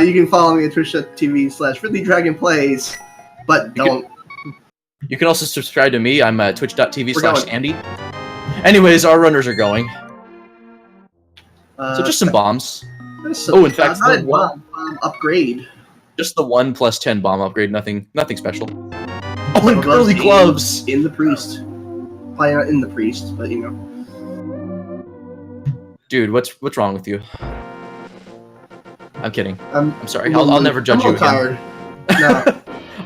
You can follow me at twitch.tv/RidleyDragonPlays, but don't. You can also subscribe to me. I'm twitch.tv/Andy. Anyways, our runners are going. So just some bombs. In fact, the one upgrade. Just the 1 + 10 bomb upgrade. Nothing special. Oh, and curly gloves in the priest. Probably not in the priest, but you know. Dude, what's wrong with you? I'm kidding. I'm sorry. I'll never judge you again. No.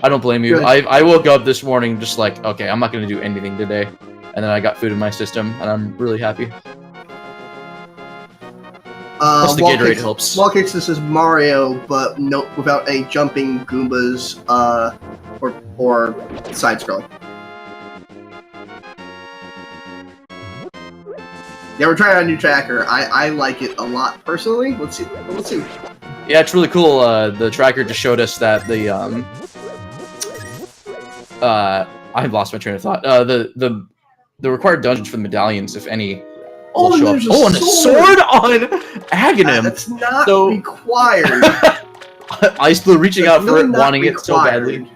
I don't blame you. I woke up this morning just like, okay, I'm not gonna do anything today, and then I got food in my system, and I'm really happy. Plus the Gatorade helps. Wall kicks. This is Mario, but without any jumping Goombas, or side scrolling. Yeah, we're trying out a new tracker. I like it a lot personally. Let's see. Yeah, it's really cool. The tracker just showed us that the I've lost my train of thought. The required dungeons for the medallions, if any, will show up. Oh, and a sword on Aghanim. That's not required. xIceblue reaching out for it, wanting it so badly.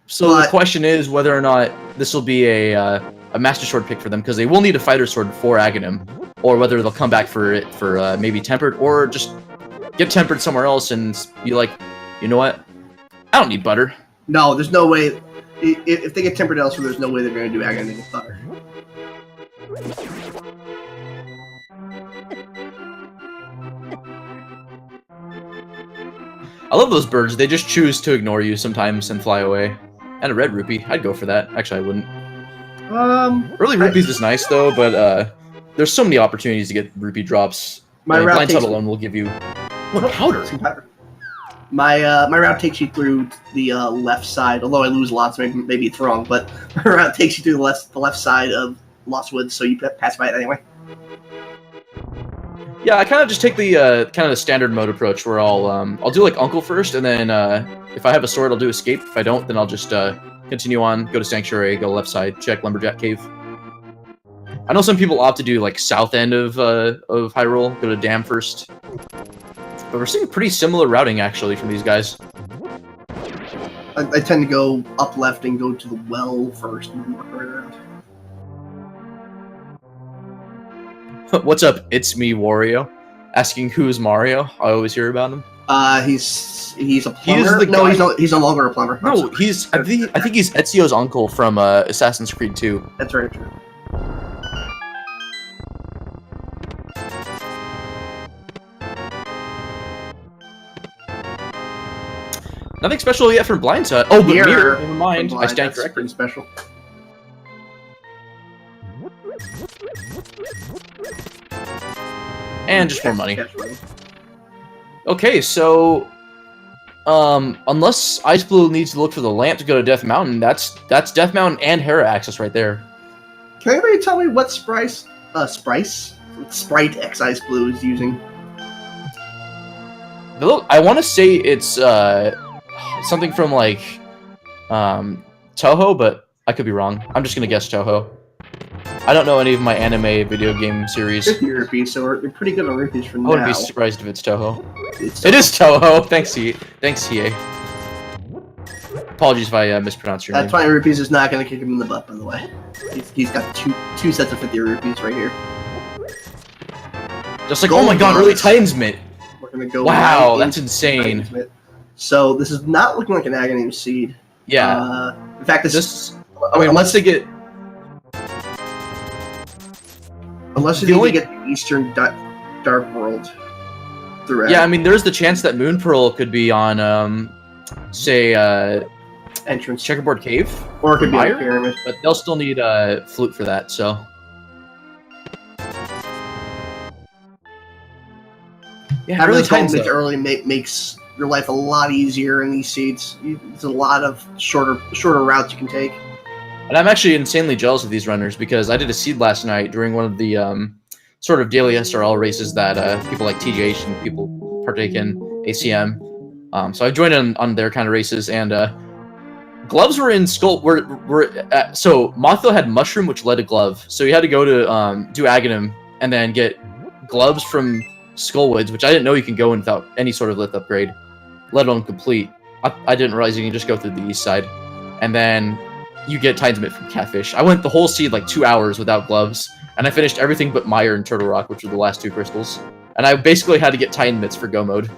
So the question is whether or not this will be a Master Sword pick for them, because they will need a Fighter Sword for Aghanim, or whether they'll come back for it for maybe Tempered, or just get Tempered somewhere else and be like, you know what? I don't need butter. No, there's no way. If they get Tempered elsewhere, there's no way they're going to do Aghanim with butter. I love those birds. They just choose to ignore you sometimes and fly away. And a red rupee. I'd go for that. Actually, I wouldn't. Early rupees is nice though, but there's so many opportunities to get rupee drops. My blind shot alone will give you powder. My route takes you through the left side. Although I lose lots, maybe it's wrong, but my route takes you through the left side of Lost Woods, so you pass by it anyway. Yeah, I kind of just take the kind of the standard mode approach, where I'll do like Uncle first, and then if I have a sword, I'll do Escape. If I don't, then I'll just continue on, go to Sanctuary, go left side, check Lumberjack Cave. I know some people opt to do like south end of Hyrule, go to Dam first, but we're seeing pretty similar routing actually from these guys. I tend to go up left and go to the well first and work right around. What's up? It's me, Wario. Asking who's Mario. I always hear about him. He's a plumber. He's no longer a plumber. No, I think he's Ezio's uncle from Assassin's Creed 2. That's very true. Nothing special yet from Blindside. Oh, but Mirror. Never mind. I stand corrected. Pretty special. And just more money. Okay, so unless xIceblue needs to look for the lamp to go to Death Mountain, that's Death Mountain and Hera access right there. Can anybody tell me what sprite xIceblue is using? I want to say it's something from like Toho, but I could be wrong. I'm just gonna guess Toho. I don't know any of my anime video game series. 50 rupees, so we're pretty good on rupees for now. I wouldn't be surprised if it's Toho. It is Toho. Thanks, EA. Apologies if I mispronounced your name. That 20 rupees is not going to kick him in the butt, by the way. He's got two sets of 50 rupees right here. Just like, oh my god, early Titans Mint. We're going to go. Wow, that's insane. So this is not looking like an Aghanim seed. Yeah. In fact, unless they get. Unless you get the Eastern Dark World throughout. Yeah, I mean, there's the chance that Moon Pearl could be on, say, Entrance Checkerboard Cave, or it could be on Pyramid, but they'll still need Flute for that. So, yeah, having those times early makes your life a lot easier in these seeds. There's a lot of shorter routes you can take. And I'm actually insanely jealous of these runners, because I did a seed last night during one of the sort of daily SRL races that people like TGH and people partake in, ACM. So I joined in on their kind of races, and gloves were in Skull. So Mothville had Mushroom, which led to Glove. So you had to go to do Aghanim and then get gloves from Skullwoods, which I didn't know you can go in without any sort of lift upgrade, let alone complete. I didn't realize you can just go through the east side, and then you get Titan's Mitt from Catfish. I went the whole seed like 2 hours without gloves, and I finished everything but Mire and Turtle Rock, which were the last 2 crystals. And I basically had to get Titan Mitts for go mode.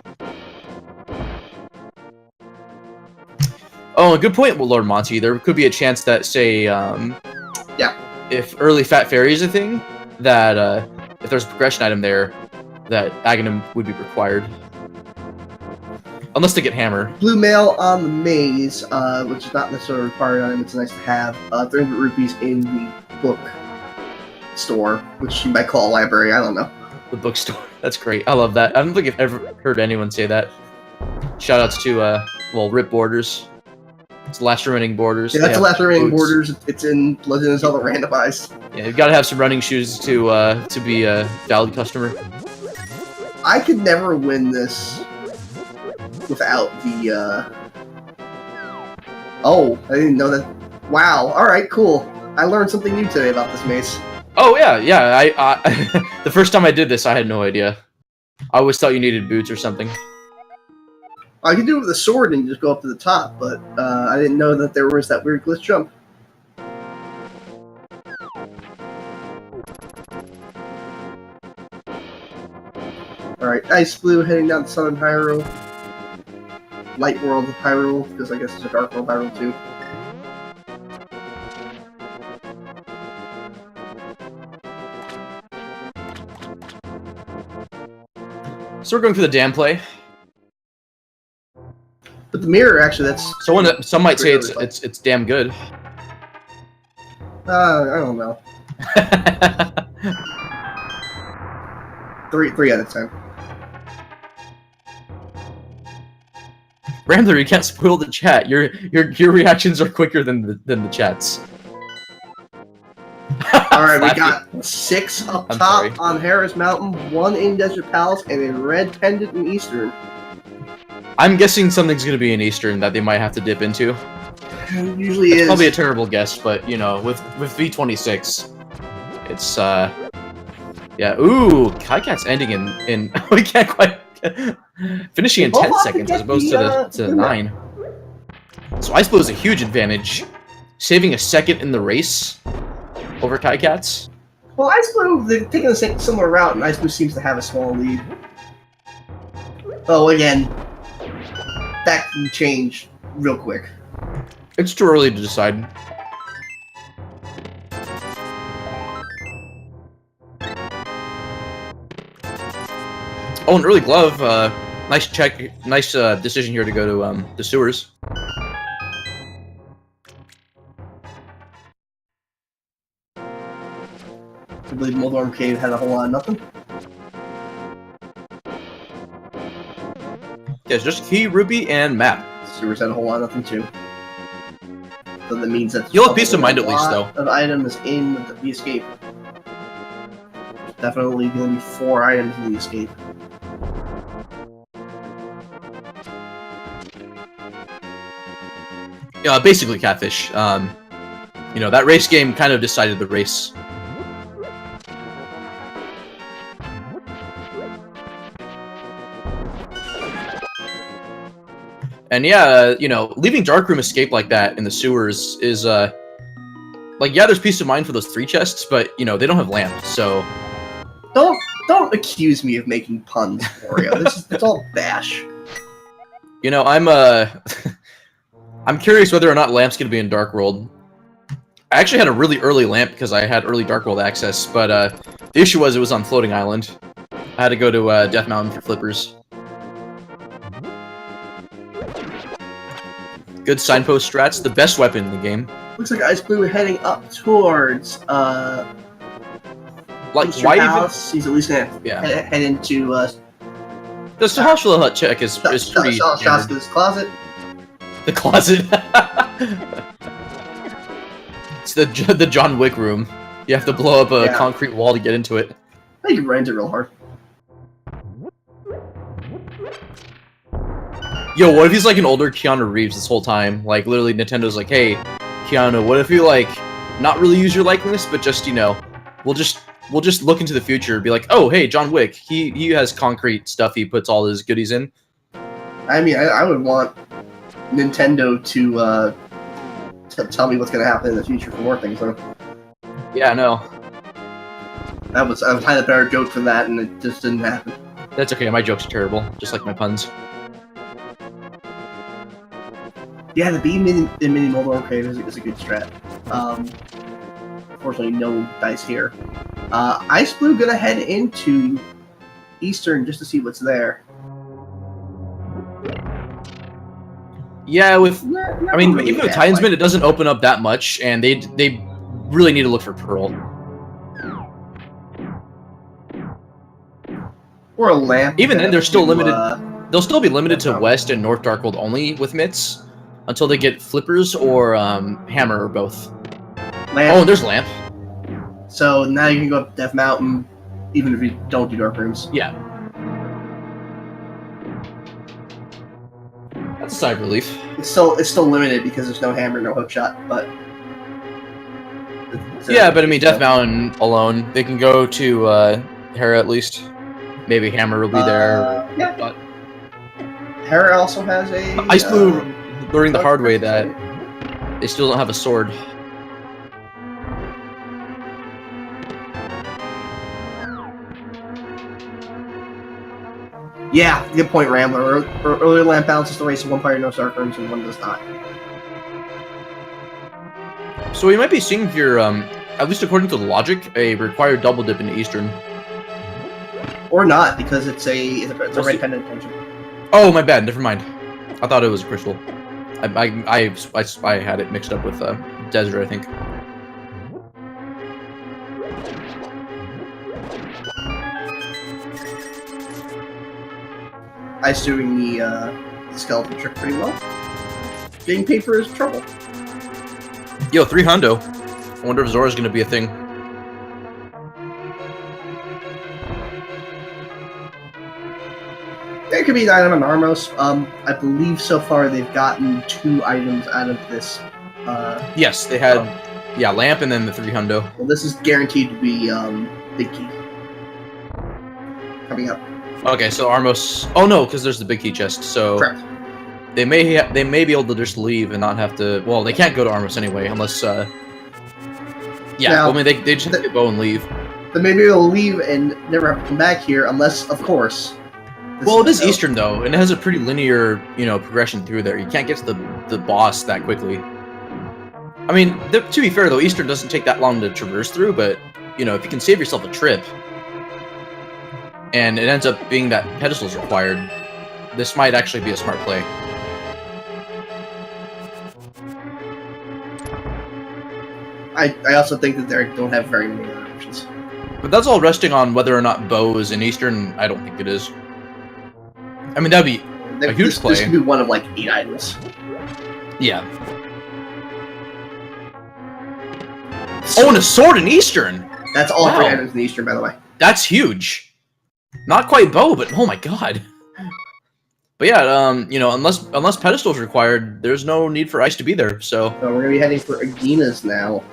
Oh, a good point, Lord Monty. There could be a chance that, say, if early Fat Fairy is a thing, that if there's a progression item there, that Aghanim would be required. Unless they get Hammer. Blue mail on the maze, which is not necessarily a required item, it's nice to have. 300 rupees in the book store, which you might call a library, I don't know. The bookstore. That's great. I love that. I don't think I've ever heard anyone say that. Shoutouts to, well, Rip Borders. It's the last remaining Borders. Yeah, that's the last remaining Borders. It's in Legend of Zelda Randomized. Yeah, you've got to have some running shoes to be a valid customer. I could never win this without the, Oh, I didn't know that. Wow, alright, cool. I learned something new today about this maze. Oh, yeah, I the first time I did this, I had no idea. I always thought you needed boots or something. I could do it with a sword and just go up to the top, but I didn't know that there was that weird glitch jump. Alright, xIceblue heading down to Southern Hyrule. Light World of Hyrule, because I guess it's a Dark World Hyrule too. So we're going for the dam play. But the mirror, actually, that's... Some might say it's damn good. I don't know. 3 out of 10. Rambler, you can't spoil the chat. Your reactions are quicker than the chats. Alright, we got 6 up top on Harris Mountain, 1 in Desert Palace, and a red pendant in Eastern. I'm guessing something's going to be in Eastern that they might have to dip into. It usually is. Probably a terrible guess, but, you know, with V26, it's, yeah. Ooh, Kycats ending in we can't quite... finishing in 10 seconds as opposed to 9. So xIceblue is a huge advantage. Saving a second in the race over Kycats. Well, xIceblue, they're taking a similar route, and xIceblue seems to have a small lead. Oh, again, that can change real quick. It's too early to decide. Oh, an early glove. Nice decision here to go to the sewers. I believe Moldorm Cave had a whole lot of nothing. Yeah, it's just key, ruby, and map. Sewers had a whole lot of nothing too. So that means that you'll have peace of mind at least, though. Of items in the escape. Definitely going to be 4 items in the escape. Yeah, basically Catfish. You know, that race game kind of decided the race. And yeah, you know, leaving Darkroom Escape like that in the sewers is, like, yeah, there's peace of mind for those 3 chests, but, you know, they don't have lamp, so... Don't accuse me of making puns, Oreo. It's all bash. You know, I'm curious whether or not lamp's gonna be in Dark World. I actually had a really early lamp because I had early Dark World access, but, the issue was it was on Floating Island. I had to go to, Death Mountain for flippers. Good signpost strats, the best weapon in the game. Looks like xIceblue heading up towards, like, why house. He's at least gonna head into, the Sahashla Hut check is pretty Shaska's closet. The closet? It's the John Wick room. You have to blow up a concrete wall to get into it. I think you ran into it real hard. Yo, what if he's like an older Keanu Reeves this whole time? Like, literally, Nintendo's like, hey, Keanu, what if you, like, not really use your likeness, but just, you know, we'll just we'll just look into the future, be like, oh, hey, John Wick, he has concrete stuff he puts all his goodies in. I mean, I would want Nintendo to tell me what's going to happen in the future for more things. Though. Yeah, no. I had a better joke for that, and it just didn't happen. That's okay. My jokes are terrible, just like my puns. Yeah, the B mini mobile arcade is a good strat. Unfortunately, no dice here. xIceblue gonna head into Eastern just to see what's there. Yeah, with I mean, really even with Titans, it doesn't open up that much, and they really need to look for Pearl. Or a lamp. Even then, they're still limited. They'll still be limited to West and North Darkworld only with mitts until they get flippers or hammer or both. Lamp. Oh, there's lamp. So now you can go up Death Mountain, even if you don't do dark rooms. Yeah. That's a sigh of relief. It's still limited because there's no hammer, no hook shot, but. Yeah, but I mean, Death Mountain alone, they can go to Hera at least. Maybe Hammer will be there. Yeah. But Hera also has a. xIceblue learning the hard way that they still don't have a sword. Yeah, good point, Rambler. Earlier lamp balances the race of one player no dark rooms and one does not. So we might be seeing here, at least according to the logic, a required double dip into Eastern. Or not, because it's a red pendant tension. Oh, my bad. Never mind. I thought it was a crystal. I had it mixed up with Desert, I think. Ice doing the skeleton trick pretty well. Getting paid for his trouble. Yo, 3 hundo. I wonder if Zora's gonna be a thing. There could be an item on Armos. I believe so far they've gotten 2 items out of this. Yes, they had, yeah, lamp and then the 3 hundo. Well, this is guaranteed to be big key coming up. Okay, so Armos. Oh no, because there's the big key chest. So Correct. they may be able to just leave and not have to. Well, they can't go to Armos anyway, unless. Yeah, Now, I mean they just have to go and leave. Then maybe they'll leave and never have to come back here, unless, of course. Well, it is Eastern though, and it has a pretty linear, progression through there. You can't get to the boss that quickly. I mean, to be fair though, Eastern doesn't take that long to traverse through, but if you can save yourself a trip, and it ends up being that pedestals required, this might actually be a smart play. I also think that they don't have very many other options. But that's all resting on whether or not bow is in Eastern. I don't think it is. I mean, that'd be a huge play. This could be one of like 8 items. Yeah. Oh, and a sword in Eastern! That's all Wow. 3 items in Eastern, by the way. That's huge. Not quite bow, but oh my god. But yeah, unless pedestal is required, there's no need for ice to be there. So So we're gonna be heading for Agina's now.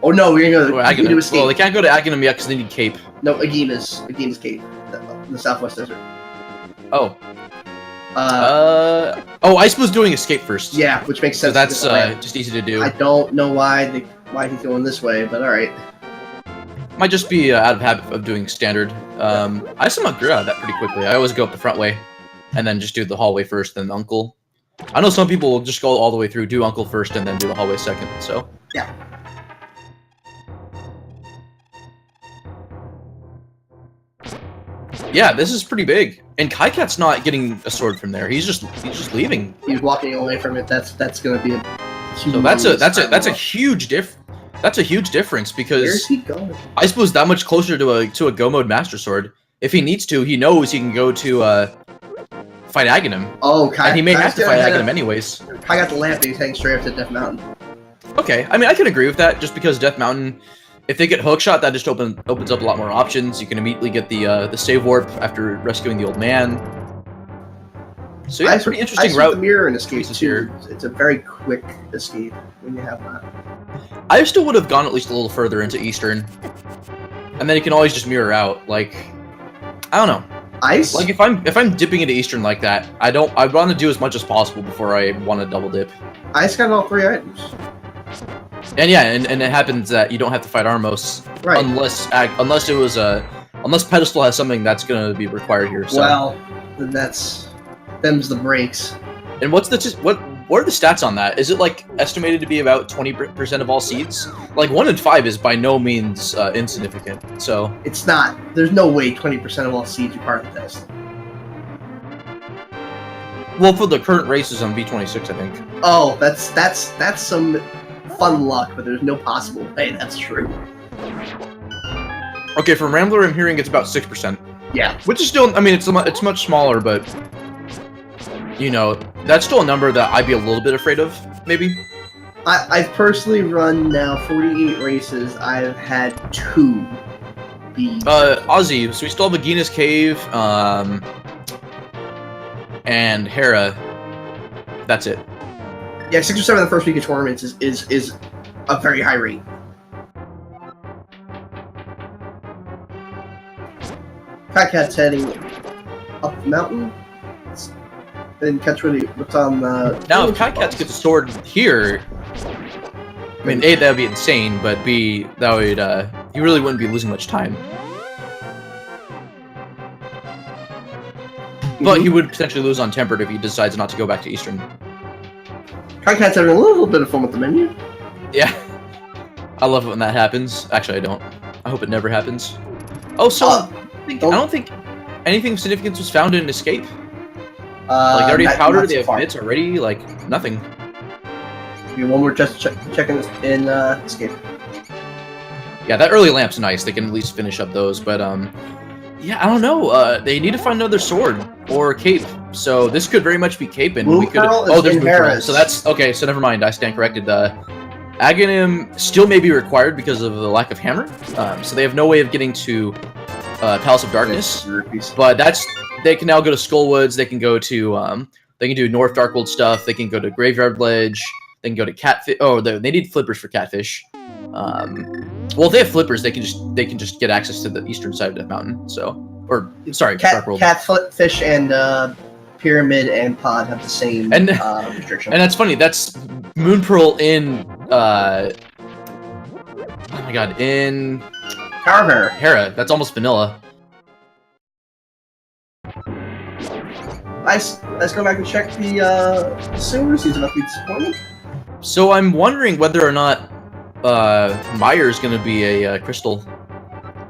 Oh no, we're gonna go to Agina Escape. Well, they can't go to Aghanim yet because they need cape. No, Agina's Cave, the Southwest Desert. Oh. XIceblue's doing escape first. Yeah, which makes sense. So that's just easy to do. I don't know why he's going this way, but all right. Might just be out of habit of doing standard. I somehow grew out of that pretty quickly. I always go up the front way, and then just do the hallway first, then Uncle. I know some people will just go all the way through, do Uncle first, and then do the hallway second. So yeah. Yeah, this is pretty big. And Kycat's not getting a sword from there. He's just leaving. He's walking away from it. That's gonna be a huge. So that's a huge difference because where's he going? XIceblue's that much closer to a go mode master sword. If he needs to, he knows he can go to fight Aghanim. Oh, and he may have to fight Aghanim anyways. I got the lamp and he's heading straight up to Death Mountain. Okay, I mean I can agree with that just because Death Mountain, if they get hookshot, that just opens up a lot more options. You can immediately get the save warp after rescuing the old man. So yeah, pretty interesting route. The mirror and escape here. It's a very quick escape when you have that. I still would have gone at least a little further into Eastern. and then it can always just mirror out. Like, I don't know. Ice? Like if I'm dipping into Eastern like that, I want to do as much as possible before I want to double dip. Ice got all 3 items. And yeah, and it happens that you don't have to fight Armos, Right. unless it was unless Pedestal has something that's gonna be required here. So. Well, them's the breaks. And what are the stats on that? Is it like estimated to be about 20% of all seeds? Like 1 in 5 is by no means insignificant. So It's not. There's no way 20% of all seeds are part of the test. well, for the current races on V26, I think. Oh, that's some fun luck, but there's no possible way that's true. Okay, from Rambler, I'm hearing it's about 6%. Yeah. Which is still, I mean, it's much smaller, but you know, that's still a number that I'd be a little bit afraid of, maybe. I've personally run now 48 races. I've had 2 be. Ozzy. So we still have Agina's Cave, and Hera. That's it. Yeah, 6 or 7 in the first week of tournaments is a very high rate. Kycats heading up the mountain. Didn't catch what's on the. Now, if Kycats get the sword here, I mean, A, that would be insane, but B, that would, you really wouldn't be losing much time. But he would potentially lose on Tempered if he decides not to go back to Eastern. Kycats having a little bit of fun with the menu. Yeah. I love it when that happens. Actually, I don't. I hope it never happens. Oh, so I don't think anything of significance was found in Escape. Like, they already have powder, they have bits already, like, nothing. Okay, one more just checking this in Escape. Yeah, that early lamp's nice. They can at least finish up those, but, yeah, I don't know. They need to find another sword or cape. So this could very much be cape, and we could. Oh, there's Moon Pearl. So that's okay. So never mind. I stand corrected. Aghanim still may be required because of the lack of hammer. So they have no way of getting to Palace of Darkness. But they can now go to Skullwoods. They can go to they can do North Darkwold stuff. They can go to Graveyard Ledge. They can go to Catfish. Oh, they need flippers for Catfish. Well, if they have flippers, they can just get access to the eastern side of the mountain. So, or sorry, Darkworld. Catfish and Pyramid and Pod have the same restriction. And that's funny. That's Moon Pearl in oh my god, in Tower Hera. That's almost vanilla. Let's go back and check the sewers. He's about to be disappointed. So I'm wondering whether or not Meyer is going to be a crystal.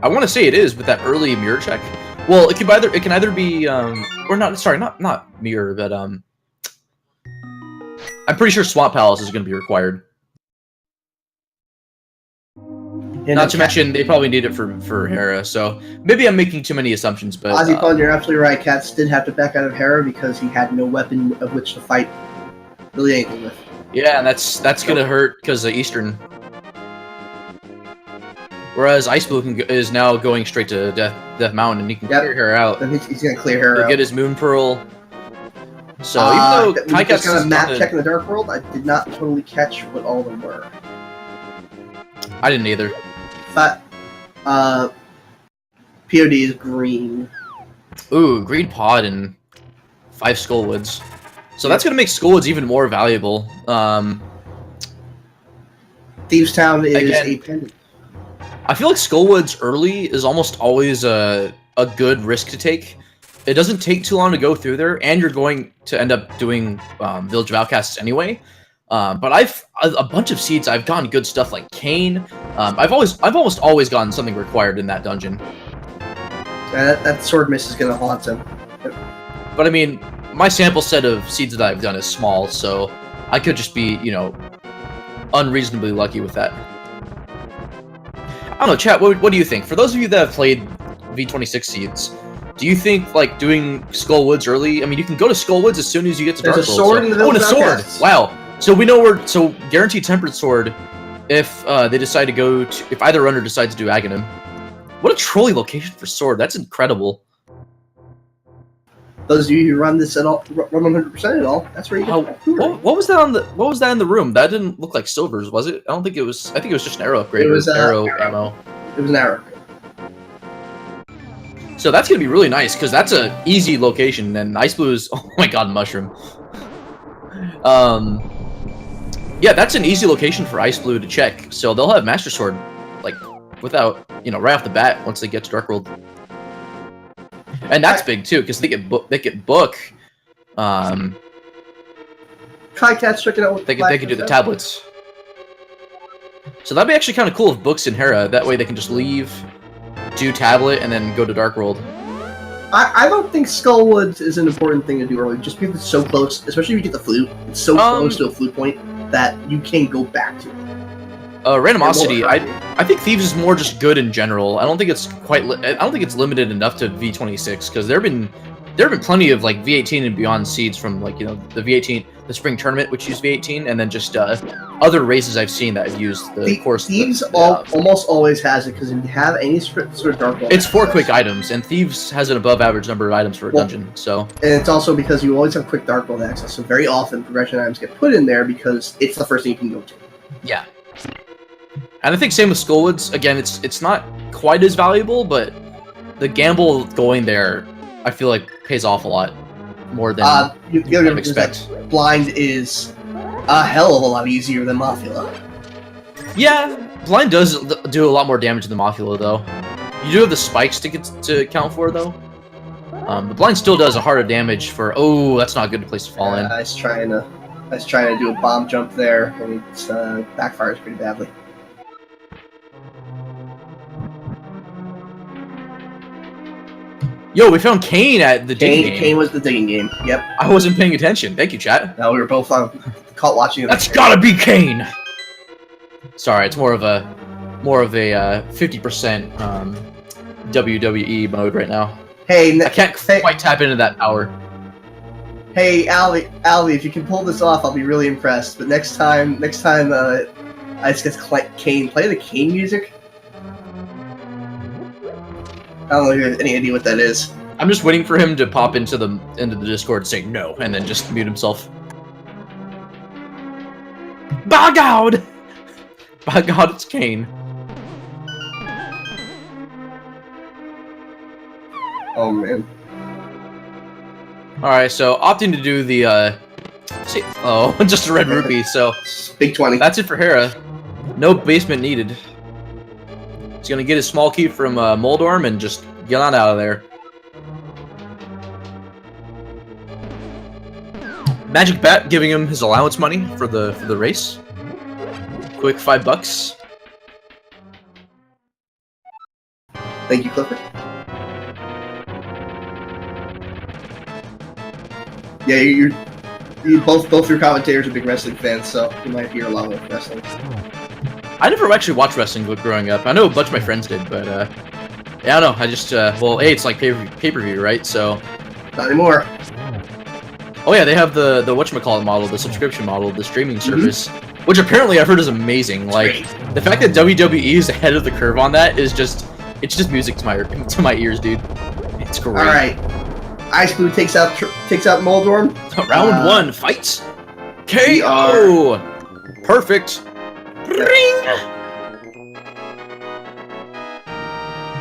I want to say it is with that early mirror check. Well, it can either be or not. Sorry, not mirror, but I'm pretty sure Swamp Palace is going to be required. And not to mention, they probably need it for Hera, so maybe I'm making too many assumptions, but... Ozzy Pond, you're absolutely right. Cats did have to back out of Hera because he had no weapon of which to fight really anything with. Yeah, and that's gonna hurt because of Eastern. Whereas xIceblue is now going straight to Death Mountain, and he can clear Hera out. Then he's gonna clear Hera out. He'll get his Moon Pearl. So even though Kycats got a map check in the Dark World, I did not totally catch what all of them were. I didn't either. But POD is green. Ooh, green pod and 5 Skullwoods. So that's gonna make Skullwoods even more valuable. Thieves Town is a pendant. I feel like Skullwoods early is almost always a good risk to take. It doesn't take too long to go through there, and you're going to end up doing Village of Outcasts anyway. But I've a bunch of seeds. I've gotten good stuff like Kane. I've almost always gotten something required in that dungeon. That sword miss is gonna haunt him. But I mean, my sample set of seeds that I've done is small, so I could just be, you know, unreasonably lucky with that. I don't know, chat. What do you think? For those of you that have played V26 seeds, do you think like doing Skullwoods early? I mean, you can go to Skullwoods as soon as you get to Dark World. There's a sword in the Village of Outcasts. Wow. So we know so guaranteed Tempered Sword if they decide to go to, if either runner decides to do Aghanim. What a trolley location for sword. That's incredible. Those of you who run this at all, run 100% at all, that's where you get what was that on the? What was that in the room? That didn't look like silvers, was it? I don't think it was. I think it was just an arrow upgrade. It was arrow ammo. It was an arrow. So that's gonna be really nice because that's a easy location. And xIceblue is oh my god, mushroom. Yeah, that's an easy location for xIceblue to check. So they'll have Master Sword, like without right off the bat once they get to Dark World. And that's big too because they get book. Kycats checking out. They could do the tablets. So that'd be actually kind of cool if books in Hera. That way they can just leave, do tablet, and then go to Dark World. I don't think Skullwoods is an important thing to do early, just because it's so close, especially if you get the flute. It's so close to a flute point that you can't go back to it. Randomosity, I think Thieves is more just good in general. I don't think it's quite. I don't think it's limited enough to V26 because there have been plenty of like V18 and beyond seeds from like the V18, the spring tournament which used V18, and then just other races I've seen that have used the course. Thieves almost always has it because if you have any sort of dark world, it's 4 quick items, and Thieves has an above average number of items for a dungeon. So and it's also because you always have quick dark world access. So very often progression items get put in there because it's the first thing you can go to. Yeah. And I think same with Skullwoods. Again, it's not quite as valuable, but the gamble going there, I feel like pays off a lot more than you would expect. Blind is a hell of a lot easier than Mothula. Yeah, Blind does do a lot more damage than Mothula, though. You do have the spikes to account for, though. But Blind still does a harder damage for. Oh, that's not a good place to fall in. I was trying to do a bomb jump there, and it backfires pretty badly. Yo, we found Kane at the digging game. Kane was the digging game. Yep. I wasn't paying attention. Thank you, chat. No, we were both caught watching it. That's gotta be Kane. Sorry, it's more of a 50% WWE mode right now. Hey, I can't quite tap into that power. Hey, Ali, if you can pull this off, I'll be really impressed. But next time, I just guess Kane. Play the Kane music. I don't know if you have any idea what that is. I'm just waiting for him to pop into the Discord and say no, and then just mute himself. By God! By God, it's Kane. Oh man. All right, so opting to do the just a red rupee. So big 20. That's it for Hera. No basement needed. He's gonna get his small key from Moldorm and just get on out of there. Magic Bat giving him his allowance money for the race. Quick $5. Thank you, Clifford. Yeah, you both your commentators are big wrestling fans, so you might hear a lot of wrestling. I never actually watched wrestling growing up. I know a bunch of my friends did, but yeah, I don't know. I just well, it's like pay-per-view, right? So not anymore. Oh yeah, they have the whatchamacallit model, the subscription model, the streaming service, which apparently I've heard is amazing. Like the fact that WWE is ahead of the curve on that is just music to my ears, dude. It's great. All right, xIceblue takes out Moldorm. Round 1, fight. KO. Perfect. Ring.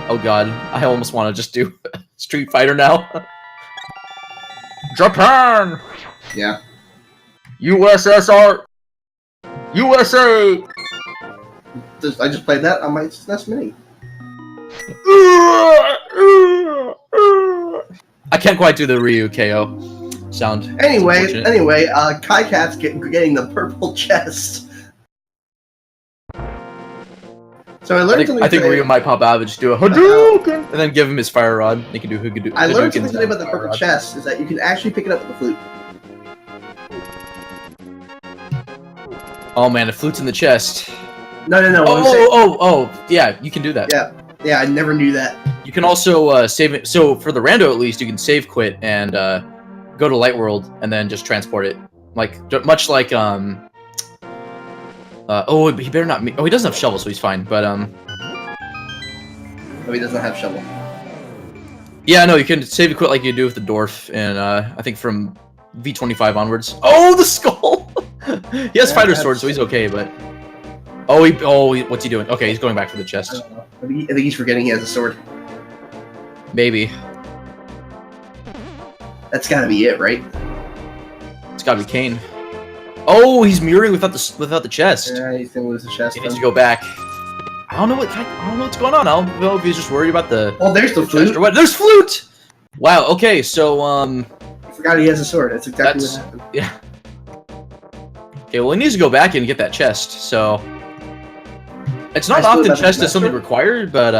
Oh god, I almost want to just do Street Fighter now. Japan. Yeah. USSR. USA. I just played that on my SNES Mini. I can't quite do the Ryu KO sound. Anyway, Kycats getting the purple chest. So I learned something. I think Ryu might pop out and just do a Hadouken, and then give him his fire rod. He can do Hadouken. I learned something today about the purple chest is that you can actually pick it up with the flute. Oh man, the flute's in the chest. No. Oh, yeah, you can do that. Yeah, I never knew that. You can also save it. So for the rando, at least, you can save quit and go to Light World and then just transport it, like much like oh, he better not. Oh, he doesn't have shovel, so he's fine. But oh, he doesn't have shovel. Yeah, no, you can save it quit like you do with the dwarf, and I think from V25 onwards. Oh, the skull! He has fighter sword, so he's okay. But what's he doing? Okay, he's going back for the chest. I think he's forgetting he has a sword. Maybe. That's gotta be it, right? It's gotta be Kane. Oh, he's mirroring without the chest. Yeah, he's gonna lose the chest. He needs to go back. I don't know what's going on. I don't know if he's just worried about the. Oh, there's the flute. Or what? There's flute. Wow. Okay, so I forgot he has a sword. That's exactly what happened. Yeah. Okay, well, he needs to go back and get that chest. So it's not often chest is something required, but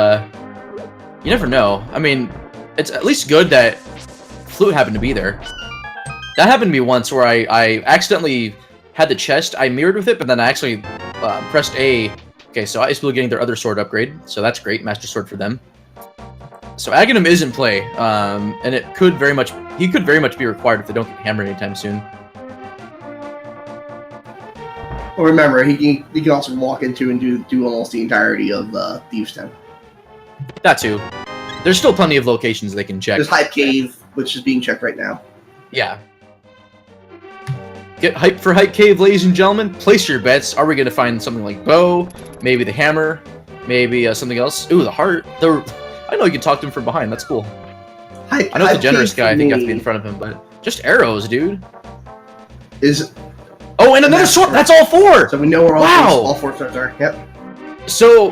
you never know. I mean, it's at least good that flute happened to be there. That happened to me once where I accidentally had the chest. I mirrored with it, but then I actually pressed A. Okay, so xIceblue getting their other sword upgrade, so that's great. Master Sword for them. So Aghanim is in play, and he could very much be required if they don't get hammered anytime soon. Well, remember, he can also walk into and do almost the entirety of Thieves' Den. That too. There's still plenty of locations they can check. There's Hype Cave, which is being checked right now. Yeah. Get hyped for Hype Cave, ladies and gentlemen. Place your bets. Are we going to find something like bow? Maybe the hammer? Maybe something else? Ooh, the heart. I know you can talk to him from behind. That's cool. I know the generous guy. I think you have to be in front of him, but just arrows, dude. Oh, and another sword. That's all four. So we know where all four swords are. Yep. So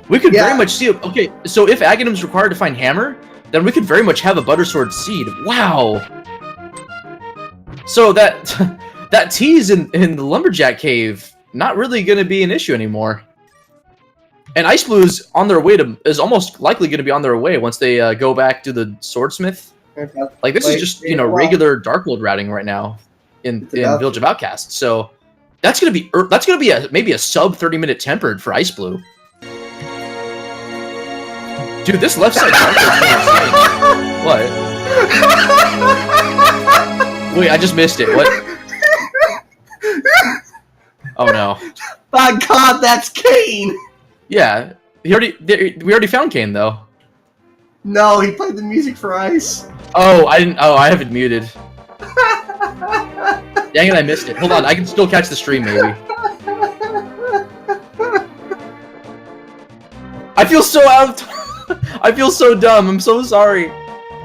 we could very much see. Okay, so if Aghanim's required to find hammer, then we could very much have a butter sword seed. Wow. So that tease in the lumberjack cave not really going to be an issue anymore. And xIceblue is almost likely going to be on their way once they go back to the swordsmith. Like this is just regular Darkwold routing right now in Village of Outcasts. So that's going to be maybe a sub 30-minute tempered for xIceblue. Dude, this left side Darkwold is insane. What? Wait, I just missed it. What? Oh no! My God, that's Kane. Yeah, we already found Kane though. No, he played the music for Ice. Oh, I didn't. Oh, I have it muted. Dang it, I missed it. Hold on, I can still catch the stream maybe. I feel so out. I feel so dumb. I'm so sorry.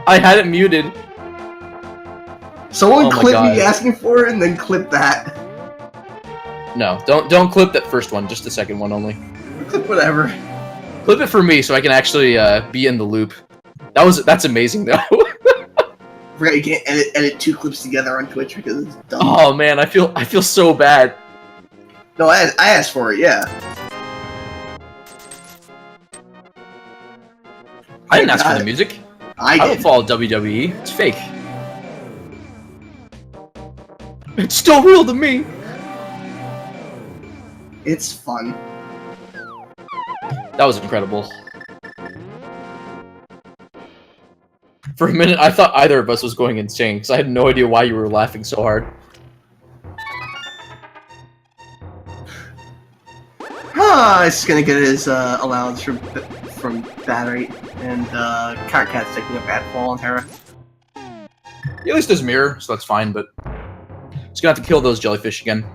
I had it muted. Someone clip me asking for it and then clip that. No, don't clip that first one. Just the second one only. Clip whatever. Clip it for me so I can actually be in the loop. That's amazing though. Forgot you can't edit two clips together on Twitch because it's dumb. Oh man, I feel so bad. No, I asked for it. Yeah. I didn't ask for the music. I don't follow WWE. It's fake. It's still real to me. It's fun. That was incredible. For a minute, I thought either of us was going insane, because I had no idea why you were laughing so hard. It's gonna get his allowance from battery, and Kycats taking a bad fall on Terra. He at least does mirror, so that's fine, but he's gonna have to kill those jellyfish again.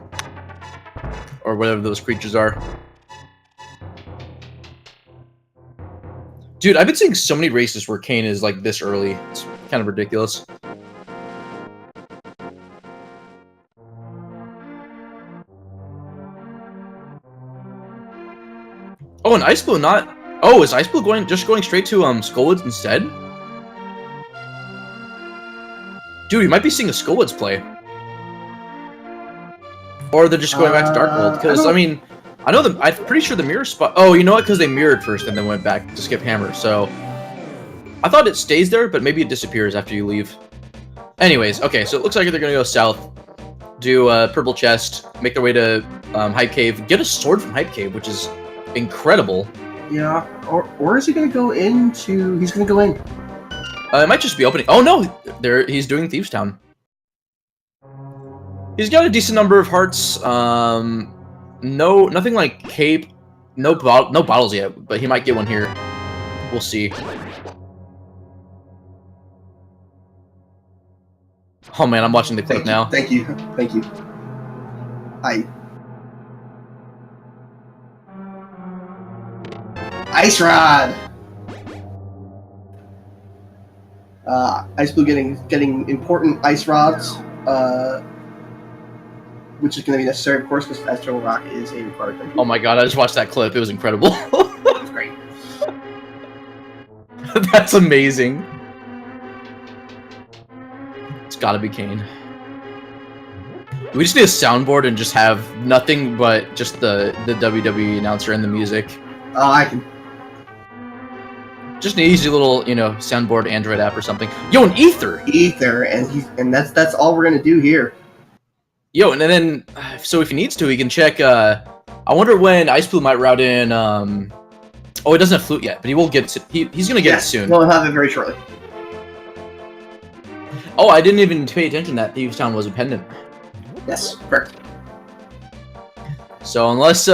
Or whatever those creatures are. Dude, I've been seeing so many races where Kane is like this early. It's kind of ridiculous. Oh, and xIceblue not... Oh, is xIceblue just going straight to Skullwoods instead? Dude, you might be seeing a Skullwoods play. Or they're just going back to Darkwold. Because, I mean, I know I'm pretty sure the mirror spot... Oh, you know what? Because they mirrored first and then went back to skip hammer. So, I thought it stays there, but maybe it disappears after you leave. Anyways, okay, so it looks like they're going to go south. Do a purple chest. Make their way to Hype Cave. Get a sword from Hype Cave, which is incredible. Yeah, or is he going to go into... He's going to go in. It might just be opening... Oh, no! He's doing Thieves Town. He's got a decent number of hearts. Nothing like cape. No bottles yet, but he might get one here. We'll see. Oh man, I'm watching the clip now. Thank you. Ice Rod! xIceblue getting important ice rods, which is going to be necessary, of course, because Fast Travel Rock is a required thing. Oh my god, I just watched that clip. It was incredible. It's great. That's amazing. It's gotta be Kane. We just need a soundboard and just have nothing but just the WWE announcer and the music. Oh, I can. Just an easy little, you know, soundboard Android app or something. Yo, an Ether! Ether, and that's all we're gonna do here. Yo, and then, so if he needs to, he can check, I wonder when xIceblue might route in, oh, he doesn't have Flute yet, but he will get it, he's gonna get it soon. We'll have it very shortly. Oh, I didn't even pay attention that Thieves Town was a pendant. Yes, correct. So unless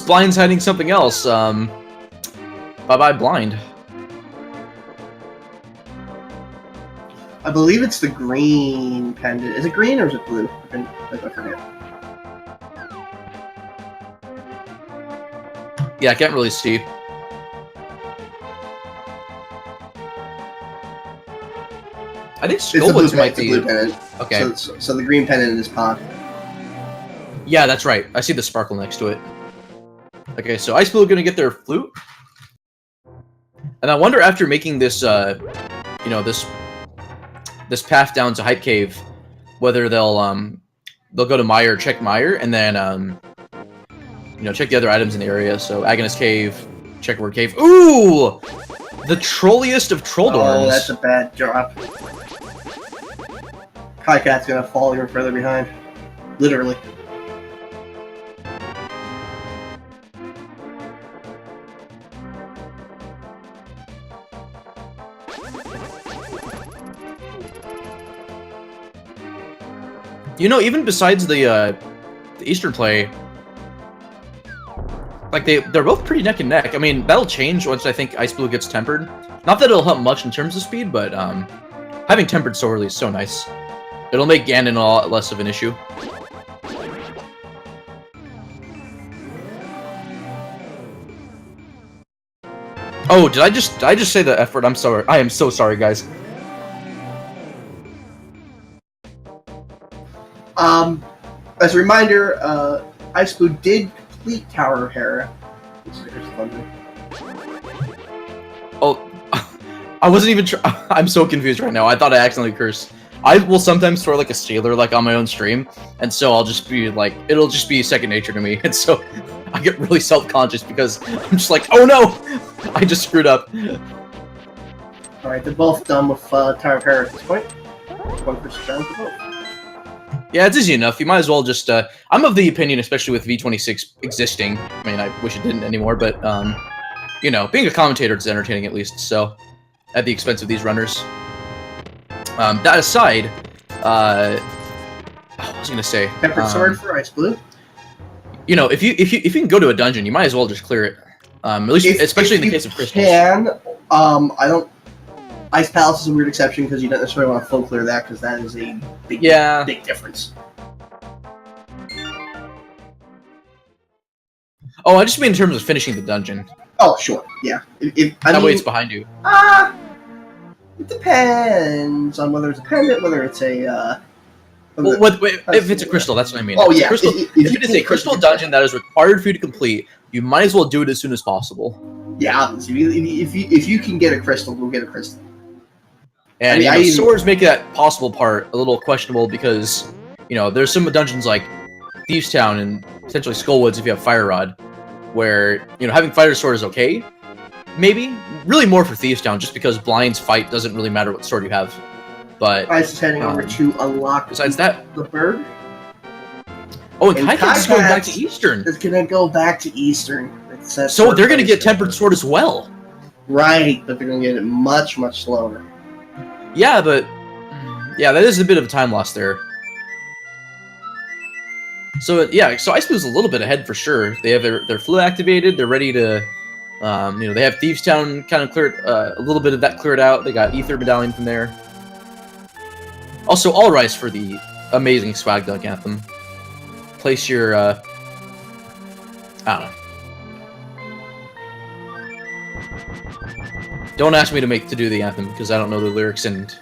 Blind's hiding something else, bye-bye Blind. I believe it's the green pendant. Is it green or is it blue? I forget. Yeah, I can't really see. I think Skullwoods might be. Blue pendant. Okay. So the green pendant in this pod. Yeah, that's right. I see the sparkle next to it. Okay, so xIceblue gonna get their Flute. And I wonder after making this, you know, this path down to Hype Cave, whether they'll go to Mire, check Mire, and then you know, check the other items in the area. So Agonist Cave, Checkerboard Cave. Ooh, the trolliest of Trolldorns. Oh, that's a bad drop. Kycat's gonna fall even further behind, literally. You know, even besides the Eastern play, like they're both pretty neck and neck. I mean, that'll change once I think xIceblue gets tempered. Not that it'll help much in terms of speed, but having tempered so early is so nice. It'll make Ganon a lot less of an issue. Oh, did I just say the F word? I'm sorry. I am so sorry, guys. As a reminder, xIceblue did complete Tower of Hera. Which is fun. Oh, I wasn't even I'm so confused right now. I thought I accidentally cursed. I will sometimes throw like a sailor like on my own stream, and so I'll just be like, it'll just be second nature to me, and so I get really self-conscious because I'm just like, oh no, I just screwed up. All right, they're both done with Tower of Hera at this point. 1% down for both. Yeah, it's easy enough. You might as well just, I'm of the opinion, especially with V26 existing, I mean, I wish it didn't anymore, but, you know, being a commentator is entertaining at least, so, at the expense of these runners. That aside, what was I gonna say? Tempered sword for xIceblue. You know, if you can go to a dungeon, you might as well just clear it. At least, especially in the case of crystals. I don't. Ice Palace is a weird exception because you don't necessarily want to full clear that because that is a big difference. Oh, I just mean in terms of finishing the dungeon. Oh, sure, yeah. That way it's behind you. It depends on whether it's a pendant, whether it's a. If it's a crystal, that's what I mean. Oh yeah. Crystal, if it is a crystal dungeon that is required for you to complete, you might as well do it as soon as possible. Yeah, obviously. If you can get a crystal, we'll get a crystal. And you know, swords make that possible part a little questionable because, you know, there's some dungeons like Thieves Town and potentially Skullwoods if you have Fire Rod, where, you know, having Fighter Sword is okay, maybe. Really more for Thieves Town, just because Blind's fight doesn't really matter what sword you have. But Ice is heading over to unlock besides that, the bird. Oh, and Kycats is going back to Eastern. It's going to go back to Eastern. So they're going to get Tempered Sword as well. Right, but they're going to get it much, much slower. Yeah, but... yeah, that is a bit of a time loss there. So, yeah, so xIceblue a little bit ahead for sure. They have their Flute activated. They're ready to... you know, they have Thieves Town kind of cleared... a little bit of that cleared out. They got Ether Medallion from there. Also, all rise for the amazing Swag Dunk Anthem. Place your... I don't know. Don't ask me to do the anthem because I don't know the lyrics and.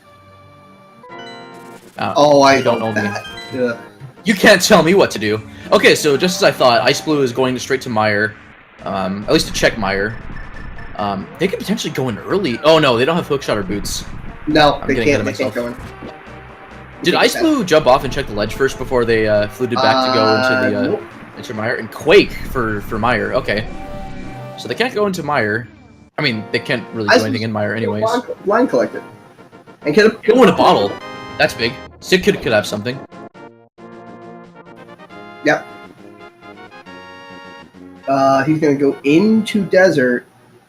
I don't know that. Yeah. You can't tell me what to do. Okay, so just as I thought, xIceblue is going straight to Meyer, at least to check Meyer. They could potentially go in early. Oh no, they don't have hookshot or boots. No, they can't. They can't go in. Did xIceblue jump off and check the ledge first before they fluted back to go into the nope. into Meyer and Quake for Meyer? Okay, so they can't go into Meyer. I mean, they can't really do anything in Meyer anyways. Line collected. And can go in a bottle. That's big. Sid could have something. Yep. He's gonna go into desert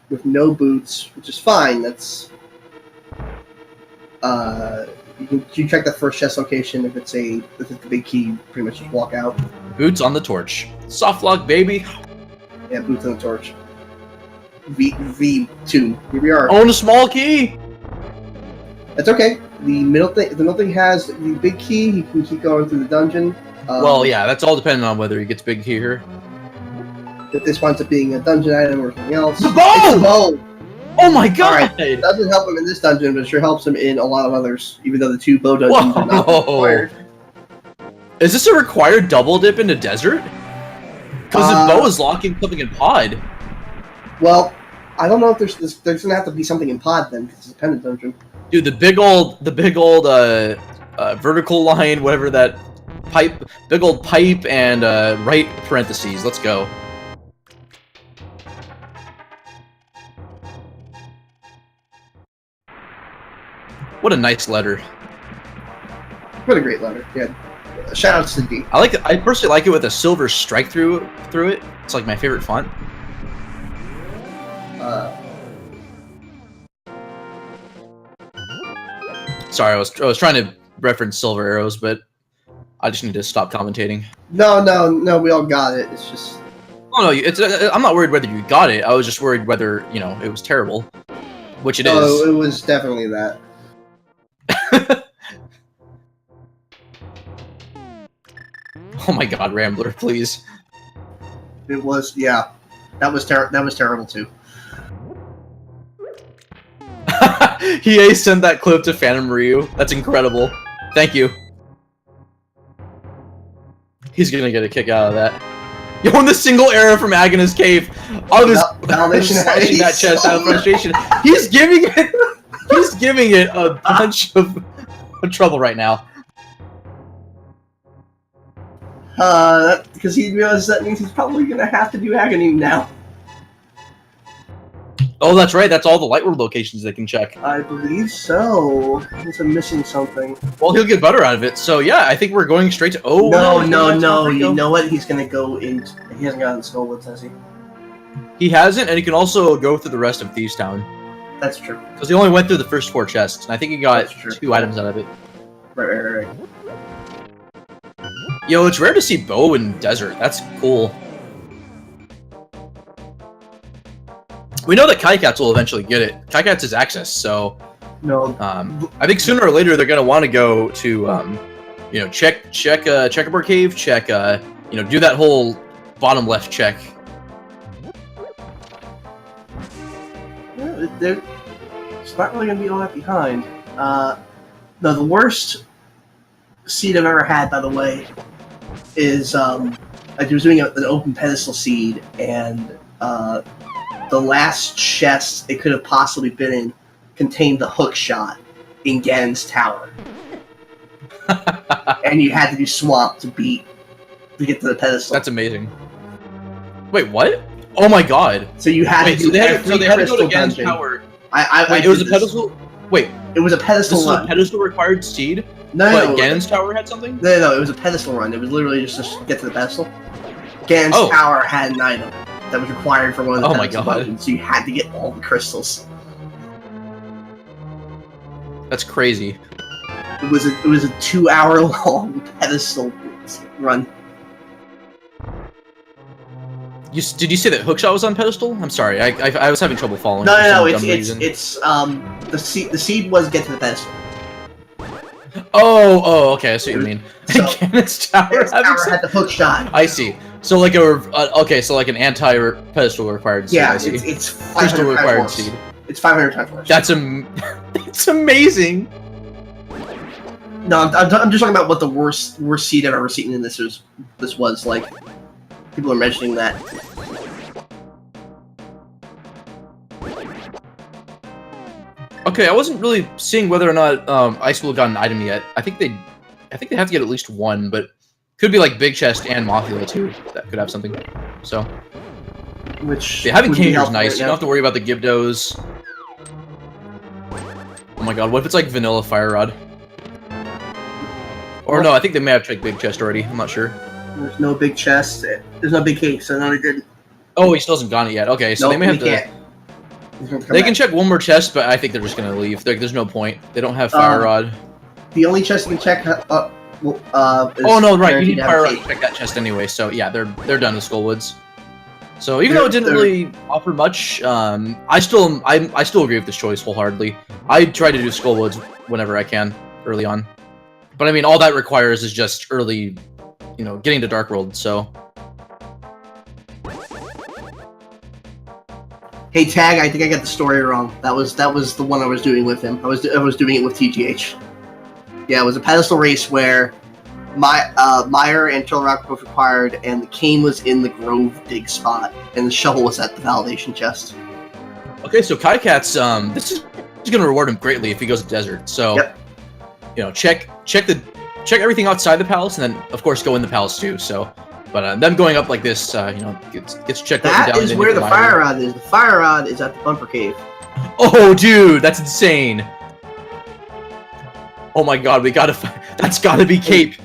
with no boots, which is fine. That's you check the first chest location. If it's the big key, pretty much just walk out. Boots on the torch. Soft lock, baby. Yeah, boots on the torch. V2. Here we are. Own a small key. That's okay. The middle thing has the big key. He can keep going through the dungeon. Well, yeah, that's all dependent on whether he gets big key here. If this winds up being a dungeon item or something else. The bow! It's a bow! Oh my god! Right. It doesn't help him in this dungeon, but it sure helps him in a lot of others, even though the 2 bow dungeons are not required. Is this a required double dip into desert? Because the bow is locking something in pod. Well, I don't know if there's gonna have to be something in pod then, because it's a pendant dungeon. Dude, the big old vertical line, whatever that big old pipe and right parentheses. Let's go. What a nice letter. What a great letter. Yeah. Shout outs to D. I personally like it with a silver strike through it. It's like my favorite font. Sorry, I was trying to reference silver arrows, but I just need to stop commentating. No, we all got it. It's just. Oh no, I'm not worried whether you got it. I was just worried whether it was terrible, which it is. Oh, it was definitely that. Oh my god, Rambler, please. It was, yeah. That was terrible too. He sent that clip to Phantom Ryu. That's incredible. Thank you. He's gonna get a kick out of that. Yo, in the single arrow from Agnes Cave. I was slashing that chest out of frustration. He's giving it a bunch of trouble right now. Because he realizes that means he's probably gonna have to do Agony now. Oh, that's right. That's all the Light World locations they can check. I believe so. Unless I'm missing something. Well, he'll get better out of it. So yeah, I think we're going straight to. Oh no. You know what? He's gonna go in. He hasn't gotten Skullwoods, has he? He hasn't, and he can also go through the rest of Thieves Town. That's true. Because he only went through the first 4 chests, and I think he got 2 items out of it. Right. Yo, it's rare to see Bow in desert. That's cool. We know that Kycats will eventually get it. Kycats is access, so no. I think sooner or later they're gonna want to go to, check Checkerboard Cave, check, do that whole bottom left check. Yeah, it's not really gonna be all that behind. The worst seed I've ever had, by the way, is I was doing an open pedestal seed, and the last chest it could have possibly been in contained the hook shot in Gan's tower. And you had to do swamp to get to the pedestal. That's amazing. Wait, what? Oh my god. So you had to do so they had to go to Gan's tower. Wait, it was a pedestal? Wait. It was a pedestal run. This is a pedestal required seed? No, Gan's tower had something? No, it was a pedestal run. It was literally just to get to the pedestal. Gan's tower had an item that was required for one of the pedestal dungeons, so you had to get all the crystals. That's crazy. It was a 2-hour-long pedestal run. Did you say that hookshot was on pedestal? I'm sorry, I was having trouble following. No, it's the seed was get to the pedestal. Oh, okay, I see what you mean. So, Gan's tower had the hook shot. I see. So like so like an anti-pedestal required seed. Yeah, I see. it's crystal required seed. seed. It's 500 times worse. That's it's amazing. No, I'm just talking about what the worst seed I've ever seen in this was like. People are mentioning that. Okay, I wasn't really seeing whether or not xIceblue got an item yet. I think they have to get at least one, but could be like Big Chest and Mothula too. That could have something. So, Which yeah, having Kangaskhan's right nice. You don't have to worry about the Gibdos. Oh my god, what if it's like vanilla Fire Rod? Or no, I think they may have checked Big Chest already. I'm not sure. There's no Big Chest. There's no Big Cake, so no, they didn't. Oh, he still hasn't gotten it yet. Okay, so Nope, they may have to. They can check one more chest, but I think they're just gonna leave. There's no point. They don't have Fire Rod. The only chest you can check. Oh no, right. You need Fire Rod to check that chest anyway. So yeah, they're done with Skullwoods. So even though it didn't really offer much, I still agree with this choice wholeheartedly. I try to do Skullwoods whenever I can early on, but I mean all that requires is just early, getting to Dark World. So. Hey Tag, I think I got the story wrong. That was the one I was doing with him. I was doing it with TGH. Yeah, it was a pedestal race where Meyer and Turtle Rock were both required, and the cane was in the Grove dig spot, and the shovel was at the validation chest. Okay, so Kycats, this is going to reward him greatly if he goes to desert. So, yep. Check everything outside the palace, and then of course go in the palace too. So. But them going up like this, gets checked out. That is where the Fire Rod is. The Fire Rod is at the Bumper Cave. Oh, dude, that's insane. Oh my god, that's gotta be Cape.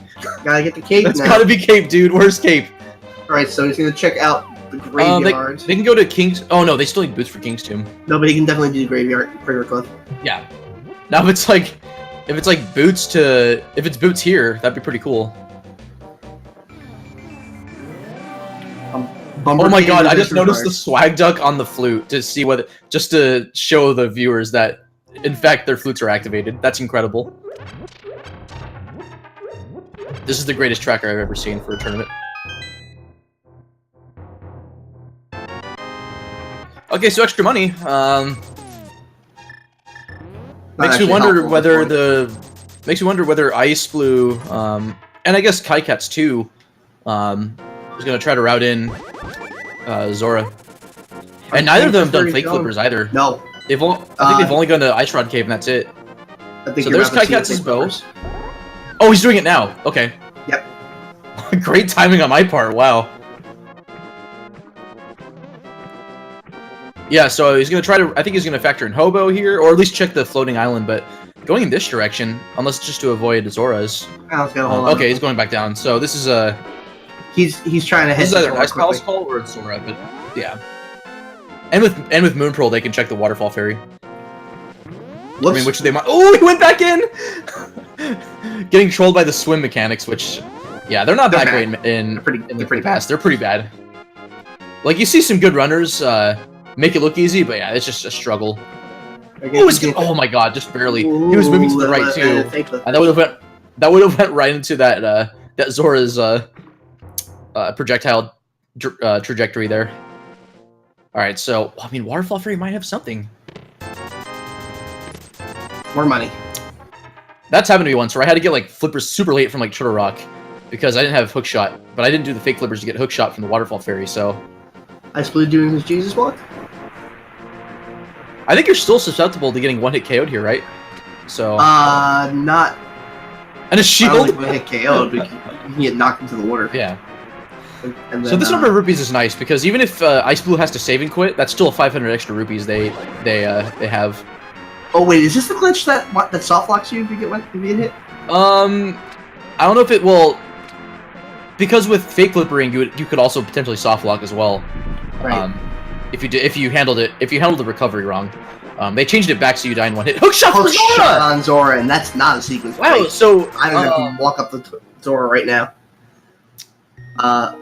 Gotta get the Cape That's now. gotta be Cape, dude. Where's Cape? Alright, so he's gonna check out the graveyard. They can go to King's... Oh no, they still need boots for King's Tomb. No, but he can definitely do the graveyard cliff. Yeah. Now if it's like boots to... If it's boots here, that'd be pretty cool. Oh my god, I just noticed the swag duck on the flute to see just to show the viewers that, in fact, their flutes are activated. That's incredible. This is the greatest tracker I've ever seen for a tournament. Okay, so extra money. Makes me wonder whether xIceblue, and I guess Kycats too, is gonna try to route in Zora. And neither of them have done fake flippers either. No. I think they've only gone to Ice Rod Cave and that's it. I think so there's Kycats' bow. Oh, he's doing it now. Okay. Yep. Great timing on my part. Wow. Yeah, so he's gonna try to. I think he's gonna factor in Hobo here, or at least check the floating island. But going in this direction, unless just to avoid Zora's. Okay, he's going back down. So this is a. He's trying to head. This is either an Ice Palace call or it's Zora, but yeah. And with Moon Pearl, they can check the Waterfall Fairy. Whoops. I mean, which they might. Oh, he went back in. Getting trolled by the swim mechanics, which, yeah, they're not that great in the pretty fast. They're pretty bad. Like you see some good runners make it look easy, but yeah, it's just a struggle. Oh my god, just barely. He was moving to the right too, and that would have went right into that Zora's projectile trajectory there. All right, so I mean, Waterfall Fairy might have something. More money. That's happened to me once where I had to get like flippers super late from like Turtle Rock because I didn't have hook shot, but I didn't do the fake flippers to get hook shot from the Waterfall Fairy. So xIceblue doing his Jesus walk. I think you're still susceptible to getting one hit KO'd here, right? So not. And a shield. One hit KO'd, but you can get knocked into the water. Yeah. And then, so this number of rupees is nice because even if xIceblue has to save and quit, that's still 500 extra rupees they have. Oh wait, is this the glitch that soft locks you if you get hit? I don't know if it will, because with fake flippering you could also potentially soft lock as well. Right. If you handled the recovery wrong. They changed it back so you die in one hit. Hook shot for Zora! Shot on Zora, and that's not a sequence. Wow, break. So I don't know. Walk up to Zora right now.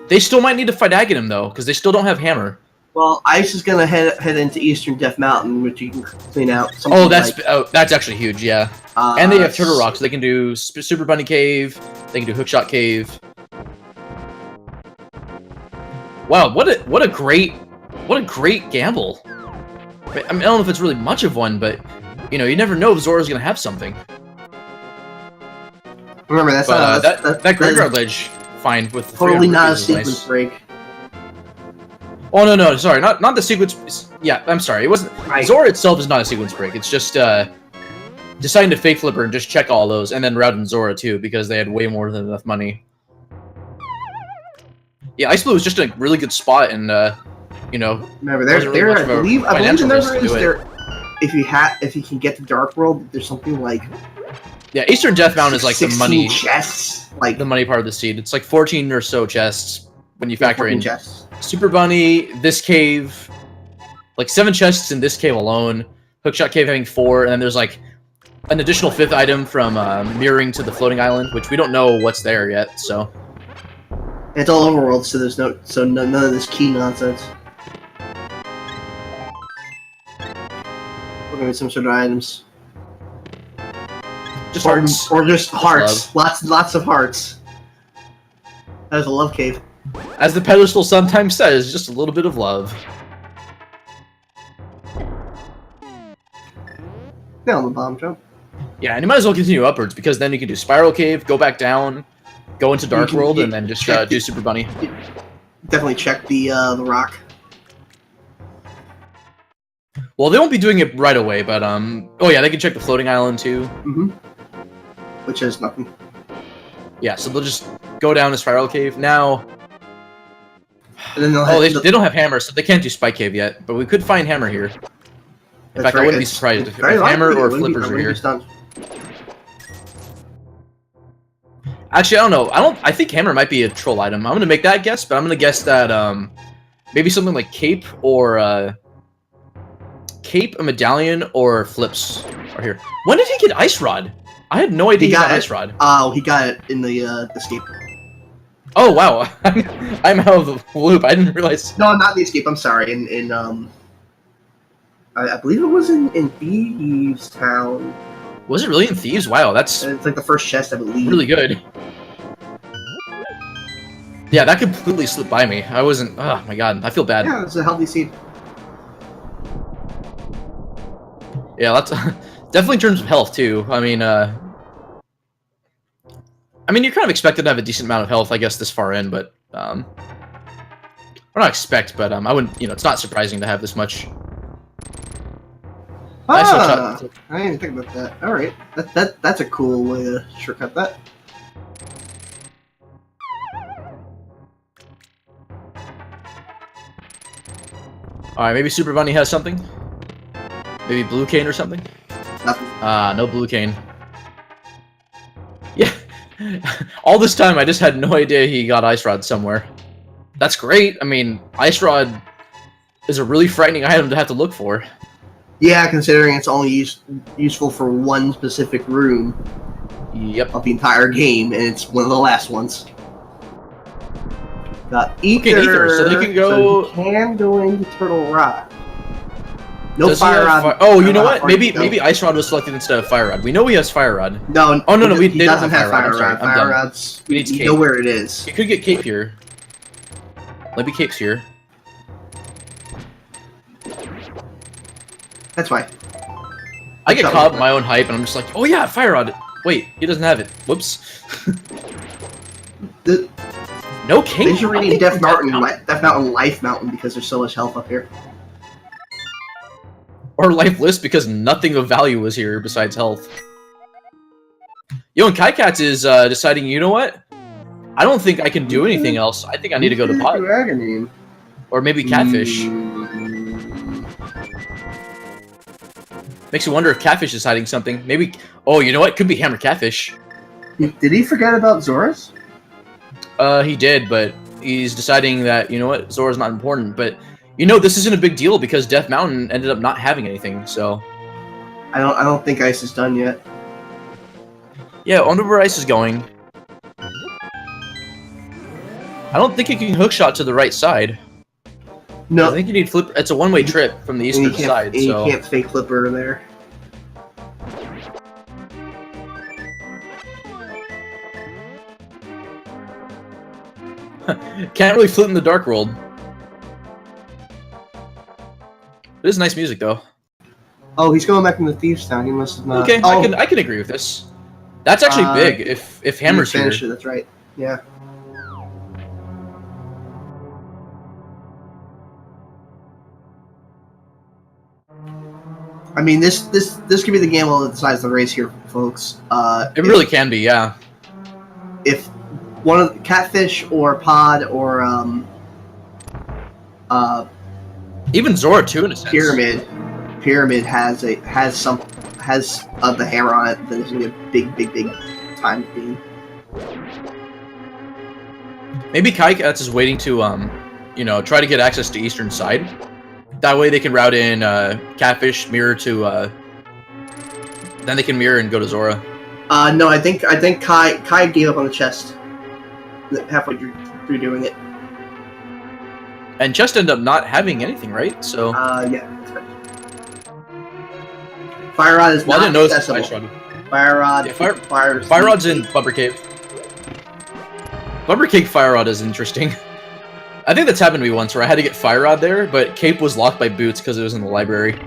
They still might need to fight Aghanim though, because they still don't have hammer. Well, Ice is gonna head into Eastern Death Mountain, which you can clean out. Oh, that's actually huge, yeah. And they have Turtle Rock, so they can do Super Bunny Cave. They can do Hookshot Cave. Wow, what a great gamble. I mean, I don't know if it's really much of one, but you know, you never know if Zora's gonna have something. Remember, that's But not that graveyard ledge, fine with the totally 300 not a rupees is sequence nice. break. Oh no, sorry, not the sequence. Yeah, I'm sorry. It wasn't. Right. Zora itself is not a sequence break. It's just deciding to fake flipper and just check all those, and then routing Zora too because they had way more than enough money. Yeah, XIceblue was just a really good spot, and you know. Remember, wasn't really much I of a believe the financial risk number to is do it. there. If you can get the Dark World, there's something like Yeah, Eastern Death Mountain is like the 16 money, chests, like the money part of the seed. It's like 14 or so chests when you factor 14 in chests. Super Bunny, this cave, like 7 chests in this cave alone. Hookshot Cave having 4, and then there's like an additional 5th item from mirroring to the floating island, which we don't know what's there yet. So It's all overworld, so there's none of this key nonsense. We're gonna get some sort of items. just hearts. Or just hearts. Lots of hearts. That was a love cave. As the pedestal sometimes says, just a little bit of love. Now on the bomb jump. Yeah, and you might as well continue upwards because then you can do Spiral Cave, go back down, go into Dark World, and then just do Super Bunny. Definitely check the rock. Well, they won't be doing it right away, but oh yeah, they can check the floating island too. Mm-hmm. Which is nothing. Yeah, so they'll just go down to Spiral Cave now. And then they'll They don't have Hammer, so they can't do Spike Cave yet. But we could find Hammer here. In fact, I wouldn't be surprised if Hammer or Flippers are here. Actually, I don't know. I think Hammer might be a troll item. I'm gonna make that guess, but I'm gonna guess that maybe something like Cape or a Medallion, or Flips are here. When did he get Ice Rod? I had no idea he got Ice Rod. Oh, he got it in the escape. Oh wow, I'm out of the loop. I didn't realize. No, not the escape. I'm sorry. I believe it was in Thieves Town. Was it really in Thieves? Wow, that's It's like the first chest, I believe. really good. Yeah, that completely slipped by me. I wasn't. Oh my god, I feel bad. Yeah, it's a healthy seed. Yeah, that's definitely in terms of health too. I mean, you're kind of expected to have a decent amount of health, I guess, this far in, but or not expect, but I wouldn't. You know, it's not surprising to have this much. I didn't even think about that. All right, that's a cool way to shortcut that. All right, maybe Super Bunny has something. Maybe Blue Cane or something. Nothing. No Blue Cane. Yeah, all this time I just had no idea he got Ice Rod somewhere. That's great. I mean, Ice Rod is a really frightening item to have to look for. Yeah, considering it's only useful for one specific room. Yep. Of the entire game, and it's one of the last ones. Got Ether, Okay, Ether, so they can go. So you can go into Turtle Rock. No Does he Fire have Rod. Oh, I you don't know how what? far you Maybe go. Ice Rod was selected instead of Fire Rod. We know he has Fire Rod. No. Oh no, he they doesn't don't have Fire I'm sorry, Rod. I'm Fire dumb. Rod's. We need You Cape. know where it is. You could get Cape here. Maybe Cape's here. That's why. I get caught up in my own hype, and I'm just like, oh yeah, Fire Rod. Wait, he doesn't have it. Whoops. No Cape. They should rename Death Mountain Life Mountain because there's so much health up here. Or Lifeless because nothing of value was here besides health. Yo, and Kycats is deciding, you know what? I don't think I can do anything else. I think I need to go to pot. Or maybe Catfish. Makes you wonder if Catfish is hiding something. Maybe... Oh, you know what? Could be Hammer Catfish. Did he forget about Zora's? He did, but he's deciding that, you know what? Zora's not important, but... You know, this isn't a big deal because Death Mountain ended up not having anything, so... I don't think Ice is done yet. Yeah, I wonder where Ice is going. I don't think you can hookshot to the right side. No. I think you need flip. It's a one-way trip from the eastern side, so... You can't fake flipper there. Can't really flip in the Dark World. It is nice music though. Oh, he's going back into Thieves Town. He must have not. Okay, Oh, I can agree with this. That's actually big. If Hammer's here, finish it. That's right. Yeah. I mean, this could be the gamble that decides the race here, folks. It really can be, yeah. If one of the Catfish or Pod or even Zora too, in a sense. Pyramid has the hammer on it, then there's gonna be a big time being. Maybe Kycats is waiting to try to get access to eastern side. That way they can route in Catfish, mirror to then they can mirror and go to Zora. No, I think Kai gave up on the chest halfway through doing it. And chest ended up not having anything, right? So yeah, that's right. Fire Rod is not accessible. Fire Rod. Yeah, Fire Rod's in Bumper Cave. Bumper Cave Fire Rod is interesting. I think that's happened to me once where I had to get Fire Rod there, but Cape was locked by Boots because it was in the library.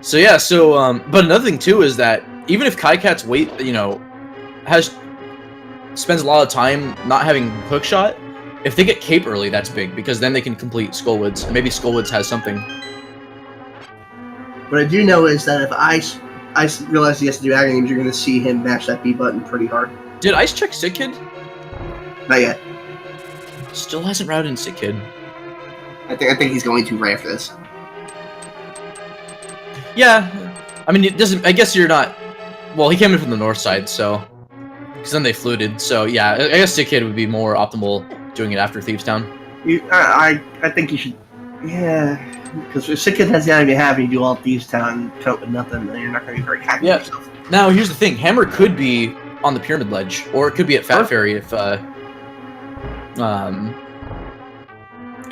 So yeah, but another thing too is that even if Kycats spends a lot of time not having hookshot, if they get Cape early, that's big because then they can complete Skullwoods, and maybe Skullwoods has something. What I do know is that if Ice realizes he has to do agony, you're going to see him mash that B button pretty hard. Did Ice check Sick Kid? Not yet. Still hasn't routed in Sick Kid. I think he's going to right after this. Yeah, I mean, it doesn't. I guess you're not. Well, he came in from the north side, so because then they fluted. So yeah, I guess Sick Kid would be more optimal doing it after Thieves Town. I think you should. Yeah, because if Sick Kid has the enemy having you do all Thieves Town and cope with nothing, then you're not going to be very happy with yourself. Now here's the thing: Hammer could be on the Pyramid Ledge, or it could be at Fat Fairy if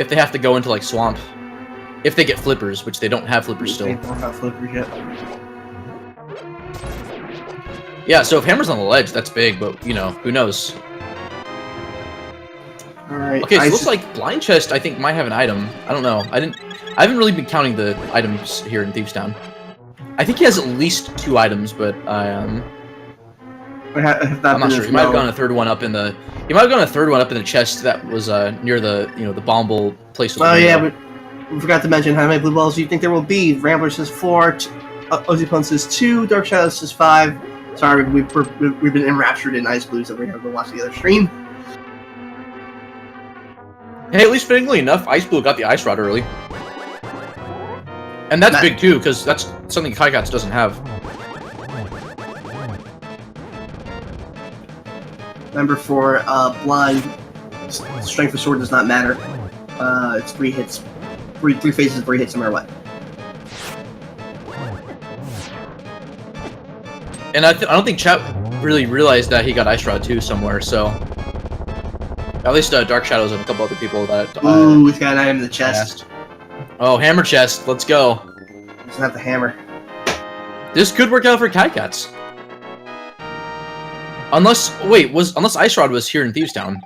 they have to go into like Swamp. If they get flippers, which they don't have flippers still. They don't have flippers yet. Yeah, so if Hammer's on the ledge, that's big, but who knows? Alright. Okay, so it looks like Blind Chest I think might have an item. I don't know. I haven't really been counting the items here in Thieves Town. I think he has at least 2 items, but I'm not sure. He might have gone a third one up in the. He might have gone a third one up in the chest that was near the the bomb bowl place. Oh yeah, but we forgot to mention how many blue balls do you think there will be? Rambler says 4, Ozzy Pun says 2, Dark Shadow says 5. Sorry, we've been enraptured in xIceblue, so we're gonna go watch the other stream. Hey, at least fittingly enough, xIceblue got the Ice Rod early. And that's big too, because that's something Kycats doesn't have. Remember, for blind, strength of sword does not matter. It's 3 hits, 3 phases, 3 hits no matter what. And I don't think chat really realized that he got Ice Rod too somewhere, so... At least Dark Shadows and a couple other people that... Ooh, he's got an item in the chest. Oh, Hammer chest, let's go. Doesn't have the hammer. This could work out for Kycats. Unless Ice Rod was here in Thieves Town.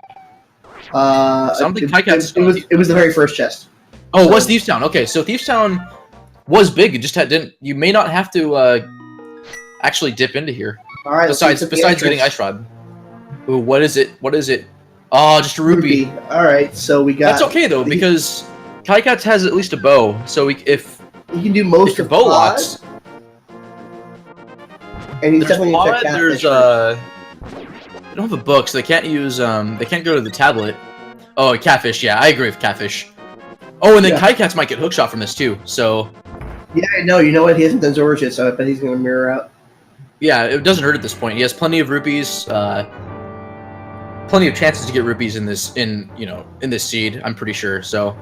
I don't think Kycats... It was the very first chest. Oh, it was Thieves Town. Okay, so Thieves Town was big. It just didn't... You may not have to actually dip into here. All right. Besides getting Ice Rod. Ooh, what is it? What is it? Oh, just a rupee. All right, so we got. That's okay though because Kycats has at least a bow, so if you can do most of bow locks. And he's definitely pod, there's they don't have a book, so they can't use they can't go to the tablet. Oh, Catfish. Yeah, I agree with Catfish. Oh, and then Kycats might get hookshot from this too. So. Yeah, no, you know what? He hasn't done Zora yet, so I bet he's gonna mirror out. Yeah, it doesn't hurt at this point. He has plenty of rupees. Plenty of chances to get rupees in this seed, I'm pretty sure. So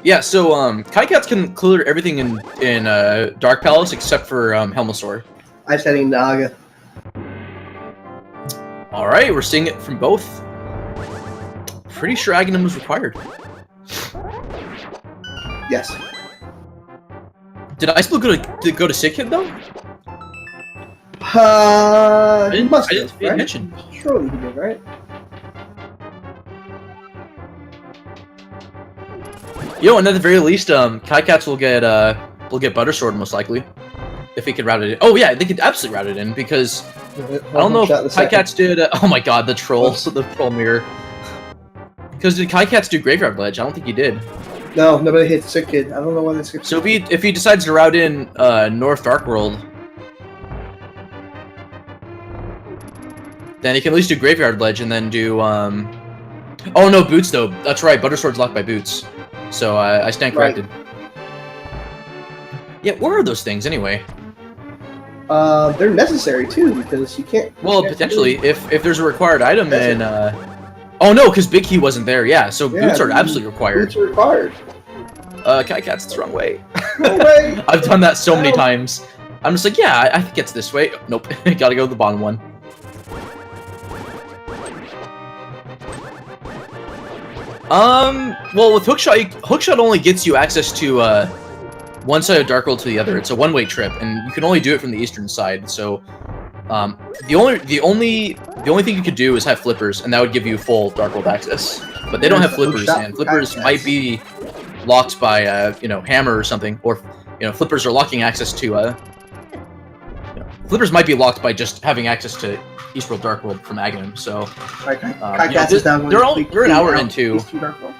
yeah, so Kycats can clear everything in Dark Palace except for Helmasaur. I'm setting Naga. All right, we're seeing it from both. Pretty sure Aghanim was required. Yes. Did xIceblue go to Sick Kid though? He must I have, didn't pay right? attention. Surely he did, right? Yo, and at the very least, Kycats will get Butter Sword most likely, if he could route it in. Oh yeah, they could absolutely route it in because I don't know if Kycats did. Oh my god, the troll, the troll mirror. Because did Kycats do Graveyard Ledge? I don't think he did. No, nobody hit Sick Kid. I don't know why they skipped. So if he decides to route in North Dark World, then he can at least do Graveyard Ledge and then do oh no, Boots though. That's right, Butter Sword's locked by Boots. So I stand corrected. Right. Yeah, where are those things anyway? They're necessary too because you can't. Well, potentially, if there's a required item in. Oh no, because Big Key wasn't there. Yeah, so boots are absolutely required. Boots are required. Kycats, it's the wrong way. No way. I've done that so many times. I'm just like, yeah, I think it's this way. Nope, gotta go to the bottom one. Well, with Hookshot only gets you access to one side of Dark World to the other. It's a one-way trip, and you can only do it from the eastern side. So, the only thing you could do is have flippers, and that would give you full Dark World access. But they don't have flippers, and flippers might be locked by you know, hammer or something, or you know, flippers are locking access to you know, flippers might be locked by just having access to East World Dark World from Aghanim. So, Kycats is now they're an hour into Eastern Dark World.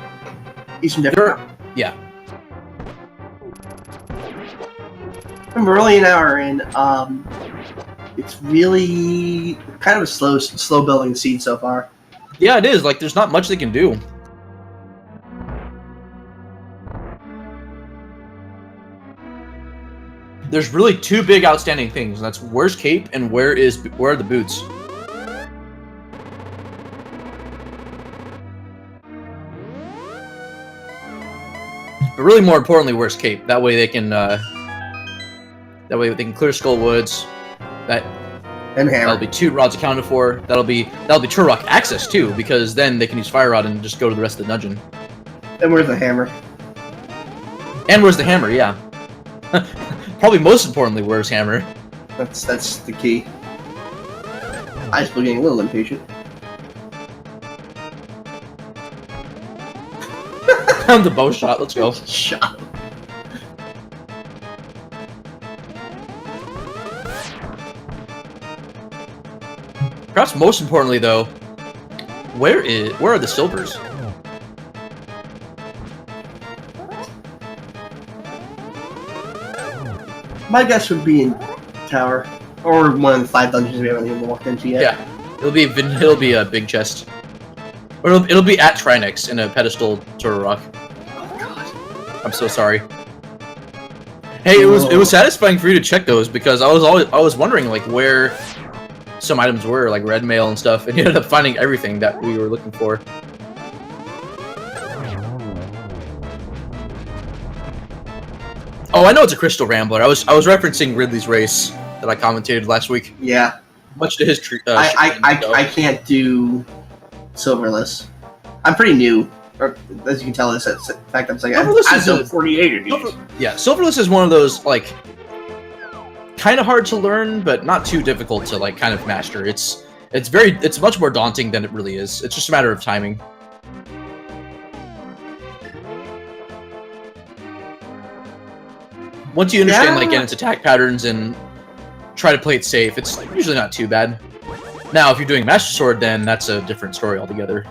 Eastern Dark World. Yeah. We're only an hour in. It's really kind of a slow building seed so far. Yeah, it is. Like, there's not much they can do. There's really two big outstanding things. And that's where's Cape and where are the boots. But really, more importantly, where's Cape? That way they can clear Skull Woods. And hammer. That'll be 2 rods accounted for. That'll be Turok access too, because then they can use Fire Rod and just go to the rest of the dungeon. And where's the hammer? And where's the hammer? Yeah. Probably most importantly, where's hammer? That's the key. xIceblue getting a little impatient. The bow shot. Let's go. Shot. Perhaps most importantly, though, where are the silvers? My guess would be in Tower, or one of the 5 dungeons we haven't even walked into yet. Yeah, it'll be a big chest, or it'll be at Trinex in a pedestal Turok. Oh God, I'm so sorry. Hey, it was satisfying for you to check those because I was wondering like where some items were, like red mail and stuff, and you ended up finding everything that we were looking for. Oh, I know it's a Crystal Rambler. I was referencing Ridley's race that I commentated last week. Yeah. Much to his I can't do Silverless. I'm pretty new. Or, as you can tell, this in fact I'm saying as of 48 of these. Yeah, Silverless is one of those like kind of hard to learn, but not too difficult to like kind of master. It's much more daunting than it really is. It's just a matter of timing. Once you understand like its attack patterns and try to play it safe, it's usually not too bad. Now, if you're doing Master Sword, then that's a different story altogether.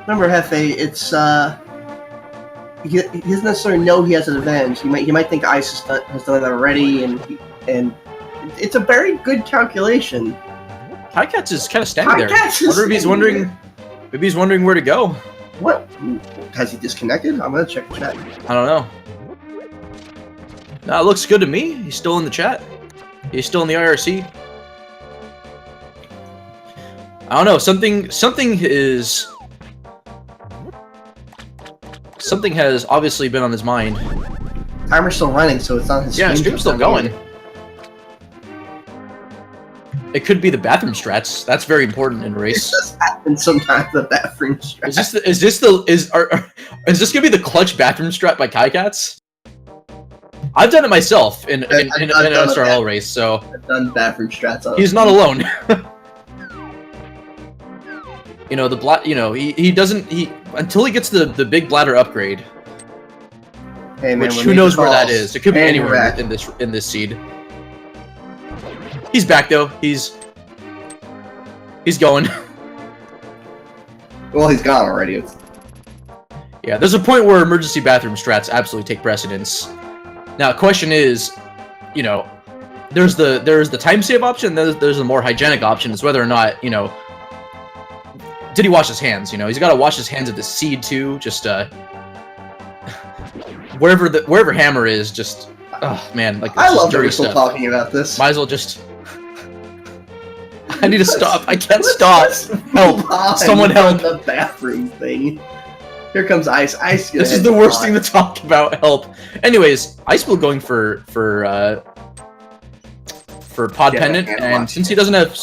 Remember, Hefe, it's he doesn't necessarily know he has an advantage. He might think Ice has done that already, and it's a very good calculation. Kycats is kind of standing there. I wonder if he's wondering. Maybe he's wondering where to go. What? Has he disconnected? I'm gonna check the chat. I don't know. No, it looks good to me. He's still in the chat. He's still in the IRC. I don't know. Something has obviously been on his mind. Timer's still running, so it's on his screen. Yeah, stream's still going. It could be the bathroom strats. That's very important in race. It does happen sometimes, the bathroom strat. Is this gonna be the clutch bathroom strat by Kycats? I've done it myself in I've an done SRL race, so I've done bathroom strats on he's not alone. You know, he doesn't until he gets the big bladder upgrade. Hey, man, which who knows where that is? It could be anywhere in this seed. He's back though. He's going. Well, he's gone already. Yeah, there's a point where emergency bathroom strats absolutely take precedence. Now, the question is, you know, there's the time save option. There's a more hygienic option. Is whether or not, you know, did he wash his hands? You know, he's got to wash his hands at the seed too. Just wherever hammer is, just oh man, like I love that dirty we're still stuff. talking about this. Might as well just. I need to stop. I can't stop. Help! Someone help! The bathroom thing. Here comes Ice. Ice. This is the worst thing to talk about. Help. Anyways, XIceblue going for pod pendant, and since he doesn't have,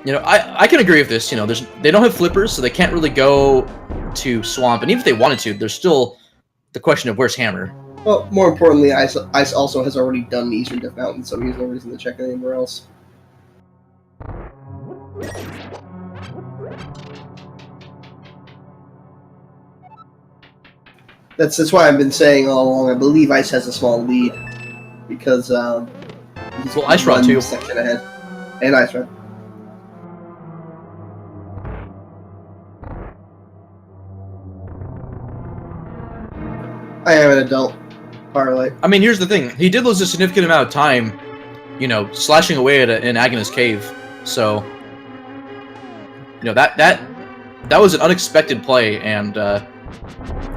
you know, I can agree with this. You know, they don't have flippers, so they can't really go to swamp, and even if they wanted to, there's still the question of where's hammer. Well, more importantly, Ice also has already done the Eastern Death Mountain, so he has no reason to check anywhere else. That's why I've been saying all along. I believe Ice has a small lead because he's Ice Rod too. Section ahead, and Ice Rod. I am an adult parlay. I mean, here's the thing. He did lose a significant amount of time, you know, slashing away at an Agnes cave. So, you know, that was an unexpected play, and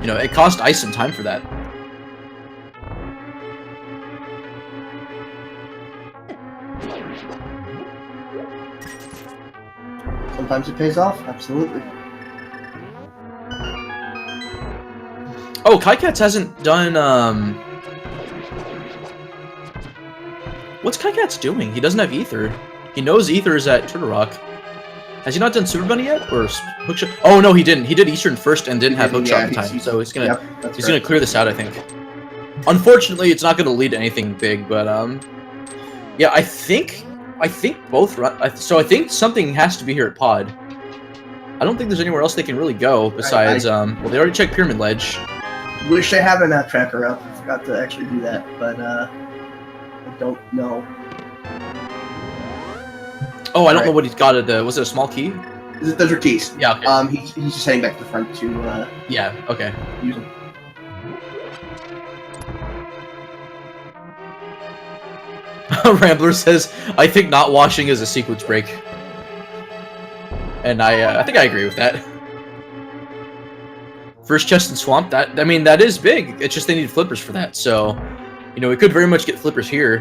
you know, it cost Ice some time for that. Sometimes it pays off. Absolutely. Oh, Kycats hasn't done, what's Kycats doing? He doesn't have Ether. He knows Ether is at Turtle Rock. Has he not done Super Bunny yet? Or Hookshot? Oh, no, he didn't. He did Eastern first and didn't have Hookshot in time. So he's gonna gonna clear this out, I think. Unfortunately, it's not gonna lead to anything big, but, yeah, I think both run, so I think something has to be here at Pod. I don't think there's anywhere else they can really go besides, well, they already checked Pyramid Ledge. Wish I had a map tracker up. I forgot to actually do that, but I don't know. Oh, I don't know what he's got at the. Was it a small key? Those are keys. Yeah. Okay. He's just heading back to the front to. Yeah. Okay. Use them. Rambler says, "I think not washing is a sequence break," and I think I agree with that. First chest in swamp. I mean, that is big. It's just they need flippers for that. So, you know, we could very much get flippers here.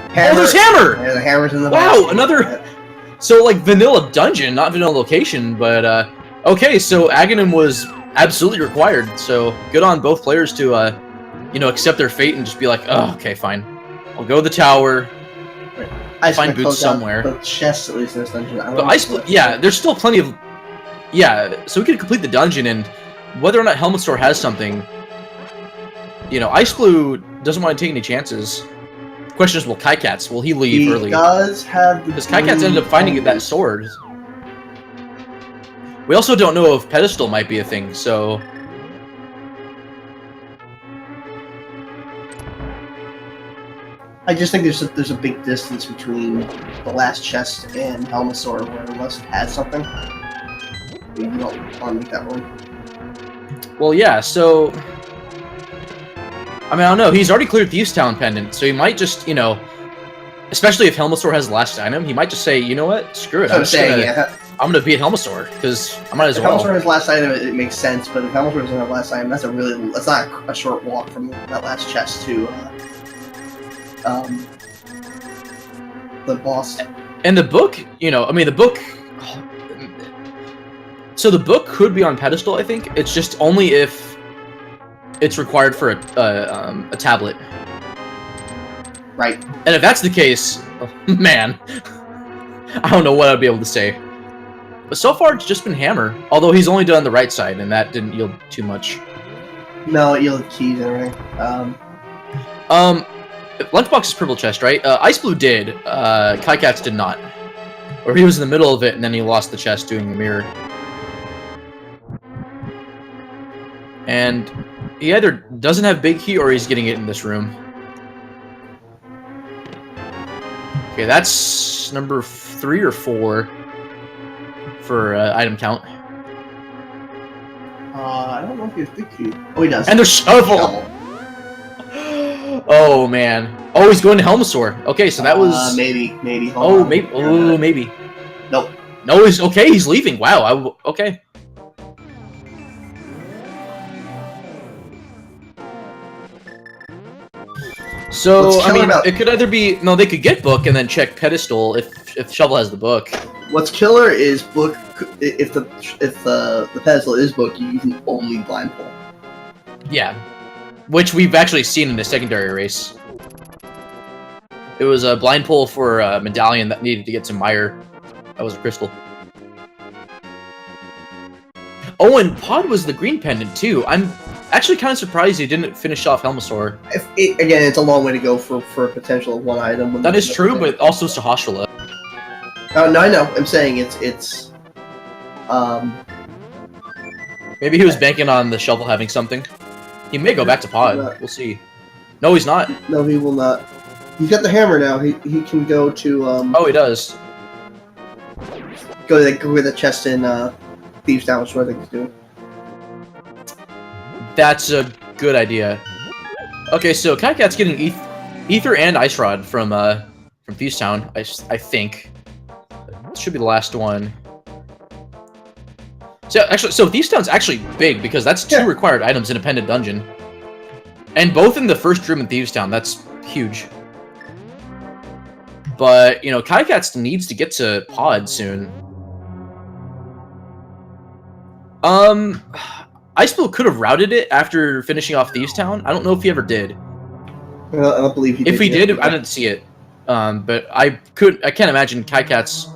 Hammer. Oh, there's hammer! Yeah, the hammer's in the wow, another. So like vanilla dungeon, not vanilla location, but okay. So Aghanim was absolutely required. So good on both players to you know, accept their fate and just be like, oh, okay, fine. I'll go to the tower. I find boots somewhere. The chests, at least in this dungeon. But XIceblue, yeah, there's still plenty of. Yeah, so we can complete the dungeon, and whether or not Helmet Store has something, you know, XIceblue doesn't want to take any chances. The question is, will Kycats? Will he leave early? He does have the. Because Kycats ended up finding that sword. We also don't know if pedestal might be a thing, so. I just think there's a big distance between the last chest and Helmasaur, where unless it has something, you don't want to make that one. Well, yeah. So, I mean, I don't know. He's already cleared Thieves Town pendant, so he might just, you know, especially if Helmasaur has the last item, he might just say, you know what, screw it. I'm gonna beat Helmasaur because I might as well. If Helmasaur has last item, it makes sense. But if Helmasaur doesn't have last item, that's not a short walk from that last chest to. The boss. And the book, you know, I mean, the book. So the book could be on pedestal, I think. It's just only if it's required for a tablet. Right. And if that's the case, oh, man, I don't know what I'd be able to say. But so far, it's just been Hammer. Although he's only done the right side, and that didn't yield too much. No, it yielded keys and everything. Lunchbox is purple chest, right? XIceblue did. Kycats did not. Or he was in the middle of it, and then he lost the chest doing the mirror. And he either doesn't have big key, or he's getting it in this room. Okay, that's number 3 or 4 for item count. I don't know if he has big key. Oh, he does. And the shovel! Oh, man. Oh, he's going to Helmasaur. Okay, so that was... Maybe. Hold Oh, on. maybe. Oh, maybe. Nope. No, he's... Okay, he's leaving. Wow. Okay. So, I mean, it could either be... No, they could get book and then check pedestal if Shovel has the book. What's killer is book. If the pedestal is book, you can only blind pull. Yeah. Which we've actually seen in the secondary race. It was a blind pull for a medallion that needed to get some mire. That was a crystal. Oh, and Pod was the green pendant too. I'm actually kind of surprised he didn't finish off Helmasaur. Again, it's a long way to go for a potential of one item. That is true, but also Sahasrahla. No, I know. I'm saying it's. Maybe he was banking on the shovel having something. He may go back to Pod. We'll see. No, he's not. No, he will not. He's got the hammer now. He can go to. Oh, he does. Go to the chest in Thieves Town, which is what I think he's doing. That's a good idea. Okay, so Kycat's getting Ether and Ice Rod from Thieves Town, I think. This should be the last one. So Thieves Town's actually big because that's 2 required items in a pendant dungeon, and both in the first room in Thieves Town. That's huge. But you know, Kycats needs to get to Pod soon. XIceblue could have routed it after finishing off Thieves Town. I don't know if he ever did. I don't believe he did. If he did, I didn't see it. But I can't imagine Kycats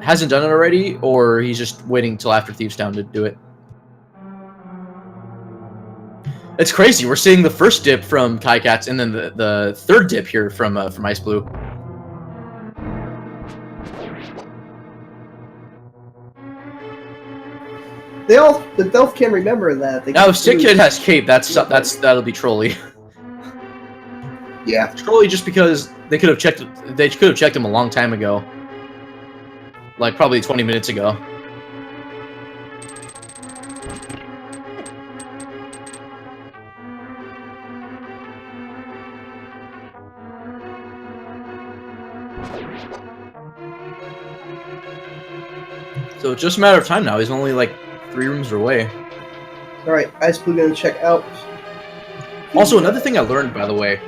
hasn't done it already, or he's just waiting till after Thieves Town to do it. It's crazy. We're seeing the first dip from Kycats, and then the third dip here from XIceblue. They both can remember that. Now, if Sick Kid has cape, that'll be trolly. Yeah, trolly just because they could have checked him a long time ago, like probably 20 minutes ago. So it's just a matter of time now. He's only like 3 rooms away. Alright, XIceblue gonna check out. Also, another thing I learned, by the way,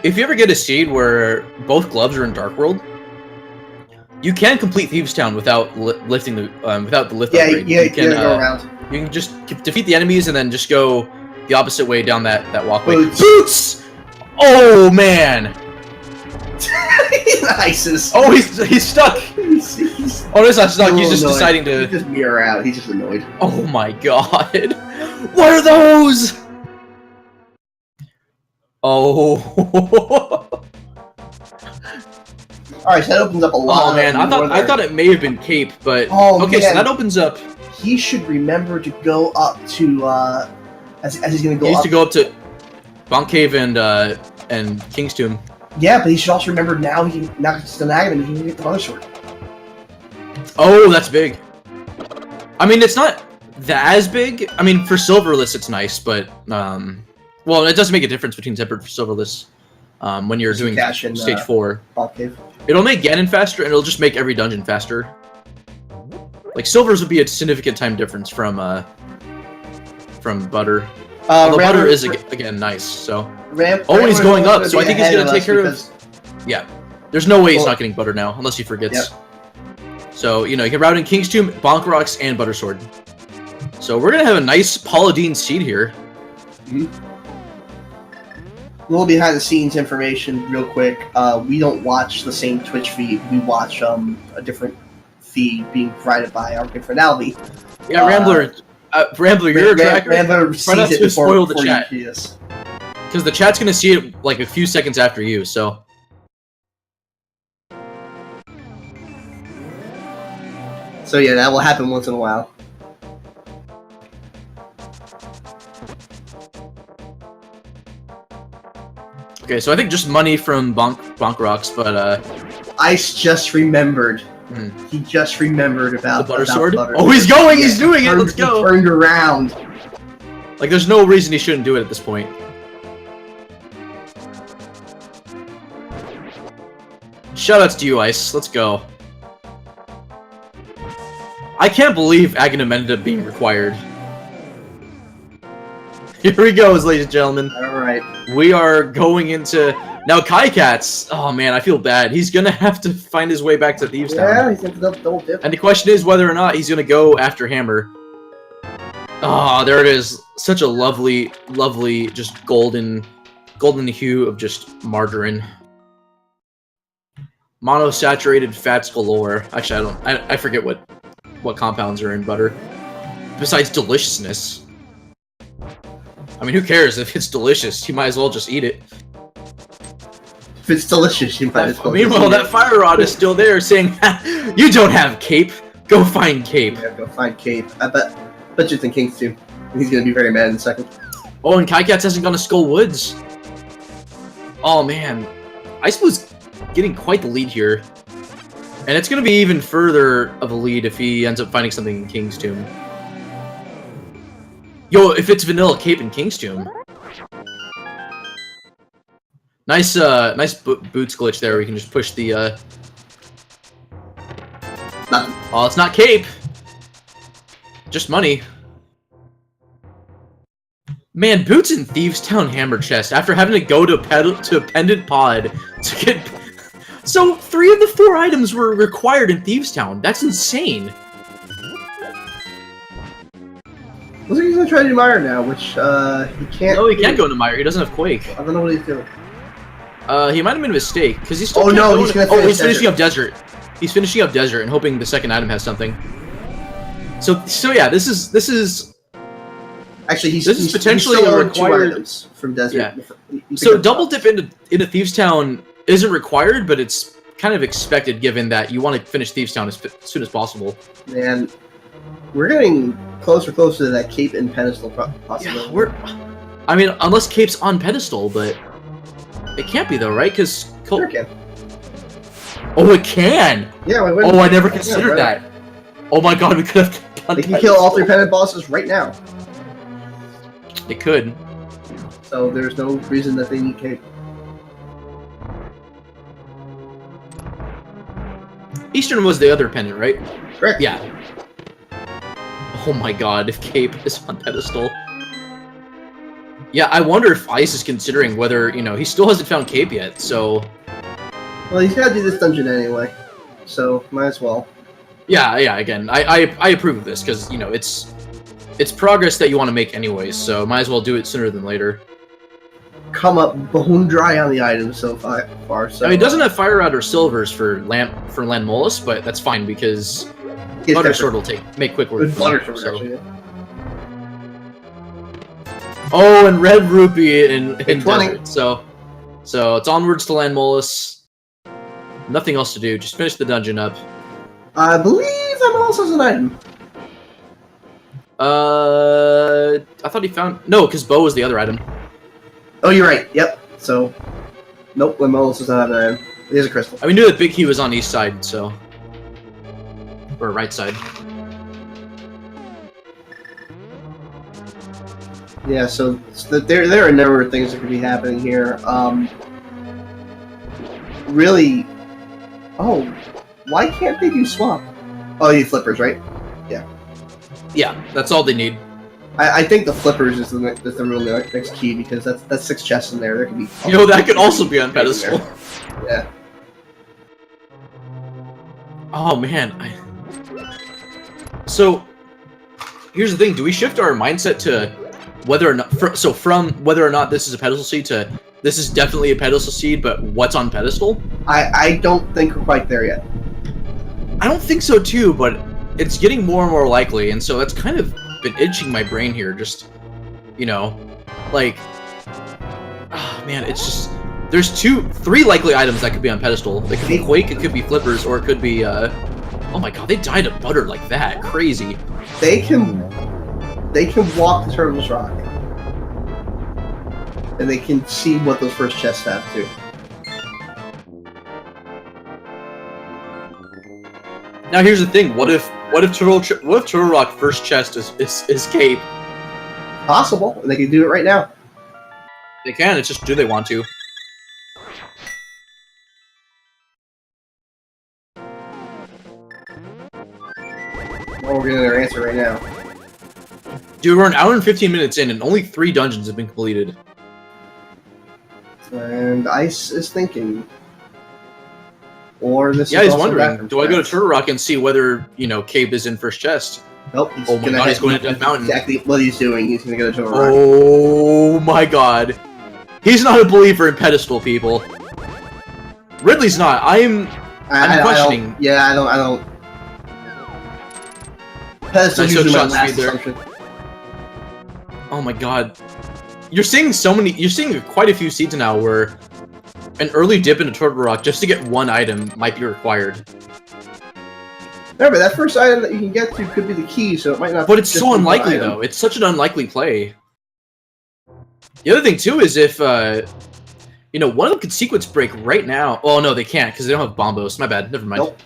if you ever get a seed where both gloves are in Dark World, you can complete Thieves Town without lifting the lift upgrade. You can go around. You can just defeat the enemies and then just go the opposite way down that walkway. Boots! Oh man! Nice. Oh, he's stuck. Oh, he's not stuck. He's just deciding to. He's just mirror out. He's just annoyed. Oh my god! What are those? Oh. Alright, so that opens up a lot. Oh man, I thought it may have been Cape, but okay, so that opens up. He should remember to go up to as he's gonna go. He needs to go up to Bonk Cave and King's Tomb. Yeah, but he should also remember now it's an item and he can get the Mother Sword. Oh, that's big. I mean, it's not that as big. I mean, for Silverless, it's nice, but well, it doesn't make a difference between Tempered for Silverless when you're doing stage 4. Cave. It'll make Ganon faster, and it'll just make every dungeon faster. Like Silvers would be a significant time difference from Butter. Although Butter is again nice, so. Oh, he's going up, so I think he's gonna take care of. Yeah, there's no way he's not getting Butter now, unless he forgets. Yep. So you know, you can route in King's Tomb, Bonk Rocks, and Butter Sword. So we're gonna have a nice Paula Deen seed here. Mm-hmm. little behind the scenes information, real quick. We don't watch the same Twitch feed. We watch a different feed being provided by our good friend Albie. Yeah, Rambler, you're a tracker. Rambler Try not sees it to before, spoil the before chat. you see us. Because the chat's gonna see it like a few seconds after you, so. So yeah, that will happen once in a while. Okay, so I think just money from Bonk Rocks, but Ice just remembered. Hmm. He just remembered about the butter about sword. butter. Oh, he's going! Yeah, He's doing it! turned- Let's go! He turned around. Like, there's no reason he shouldn't do it at this point. Shoutouts to you, Ice. Let's go. I can't believe Aghanim ended up being required. Here he goes, ladies and gentlemen. Alright. We are going into... Now, Kycats! Oh, man, I feel bad. He's gonna have to find his way back to Thieves Town. Yeah, he's going to double dip. And the question is whether or not he's gonna go after Hammer. Oh, there it is. Such a lovely, lovely, just golden hue of just margarine. Monosaturated fats galore. Actually, I forget what compounds are in butter. Besides deliciousness. I mean, who cares if it's delicious? You might as well just eat it. If it's delicious, you might as well. Meanwhile, that fire rod is still there saying, you don't have cape. Go find cape. Yeah, go find Cape. I bet you it's in King's too. He's going to be very mad in a second. Oh, and Kycats hasn't gone to Skull Woods. Oh, man. iCiceBlue's getting quite the lead here. And it's going to be even further of a lead if he ends up finding something in King's Tomb. Yo, if it's Vanilla Cape in King's Tomb. Nice, nice boots glitch there where you can just push the, Nothing. Oh, it's not Cape! Just money. Man, Boots in Thieves Town Hammer Chest after having to go to a Pendant Pod to get... So, 3 of the 4 items were required in Thieves Town. That's insane. Looks like he's going to try to do Meyer now, which, he can't... No, he can't go into Meyer. He doesn't have Quake. I don't know what he's doing. He might have made a mistake, because he's still... Oh, no, he's going to finish he's finishing up Desert. He's finishing up Desert and hoping the second item has something. So yeah, this is... Actually, This is potentially still a owed 2 required- items from Desert. Yeah. So double dip into Thieves Town isn't required, but it's kind of expected given that you want to finish Thieves Town as soon as possible. Man, we're getting closer to that Cape and pedestal possibility. Yeah, I mean, unless Cape's on pedestal, but it can't be though, right? Because Sure can. Oh, it can. Yeah. Oh, I never considered that. Oh my god, we could have done They can kill all 3 pendant bosses right now. It could. So there's no reason that they need Cape. Eastern was the other pendant, right? Correct. Yeah. Oh my god, if Cape is on pedestal. Yeah, I wonder if Ice is considering whether, you know, he still hasn't found Cape yet, so... Well, he's got to do this dungeon anyway, so might as well. Yeah, again, I approve of this, because, you know, it's progress that you want to make anyways, so might as well do it sooner than later. Come up bone dry on the items so far. So I mean, it doesn't have Fire Rod or Silvers for Landmolus, but that's fine, because Yes, Butter that's Sword will make quick work. With Butter of it, Sword, so. actually. Yeah. Oh, and Red Rupee in 20. Desert, so it's onwards to Landmolus. Nothing else to do, just finish the dungeon up. I believe that also has an item. I thought he found... No, because Bow was the other item. Oh, you're right. Yep. So, nope. Lemolos does not have an item. It is a crystal. I mean, knew that Big Key was on east side, so... Or right side. Yeah. So there are a number of things that could be happening here. Really. Oh, why can't they do swap? Oh, you flippers, right? Yeah. Yeah, that's all they need. I think the flippers is the real next key because that's 6 chests in there. There could be. You know, that could also be on pedestal. Yeah. Oh, man. So, here's the thing. Do we shift our mindset to whether or not... from whether or not this is a pedestal seed to this is definitely a pedestal seed, but what's on pedestal? I don't think we're quite there yet. I don't think so too, but it's getting more and more likely, and so that's kind of been itching my brain here. Just, you know, like, oh, man, it's just there's 3 likely items that could be on pedestal. It could be Quake, it could be Flippers, or it could be oh my god, they died of butter like that, crazy. They can walk the Turtles Rock, and they can see what those first chests have too. Now here's the thing: what if Turtle Rock first chest is Cape? Possible. They can do it right now. They can. It's just, do they want to? Well, we're getting their answer right now. Dude, we're an hour and 15 minutes in, and only 3 dungeons have been completed. And Ice is thinking. Or this yeah, is he's also wondering, do I go to Turtle Rock and see whether, you know, Cape is in first chest? Nope. Oh my god, he's going to Death Mountain. Exactly what he's doing. He's going to go to Turtle Rock. Oh my god. He's not a believer in pedestal, people. Ridley's not. I'm questioning. I don't. Pedestal Nice usually my shot last speed there. assumption. Oh my god. You're seeing quite a few seeds now where an early dip into Turtle Rock just to get 1 item might be required. Remember, that first item that you can get to could be the key, so it might not. But it's so unlikely, though. It's such an unlikely play. The other thing, too, is if, you know, one of them could sequence break right now. Oh, no, they can't, because they don't have Bombos. My bad. Never mind. Nope.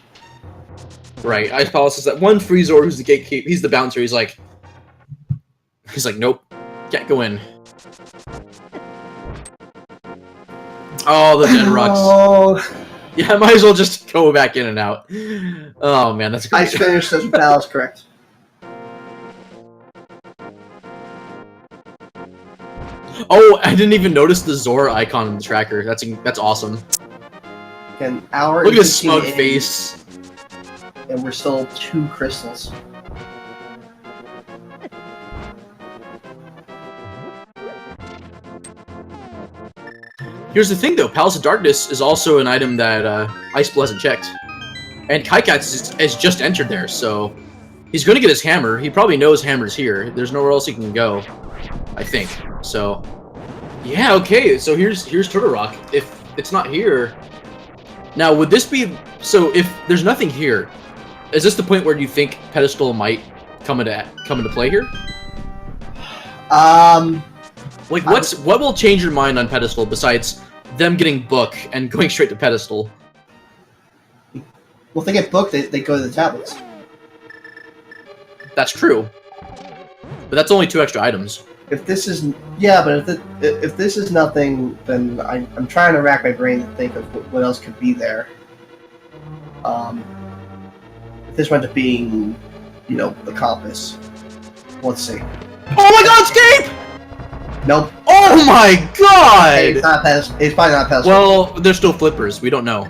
Right. Ice Palace is that one Freezor who's the gatekeeper. He's the bouncer. He's like, nope. Can't go in. Oh, the dead rocks. Oh. Yeah, I might as well just go back in and out. Oh, man, that's great. Ice finished as Palace, correct. Oh, I didn't even notice the Zora icon in the tracker. That's awesome. An hour. Look at his smug face. And we're still 2 crystals. Here's the thing, though. Palace of Darkness is also an item that xIceblue hasn't checked. And Kycats has just entered there, so he's going to get his hammer. He probably knows hammer's here. There's nowhere else he can go, I think. So, yeah, okay. So here's Turtle Rock. If it's not here... Now, would this be... So, if there's nothing here, is this the point where you think Pedestal might come into play here? Like, what will change your mind on Pedestal besides them getting Book and going straight to Pedestal? Well, if they get Book, they go to the tablets. That's true. But that's only 2 extra items. If this is... Yeah, but if this is nothing, then I'm trying to rack my brain to think of what else could be there. If this went to being, you know, the compass. Let's see. Oh my god, escape! Nope. Oh my god! Hey, it's not pedestal. It's probably not pedestal. Well, they're still flippers. We don't know.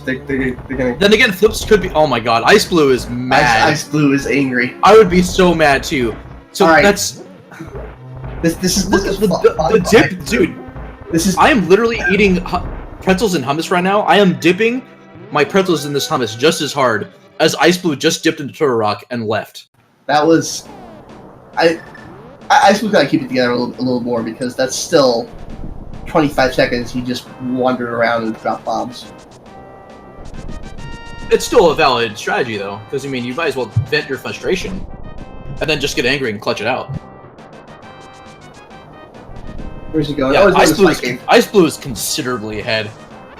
They're gonna... Then again, flips could be... Oh my god, xIceblue is mad. xIceblue is angry. I would be so mad too. So right. that's... This is the dip, dude. This is... I am literally eating pretzels and hummus right now. I am dipping my pretzels in this hummus just as hard as xIceblue just dipped into Turtle Rock and left. That was... xIceblue gotta keep it together a little more, because that's still 25 seconds he just wandered around and dropped bombs. It's still a valid strategy, though, because, I mean, you might as well vent your frustration and then just get angry and clutch it out. Where's he going? Yeah, oh, xIceblue is considerably ahead.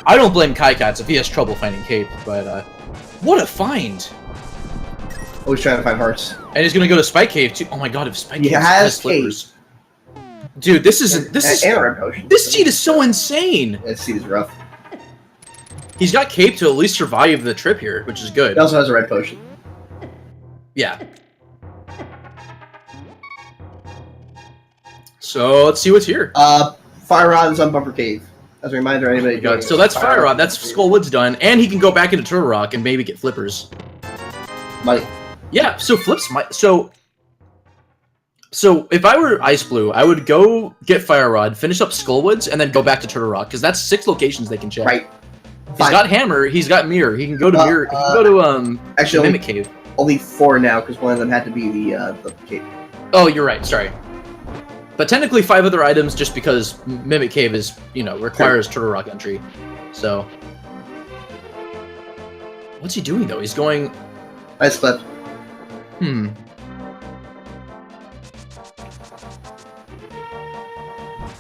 I don't blame Kycats if he has trouble finding Cape, but what a find! Always trying to find hearts. And he's gonna go to Spike Cave too. Oh my god, if Spike Cave has flippers. Dude, this is and a red potion. This seed is so insane. This seed is rough. He's got Cape to at least survive the trip here, which is good. He also has a red potion. Yeah. So let's see what's here. Fire Rod is on Bumper Cave. As a reminder, anybody. Oh so that's Fire Rod. That's Skullwood's done, and he can go back into Turtle Rock and maybe get flippers. Money. Yeah. So flips might. So So if I were xIceblue, I would go get Fire Rod, finish up Skullwoods, and then go back to Turtle Rock because that's 6 locations they can check. Right. He's got Hammer. He's got Mirror. He can go to Mirror. He can go to actually Mimic Cave. Only 4 now because one of them had to be the cave. Oh, you're right. Sorry. But technically 5 other items just because Mimic Cave is, requires Turtle Rock entry. So. What's he doing, though? He's going... I slept.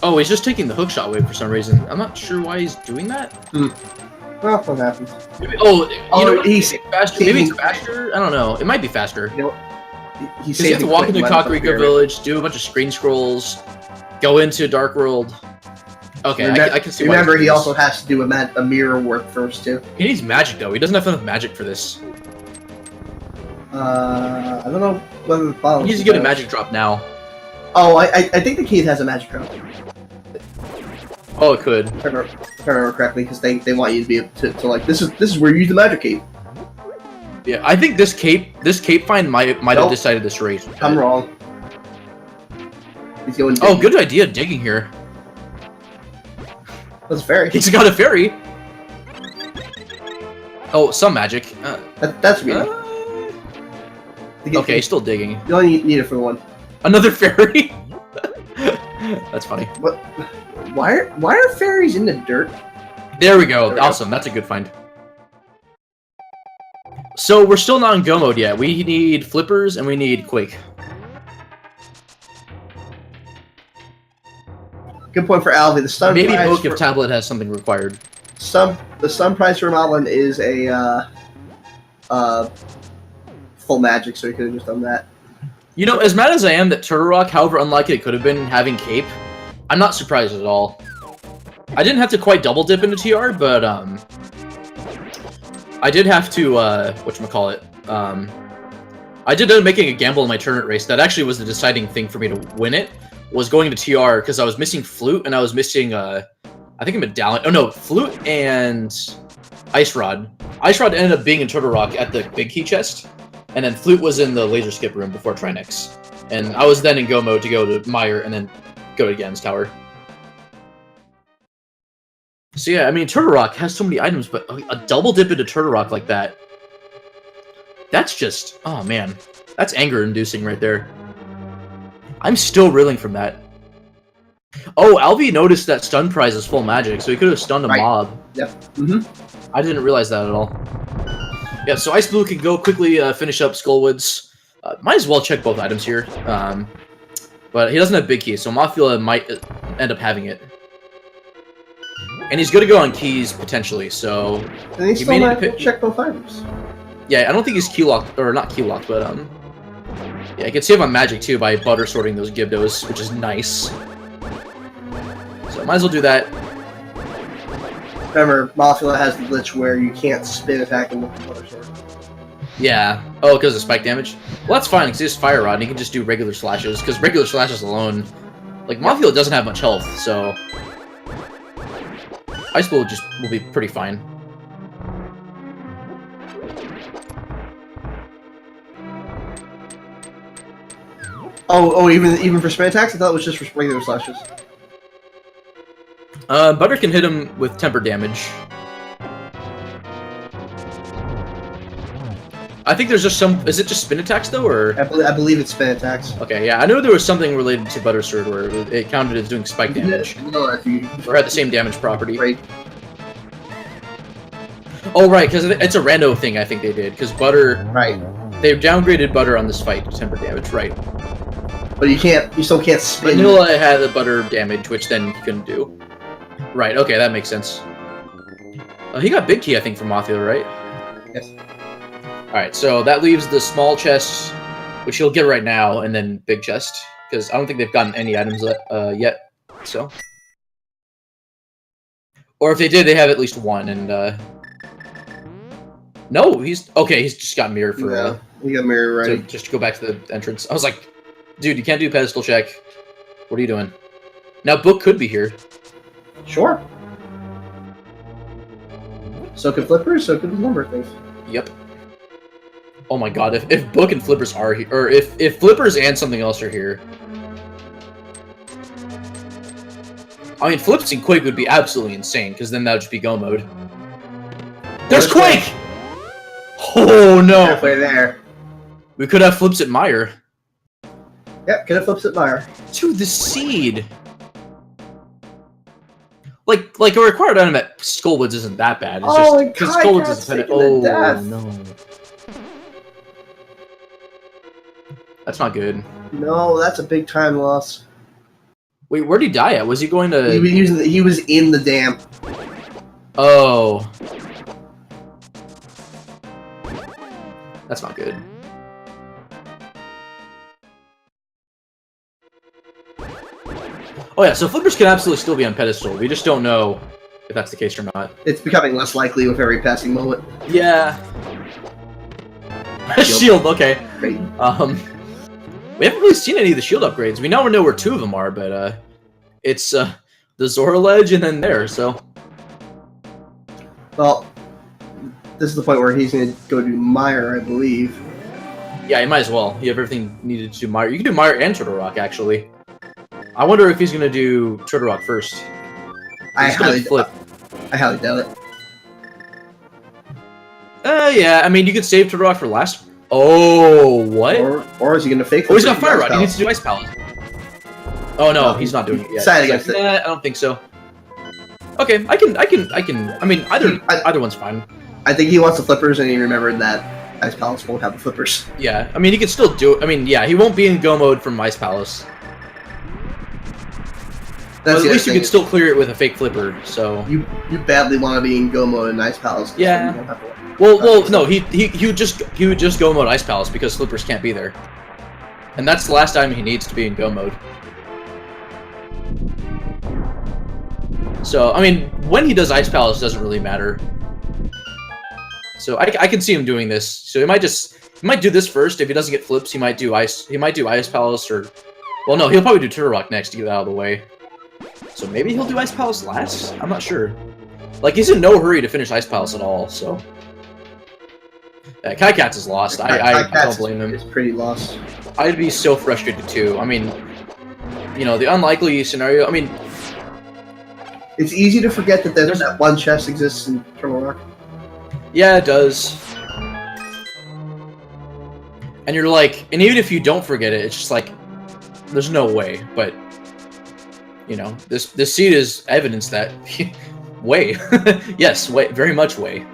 Oh, he's just taking the hookshot wave for some reason. I'm not sure why he's doing that. Well, what happens? He's faster. Maybe it's faster? I don't know. It might be faster. You know, Because you have to walk into Kakariko Village, do a bunch of screen scrolls, go into Dark World. Okay, I can see why. Remember, he also has to do a mirror work first, too. He needs magic, though. He doesn't have enough magic for this. I don't know whether the bottle... He needs to get a magic drop now. Oh, I think the cave has a magic drop. Oh, it could. If I remember correctly, because they want you to be able to like, this is where you use the magic cape. Yeah, I think this cape find might have decided this race. I'm wrong. He's going. Oh, good idea digging here. That's a fairy. He's got a fairy. Oh, some magic. That's weird. Okay, still digging. You only need it for one. Another fairy. That's funny. What? Why are fairies in the dirt? There we go. Awesome. That's a good find. So we're still not in Go mode yet. We need flippers and we need Quake. Good point for Alvi. The stun maybe prize book if tablet has something required. The stun prize for Modeling is a full magic, so he could have just done that. You know, as mad as I am that Turtle Rock, however unlikely it could have been having Cape, I'm not surprised at all. I didn't have to quite double dip into TR, but I did have to whatchamacallit. I did end up making a gamble in my tournament race. That actually was the deciding thing for me to win it. Was going to TR because I was missing Flute and I was missing I think a medallion. Oh no, Flute and Ice Rod. Ice Rod ended up being in Turtle Rock at the big key chest, and then Flute was in the laser skip room before Trinex. And I was then in Go mode to go to Meyer and then go to Gans Tower. So yeah, I mean, Turtle Rock has so many items, but a double dip into Turtle Rock like that, that's just, oh man, that's anger-inducing right there. I'm still reeling from that. Oh, Alvi noticed that stun prize is full magic, so he could have stunned a mob. Yep. I didn't realize that at all. Yeah, so xIceblue can go quickly finish up Skullwoods. Might as well check both items here. But he doesn't have big keys, so Mothula might end up having it. And he's going to go on keys, potentially, so... And he still might check both items. Yeah, I don't think he's key-locked, or not key-locked, but, yeah, I can save on magic, too, by butter sorting those Gibdos, which is nice. So, might as well do that. Remember, Mothula has the glitch where you can't spin attack him with the butter sword. Yeah. Oh, because of spike damage? Well, that's fine, because he has Fire Rod, and he can just do regular slashes, because regular slashes alone... Like, Mothula doesn't have much health, so... xIceblue will be pretty fine. Oh, even for spin attacks? I thought it was just for regular slashes. Butter can hit him with temper damage. I think there's just some... Is it just spin attacks, though, or...? I believe it's spin attacks. Okay, yeah, I knew there was something related to Butter Sword where it counted as doing spike damage. Or had the same damage property. Right. Oh, right, because it's a rando thing I think they did, because Butter... Right. They downgraded Butter on this fight to temper damage, right. But you still can't spin. Vanilla had the Butter damage, which then he couldn't do. Right, okay, that makes sense. He got Big Key, I think, from Mothula, right? Yes. Alright, so that leaves the small chest, which he'll get right now, and then big chest, because I don't think they've gotten any items yet, so. Or if they did, they have at least one, and, No, he's just got mirror for, yeah, he got mirror ready. So just to go back to the entrance. I was like, dude, you can't do pedestal check. What are you doing? Now, Book could be here. Sure. So could Flippers, so could a number of things. Yep. Oh my god, if Book and Flippers are here, or if Flippers and something else are here. I mean, Flips and Quake would be absolutely insane, because then that would just be Go mode. There's Quake! Oh no! Halfway there. We could have Flips at Meyer. Yep, could have Flips at Meyer. Dude, the seed! Like a required item at Skullwoods isn't that bad. It's just because Skullwoods is dependent. Oh no. That's not good. No, that's a big time loss. Wait, where'd he die at? Was he going to... He was in the dam. Oh. That's not good. Oh yeah, so Flippers can absolutely still be on pedestal. We just don't know if that's the case or not. It's becoming less likely with every passing moment. Yeah. Shield, okay. Great. We haven't really seen any of the shield upgrades. We now know where 2 of them are, but it's the Zora Ledge and then there, so... Well, this is the point where he's going to go to Meyer, I believe. Yeah, you might as well. You have everything needed to do Meyer. You can do Meyer and Turtle Rock, actually. I wonder if he's going to do Turtle Rock first. I highly doubt it. Yeah, I mean, you could save Turtle Rock for last... Oh, what? Or is he going to fake? Oh, he's got Fire Rod. He needs to do Ice Palace. Oh no, he's not doing it yet. Decided against it. I don't think so. Okay, I mean, either one's fine. I think he wants the Flippers, and he remembered that Ice Palace won't have the Flippers. Yeah, I mean, he can still do it. I mean, yeah, he won't be in Go mode from Ice Palace. But at least you can still clear it with a fake Flipper, so... You badly want to be in Go mode in Ice Palace. Yeah. Well, no, he would just Go mode Ice Palace because Flippers can't be there. And that's the last time he needs to be in Go mode. So, I mean, when he does Ice Palace doesn't really matter. So I can see him doing this. So he might do this first. If he doesn't get Flips, he might do Ice Palace or... Well, no, he'll probably do Turtle Rock next to get it out of the way. So maybe he'll do Ice Palace last? I'm not sure. Like, he's in no hurry to finish Ice Palace at all, so... Yeah, Kycats is lost. I don't blame him. It's pretty lost. I'd be so frustrated too. I mean, you know, the unlikely scenario, I mean... It's easy to forget that there's that one chest exists in Turtle Rock. Yeah, it does. And you're like, and even if you don't forget it, it's just like, there's no way, but... You know, this seed is evidence that way. Yes, way, very much way.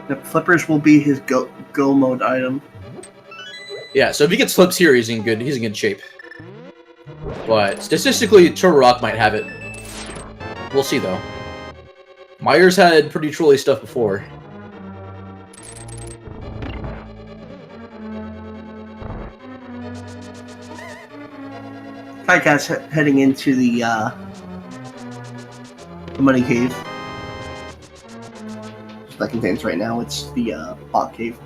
The Flippers will be his go mode item. Yeah, so if he gets Flips here, he's in good shape. But statistically, Turtle Rock might have it. We'll see though. Myers had pretty trolly stuff before. Kycats heading into the Money Cave. That contains right now. It's the Bot Cave.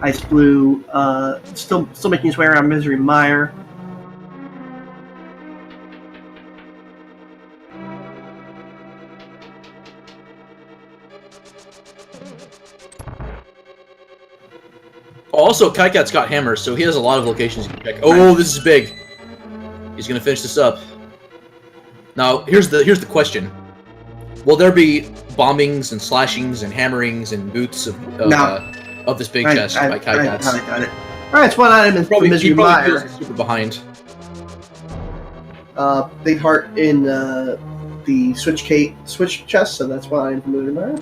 xIceblue still making his way around Misery Mire. Also, Kycat's got hammers, so he has a lot of locations you can check. Oh, this is big. He's gonna finish this up. Now, here's the question: will there be bombings and slashings and hammerings and boots of this big chest by Kycats? I got it. All right, it's one item in Probably, Misery he probably Mire. feels super behind. Big heart in the switch chest, so that's one item from Misery Mire.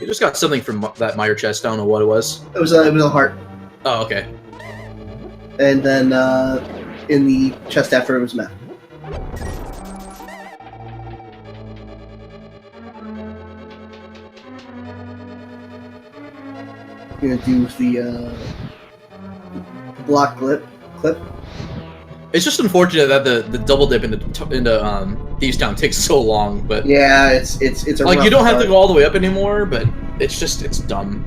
He just got something from that Meyer chest. I don't know what it was. It was a heart. Oh, okay. And then in the chest after it was meth. Gonna do the block clip. It's just unfortunate that the double dip into Thieves Town takes so long, but Yeah, it's a like rough you don't have to start. go all the way up anymore, but it's dumb.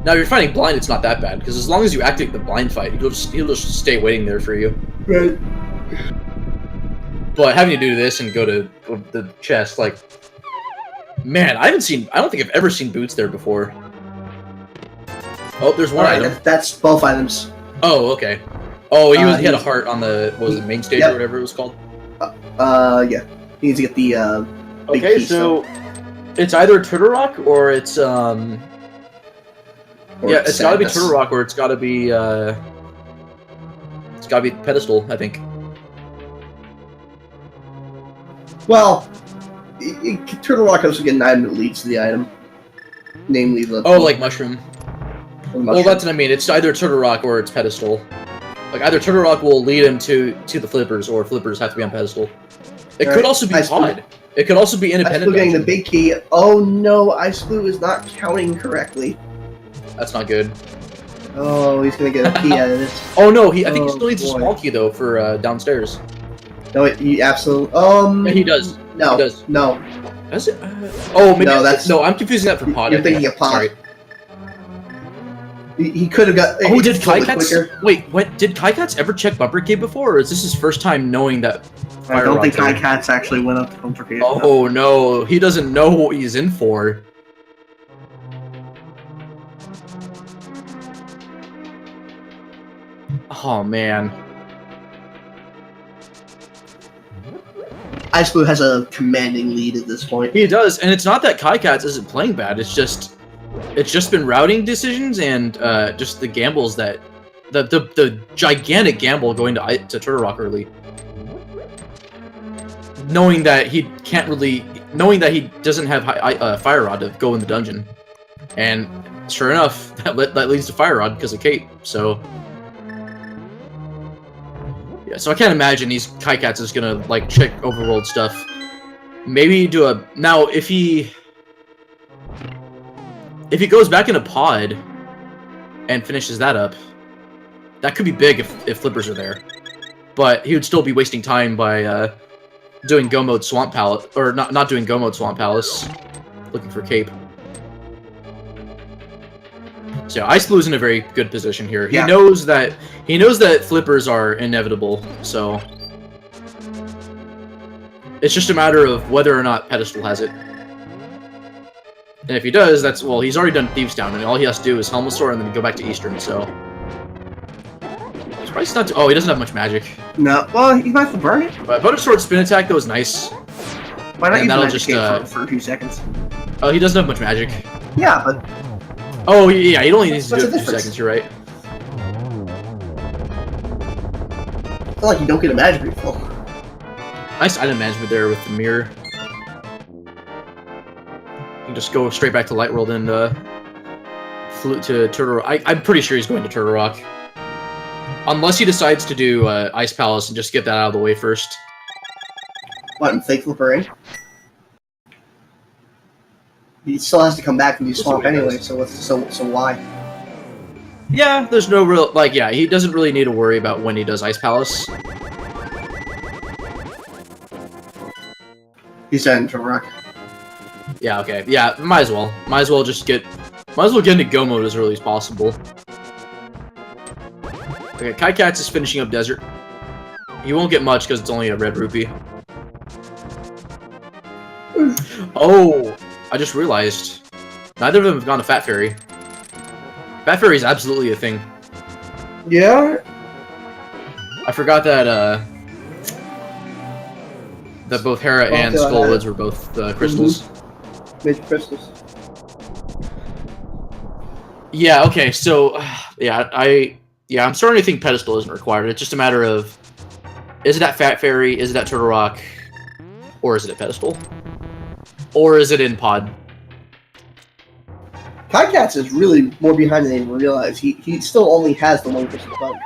Now if you're fighting blind, it's not that bad because as long as you activate the blind fight, he'll just stay waiting there for you. Right. But having to do this and go to the chest, like, man, I don't think I've ever seen boots there before. Oh, there's one item. That's both items. Oh, okay. Oh, he had a he's- heart on the main stage Yep. or whatever it was called. Yeah. He needs to get the big Okay, piece, so it's either Turtle Rock or it's or yeah, it's gotta be Sadness. Turtle Rock or it's gotta be Pedestal, I think. Well, Turtle Rock also get an item that leads to the item, namely the. Oh, like mushroom. the Well, mushroom. that's what I mean. It's either Turtle Rock or it's Pedestal. Like either Turtle Rock will lead him to the flippers, or flippers have to be on Pedestal. It could also be Pod. It could also be independent. iceblue getting the dungeon. big key. Oh no, xIceblue is not counting correctly. That's not good. Oh, he's gonna get a key out of this. Oh no, I think he Oh, still needs a boy. small key though for downstairs. No, he absolutely. Yeah, he does. No, He does. no. Does it? Oh, maybe No, that's- no. I'm confusing that for Pod. You're I think. thinking of Pod. Sorry. He could have got. Oh, did slightly Kycats? quicker. Wait, what? Did Kycats ever check bumper cave before, or is this his first time knowing that? I don't think Fire Rock's Kycats actually went up to Bumper Cave. Oh no, he doesn't know what he's in for. Oh man. xIceblue has a commanding lead at this point. He does, and it's not that Kycats isn't playing bad. It's just been routing decisions and just the gambles that the gigantic gamble going to Turtle Rock early, knowing that he doesn't have Fire Rod to go in the dungeon, and sure enough, that leads to Fire Rod because of Kate. So yeah, so I can't imagine Kycats is gonna like check overworld stuff. Maybe do a now if he goes back in a pod and finishes that up, that could be big if flippers are there. But he would still be wasting time by doing Go Mode Swamp Palace, or not doing Go Mode Swamp Palace, looking for Cape. So xIceblue in a very good position here. Yeah. He knows that flippers are inevitable. So it's just a matter of whether or not Pedestal has it. And if he does, he's already done Thieves Town, and all he has to do is Helmet Sword and then go back to Eastern, so... It's probably not oh, he doesn't have much magic. No, well, he might have to burn it. But Butter Sword Spin Attack, though, is nice. Why not And use that'll Magic just, Cape for a few seconds? Oh, he doesn't have much magic. Yeah, but Oh, yeah, he only needs to What's do it the for 2 difference? seconds, you're right. it's not like you don't get a magic refill. Nice item management there with the mirror. You can just go straight back to Light World and flute to Turtle Rock. I'm pretty sure he's going to Turtle Rock. Unless he decides to do Ice Palace and just get that out of the way first. What, and fake flipper in? He still has to come back and do Swamp what he anyway, does. so why? Yeah, there's no real... Like, yeah, he doesn't really need to worry about when he does Ice Palace. He's done Turtle Rock. Yeah, okay. Yeah, might as well. Might as well get into Go Mode as early as possible. Okay, Kycats is finishing up Desert. He won't get much because it's only a red rupee. Oh, I just realized. Neither of them have gone to Fat Fairy. Fat Fairy is absolutely a thing. Yeah? I forgot that that both Hera and yeah, Skullwoods were both crystals. Mid crystals. Yeah, okay, so yeah, I'm starting to think Pedestal isn't required. It's just a matter of, is it at Fat Fairy, is it at Turtle Rock, or is it at Pedestal? Or is it in Pod? Kycats is really more behind than they even realize. He still only has the one crystal done.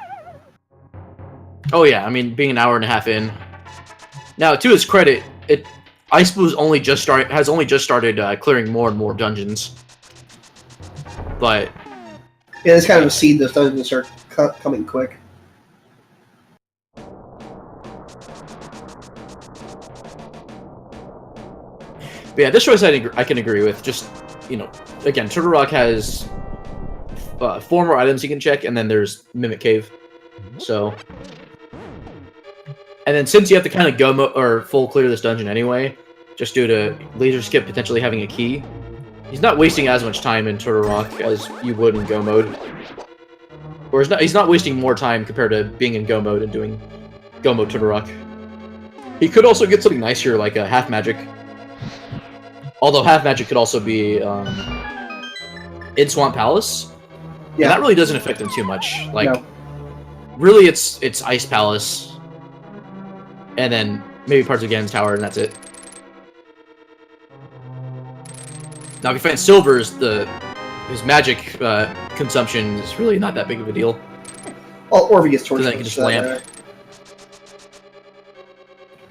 Oh yeah, I mean, being an hour and a half in. Now, to his credit, xIceblue has only just started clearing more and more dungeons. But Yeah, it's kind of a seed those dungeons start coming quick. But yeah, this choice I can agree with. Just, you know, again, Turtle Rock has 4 more items you can check, and then there's Mimic Cave. So, and then since you have to kind of go or full clear this dungeon anyway, just due to Laser Skip potentially having a key, he's not wasting as much time in Turtle Rock as you would in Go mode. Or he's not wasting more time compared to being in Go mode and doing Go mode Turtle Rock. He could also get something nice here, like a Half Magic. Although Half Magic could also be in Swamp Palace. Yeah, that really doesn't affect him too much. Like, no. Really, it's Ice Palace, and then maybe parts of Ganon's Tower, and that's it. Now, if you find Silver's, his magic consumption is really not that big of a deal. Well, or if he gets tortured, then he can just lamp.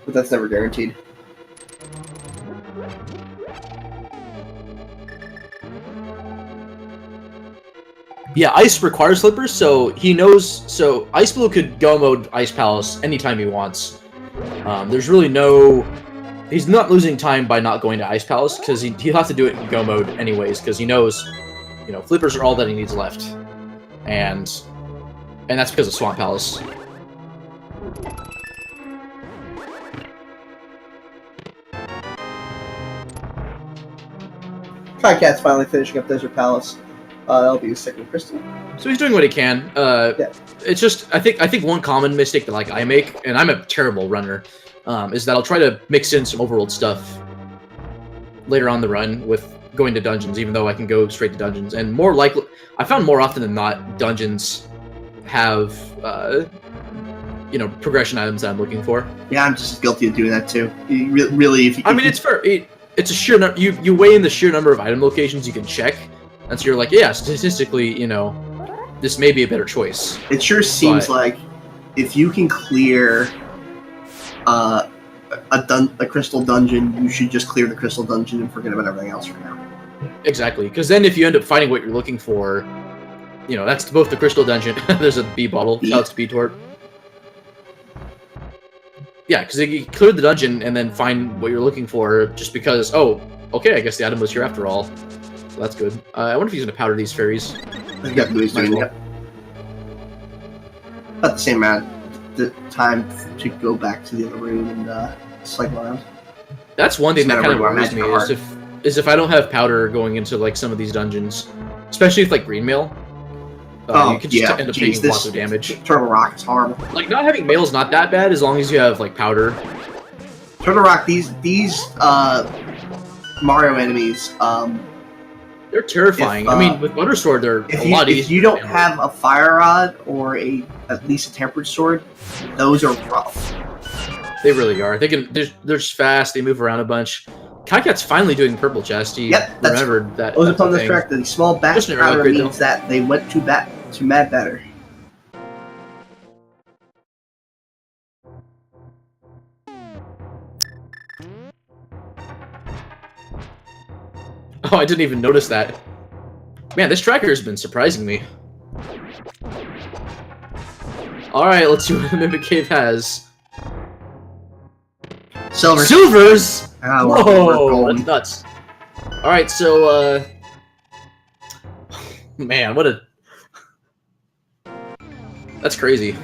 But that's never guaranteed. Yeah, Ice requires Slippers, so he knows. So XIceblue could Go mode Ice Palace anytime he wants. There's really no. He's not losing time by not going to Ice Palace because he'll have to do it in Go mode anyways because he knows, you know, Flippers are all that he needs left, and that's because of Swamp Palace. Kycats finally finishing up Desert Palace. That'll be his second crystal. So he's doing what he can. Yeah. It's just I think one common mistake that like I make, and I'm a terrible runner, is that I'll try to mix in some overworld stuff later on the run with going to dungeons, even though I can go straight to dungeons. And more likely, I found more often than not, dungeons have you know, progression items that I'm looking for. Yeah, I'm just as guilty of doing that too. Really, if you, I mean, it's fair. It's a sheer number. You weigh in the sheer number of item locations you can check. And so you're like, yeah, statistically, you know, this may be a better choice. It sure seems like if you can clear a crystal dungeon, you should just clear the crystal dungeon and forget about everything else for now. Exactly, because then if you end up finding what you're looking for, you know, that's both the crystal dungeon. There's a bee bottle. Shouts to B-Tort. Yeah, because you cleared the dungeon and then find what you're looking for just because, oh, okay, I guess the item was here after all. So that's good. I wonder if he's going to powder these fairies. Yep, he's doing it. About the same amount of time to go back to the other room and cycle around. That's one thing that kind of worries me is if I don't have powder going into like some of these dungeons, especially with like green mail. You could just end up taking lots of damage. Turtle Rock is horrible. Like not having mail is not that bad as long as you have like powder. Turtle Rock, these Mario enemies. They're terrifying. I mean, with Butter Sword, they're a lot easier. If you don't have a Fire Rod or at least a Tempered Sword, those are rough. They really are. They can. They're just fast. They move around a bunch. Kycat's finally doing Purple Chest. He remembered that. I was upon this track. The small back powder means that they went to Mad Batter. Oh, I didn't even notice that. Man, this tracker has been surprising me. Alright, let's see what the Mimic Cave has. Silvers! Whoa, that's nuts. Alright, so, man, what a... That's crazy.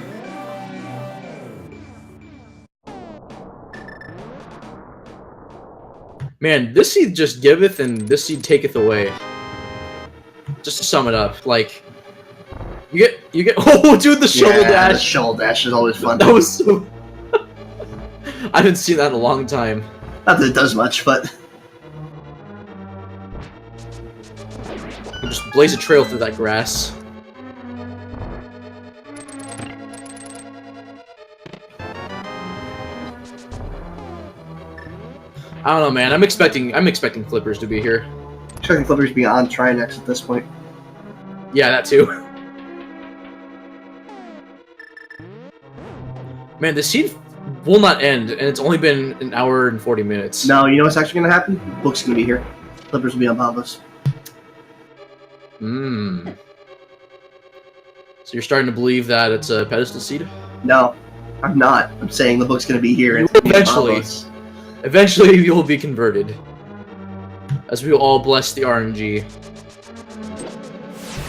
Man, this seed just giveth and this seed taketh away. Just to sum it up, like you get oh dude, the shovel dash. The shovel dash is always fun. That was so I haven't seen that in a long time. Not that it does much, but you just blaze a trail through that grass. I don't know, man. I'm expecting Flippers to be here. Expecting Flippers to be on Trinex at this point. Yeah, that too. Man, the seed will not end, and it's only been an hour and 40 minutes. No, you know what's actually going to happen? The book's going to be here. Flippers will be on Pavlos. So you're starting to believe that it's a pedestal seed? No, I'm not. I'm saying the book's going to be here. And Eventually you'll be converted. as we all bless the RNG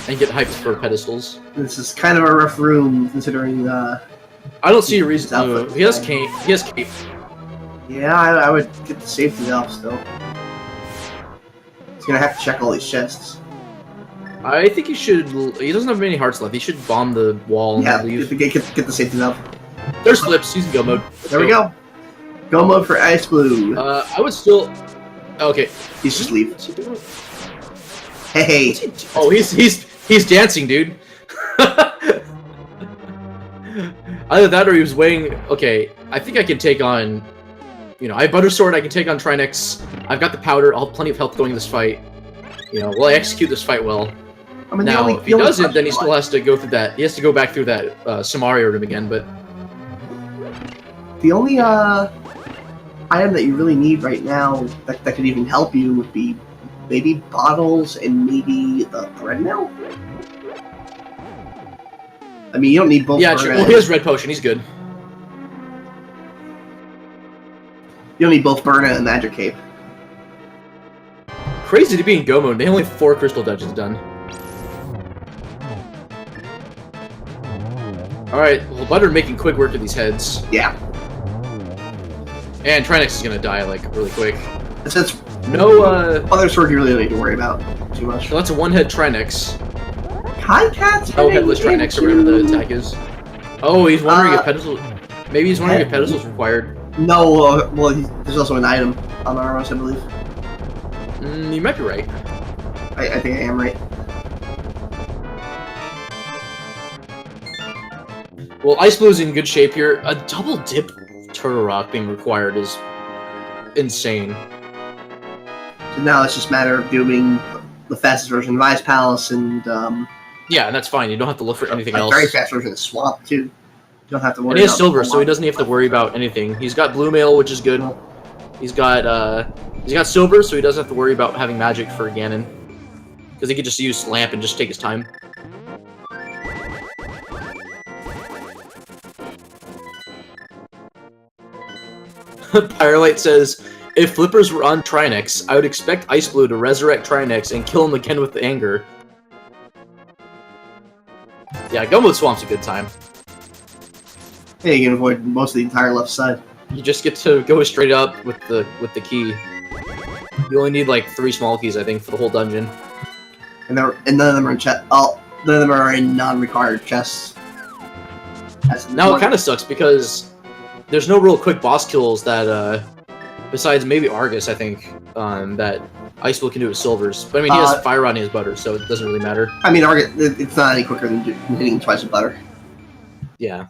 and get hyped for pedestals. This is kind of a rough room, considering. I don't see a reason. He has cape. He has cape. Yeah, I would get the safety valve still. He's gonna have to check all these chests. I think he should. He doesn't have many hearts left. He should bomb the wall and Yeah, leave. get the safety valve. There's flips. He's in go mode. There we go. Go mode for xIceblue. I would still. Okay. He's just leave. What's he doing? Hey. Oh, he's dancing, dude. Either that or he was waiting. Okay, I think I can take on. You know, I have Butter Sword. I can take on Trinix. I've got the powder. I'll have plenty of health going this fight. You know, will I execute this fight well? I mean, Now, if he doesn't, then he still has to go through that. He has to go back through that Samaria room again. But the only item that you really need right now that could even help you would be maybe bottles and maybe the bread mill. I mean, you don't need both. Yeah, well, he has red potion. He's good. You don't need both Burna and Magic Cape. Crazy to be in go mode. They only have 4 crystal dungeons done. Alright, well, Butter making quick work of these heads. Yeah. And Trinix is gonna die, like, really quick. Since No, other sword you really don't need to worry about too much. so that's a one-head Trinix. Kycats? Oh, headless Trinix, or whatever the attack is. Oh, he's wondering if pedestal... Maybe he's wondering if pedestal is required. No, well, there's also an item on Armos, I believe. You might be right. I think I am right. Well, xIceblue is in good shape here. A double dip Turtle Rock being required is insane. So now it's just a matter of doing the fastest version of Ice Palace and Yeah, and that's fine. You don't have to look for anything a else. very fast version of Swamp too. You don't have to worry. And he has about silver, so he doesn't have to worry about anything. He's got blue mail, which is good. He's got silver, so he doesn't have to worry about having magic for Ganon, because he could just use lamp and just take his time. Pyrolite says, if flippers were on Trinix, I would expect xIceblue to resurrect Trinix and kill him again with the anger. Yeah, go mode Swamp's a good time. Yeah, you can avoid most of the entire left side. You just get to go straight up with the key. You only need like 3 small keys, I think, for the whole dungeon. And none of them are in chest. Oh, none of them are in non-required chests. Now it kind of sucks because there's no real quick boss kills that, besides maybe Argus, I think, that xIceblue can do with silvers. But I mean, he has Fire Rod and he has Butter, so it doesn't really matter. I mean, it's not any quicker than hitting twice with Butter. Yeah.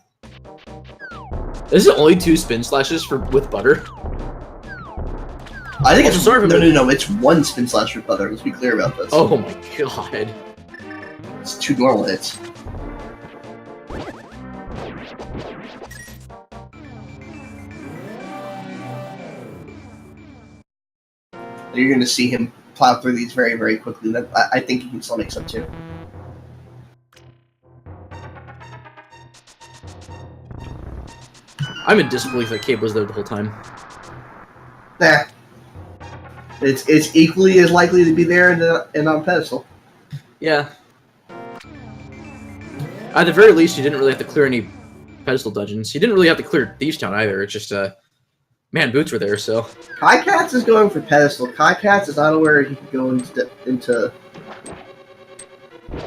Is it only 2 spin slashes with Butter? I think it's no. It's 1 spin slash with Butter. Let's be clear about this. Oh my god. It's 2 normal hits. You're going to see him plow through these very, very quickly. I think he can still make some too. I'm in disbelief that Cape was there the whole time. Nah. It's equally as likely to be there and on pedestal. Yeah. At the very least, you didn't really have to clear any pedestal dungeons. You didn't really have to clear Thieves Town either. It's just, man, boots were there, so... Kycats is going for pedestal. Kycats is not aware he can go into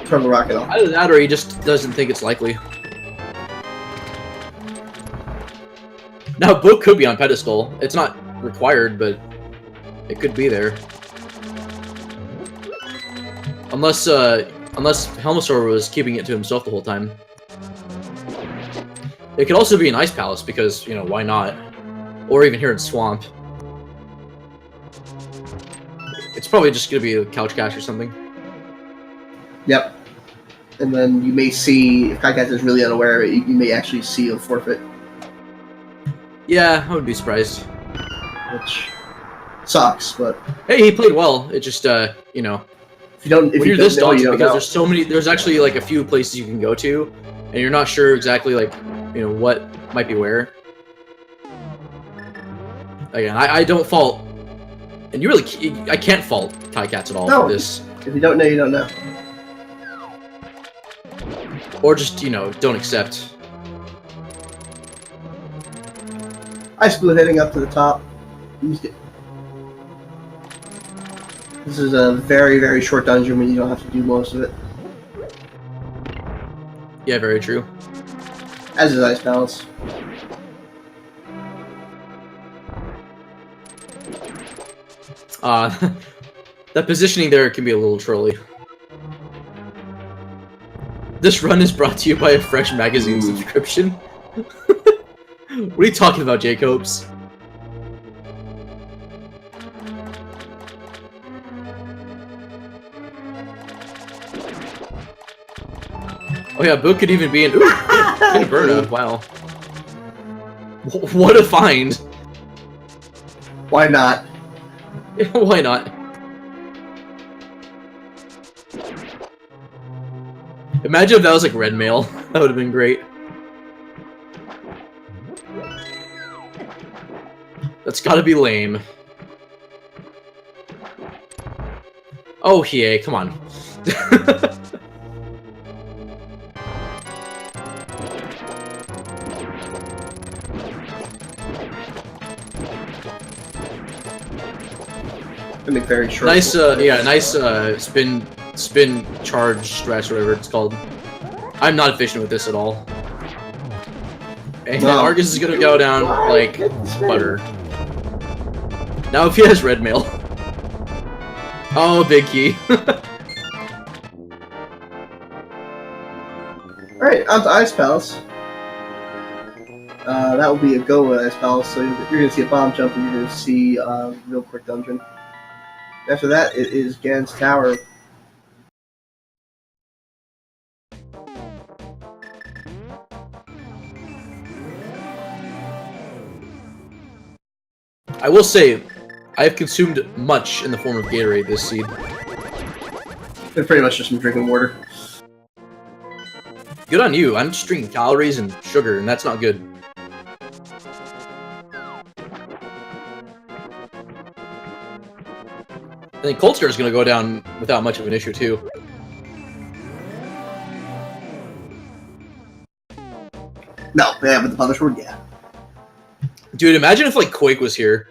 Turtle Rock at all. Either that or he just doesn't think it's likely. Now, both could be on pedestal. It's not required, but it could be there. Unless Helmasaur was keeping it to himself the whole time. It could also be an Ice Palace, because, you know, why not? Or even here in Swamp. It's probably just going to be a couch cache or something. Yep. And then you may see, if Kycats is really unaware of it, you may actually see a forfeit. Yeah, I would be surprised. Which sucks, but... Hey, he played well. It just, you know... If you're this dodgy, because there's so many... There's actually, like, a few places you can go to, and you're not sure exactly, like, you know, what might be where. Again, I don't fault And you really, I can't fault Kycats at all No. for this. If you don't know, you don't know. Or just, you know, don't accept. xIceblue heading up to the top. This is a very, very short dungeon when you don't have to do most of it. Yeah, very true. As is Ice Palace. That positioning there can be a little trolly. This run is brought to you by a fresh magazine subscription. What are you talking about, Jacobs? Oh yeah, Book could even be in. Ooh, Inverna. Wow. What a find. Why not? Why not? Imagine if that was like red mail. That would have been great. That's gotta be lame. Oh, yeah, come on. Very short. Nice, yeah, nice spin charge stretch, whatever it's called. I'm not efficient with this at all. And No. Argus is gonna go down like butter. Now if he has red mail. Oh, big key. Alright, on to Ice Palace. That will be a go with Ice Palace, so you're going to see a bomb jump and you're going to see a real quick dungeon. After that, it is Gan's Tower. I will say, I have consumed much in the form of Gatorade this seed. It's pretty much just some drinking water. Good on you. I'm just drinking calories and sugar, and that's not good. I think Cold Star is going to go down without much of an issue, too. No, yeah, but the Punished Word, yeah. Dude, imagine if, like, Quake was here.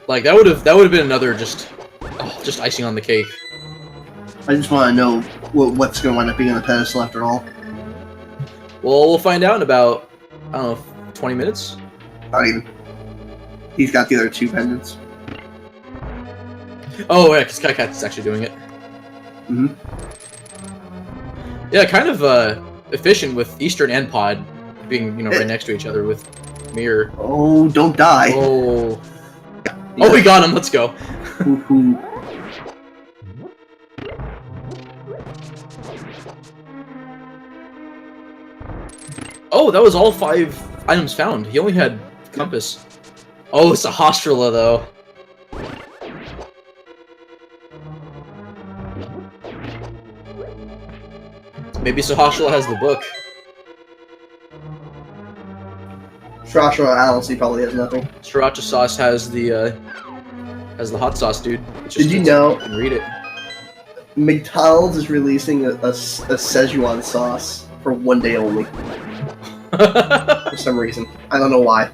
Like, that would have been another just icing on the cake. I just want to know what's going to wind up being on the pedestal after all. Well, we'll find out in about, I don't know, 20 minutes? Not even. He's got the other two pendants. Oh, yeah, because Kycats is actually doing it. Mm-hmm. Yeah, kind of efficient with Eastern and Pod being, you know, right next to each other with Mirror. Oh, don't die. Oh. Oh, we got him. Let's go. Oh, that was all 5 items found. He only had Compass. Oh, it's a Hostrula, though. Maybe Sahashrala has the book. Sriracha, I don't see, probably has nothing. Sriracha sauce has the hot sauce, dude. Did you know? You can read it. McDonald's is releasing a Szechuan sauce for 1 day only. For some reason. I don't know why.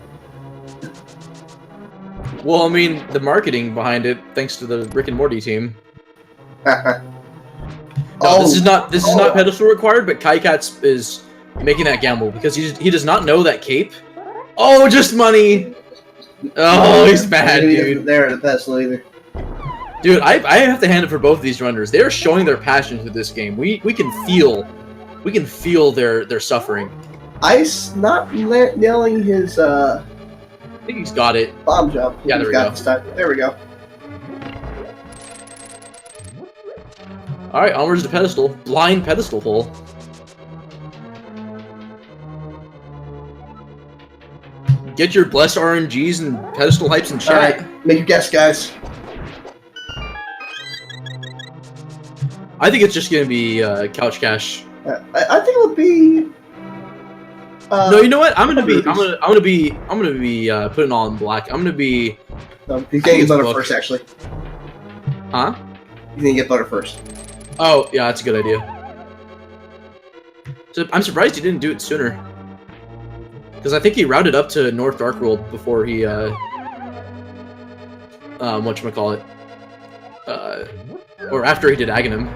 Well, I mean, the marketing behind it, thanks to the Rick and Morty team. No, this is not pedestal required, but Kycats is making that gamble because he does not know that cape. Oh, just money. Oh, he's mad, dude. There at the pedestal either. Dude, I have to hand it for both of these runners. They are showing their passion through this game. We can feel their suffering. Ice not nailing his I think he's got it. bomb jump. Yeah, there we go. There we go. All right, onwards to pedestal. Blind pedestal hole. Get your blessed RNGs and pedestal hypes in chat. Alright, make your guess, guys. I think it's just gonna be Couch Cash. I think it'll be... No, you know what? I'm gonna be putting it all in black. I'm gonna be. He's gonna get butter first, actually. Huh? He's gonna get butter first. Oh, yeah, that's a good idea. So I'm surprised he didn't do it sooner. Because I think he routed up to North Darkworld before he, whatchamacallit, or after he did Aghanim.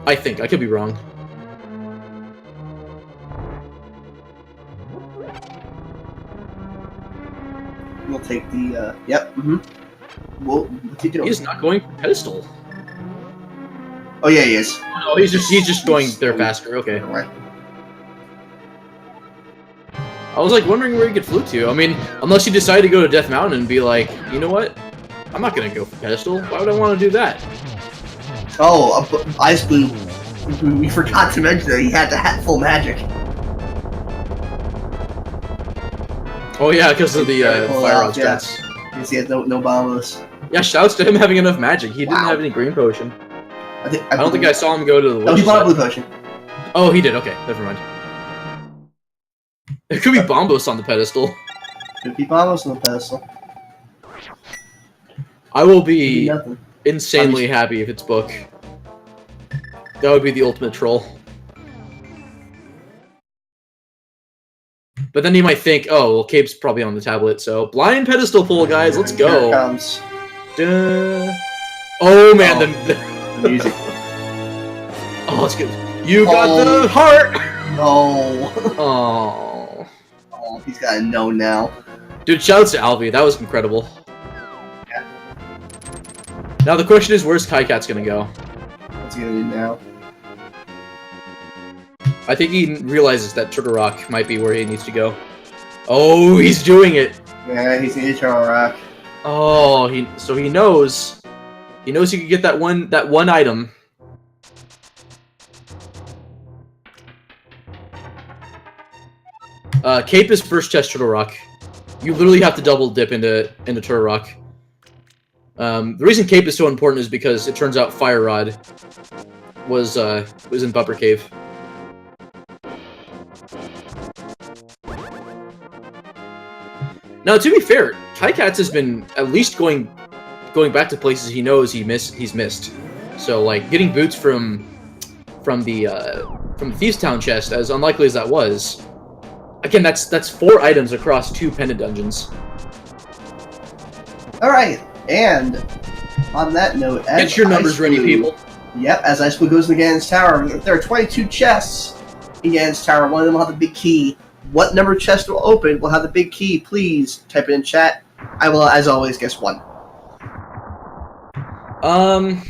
I think. I could be wrong. We'll take the, yep, what's he doing? He's not going for pedestal. Oh, yeah, he is. Oh, no, he's just going there faster. Okay. Right. I was like wondering where he could flew to. I mean, unless he decided to go to Death Mountain and be like, you know what? I'm not gonna go for pedestal. Why would I want to do that? Oh, xIceblue. We forgot to mention that he had to have full magic. Oh yeah, because of the fire rod strats. Because he had no bombos. Yeah, shouts to him having enough magic. He didn't have any green potion. I don't think I saw him go to the. Oh, he bought a blue potion. Oh, he did. Okay, never mind. There could be Bombos on the pedestal. Could be bombos on the pedestal. I will be insanely happy if it's Book. That would be the ultimate troll. But then he might think, oh, well, Cape's probably on the tablet, so blind pedestal pull, guys, let's go. Here it comes. Duh. Oh man, the music. Oh, it's good. You got the heart. No. Oh. Oh, he's got a no now. Dude, shouts to Alvi. That was incredible. Yeah. Now the question is, where's Kycats gonna go? What's he gonna do now? I think he realizes that Turtle Rock might be where he needs to go. Oh, he's doing it. Yeah, he's gonna Turtle Rock. Oh, so he knows. He knows he could get that one item. Cape is first chest Turtle Rock. You literally have to double dip into Turtle Rock. The reason Cape is so important is because it turns out Fire Rod was in Bumper Cave. Now, to be fair, Kycats has been at least going back to places he knows he's missed. So, like, getting boots from the Thieves Town chest, as unlikely as that was, again, that's 4 items across 2 pendant dungeons. All right, and on that note, get your numbers ready, people. Yep, as xIceblue goes into Ganon's Tower, there are 22 chests in Ganon's Tower. One of them will have the big key. What number chest will open will have the big key? Please type it in chat. I will, as always, guess 1. I'm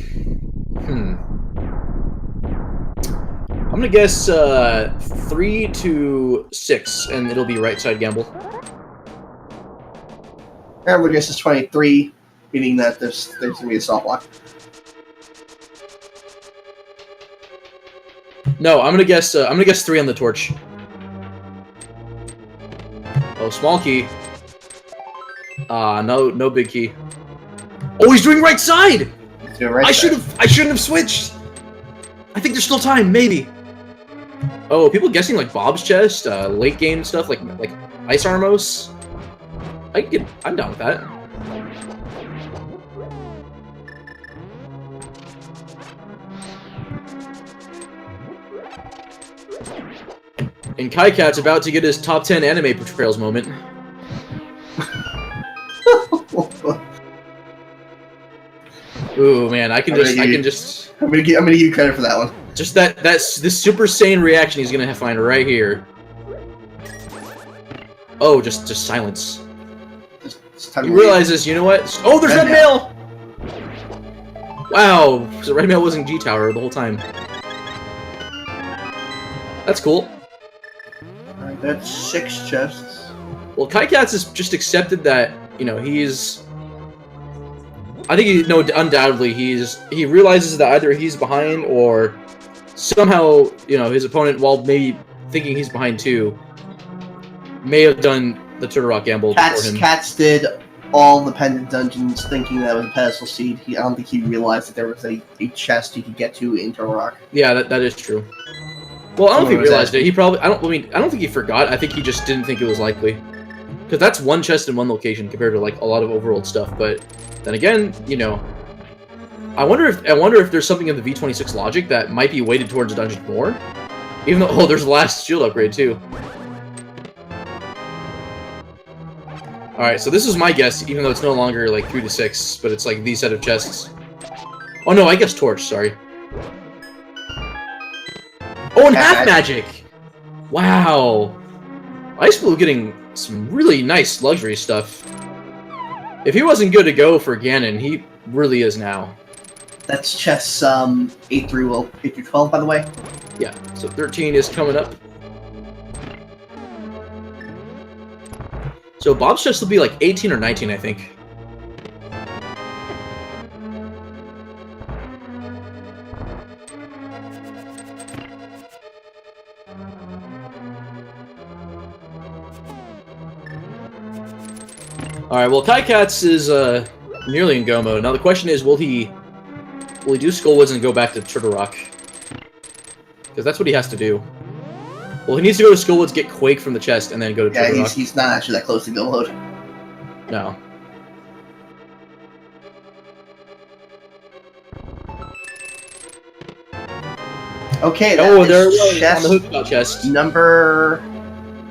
gonna guess 3 to 6, and it'll be right side gamble. And we'll guess it's 23, meaning that there's gonna be a soft block. No, I'm gonna guess 3 on the torch. Oh, small key. No big key. Oh, he's doing right side. I shouldn't have switched. I think there's still time, maybe. Oh, people guessing like Bob's chest, late game stuff like Ice Armos. I'm down with that. And Kycat's about to get his top 10 anime portrayals moment. Ooh man, I'm gonna give you credit for that one. Just this Super Saiyan reaction he's gonna find right here. Oh, just silence. He realizes, you know what? Oh, there's Red Mail! Wow, so Red Mail was in G Tower the whole time. That's cool. Alright, that's 6 chests. Well, Kycats has just accepted that, you know, he's... I think undoubtedly he realizes that either he's behind or somehow, you know, his opponent, while maybe thinking he's behind too, may have done the Turtle Rock gamble before him. Cats did all the pendant dungeons thinking that was a pedestal seed. I don't think he realized that there was a chest he could get to in Turtle Rock. Yeah, that is true. Well, I don't think he realized it. He probably. I don't think he forgot. I think he just didn't think it was likely. Because that's one chest in one location compared to like a lot of overworld stuff. But then again, you know, I wonder if there's something in the V26 logic that might be weighted towards a dungeon more. Even though there's the last shield upgrade too. All right, so this is my guess, even though it's no longer like 3 to 6, but it's like these set of chests. Oh no, I guess torch. Sorry. Oh, and half magic! Wow! XIceblue getting some really nice luxury stuff. If he wasn't good to go for Ganon, he really is now. That's chests 8 through 12, by the way. Yeah, so 13 is coming up. So Bob's chest will be like 18 or 19, I think. Alright, well, Kycats is nearly in go mode. Now the question is, will he do Skullwoods and go back to Turtle Rock? Because that's what he has to do. Well, he needs to go to Skullwoods, get Quake from the chest, and then go to Turtle Rock. Yeah, he's not actually that close to go mode. No. Okay, oh, there it was, chest on the hook chest. Number...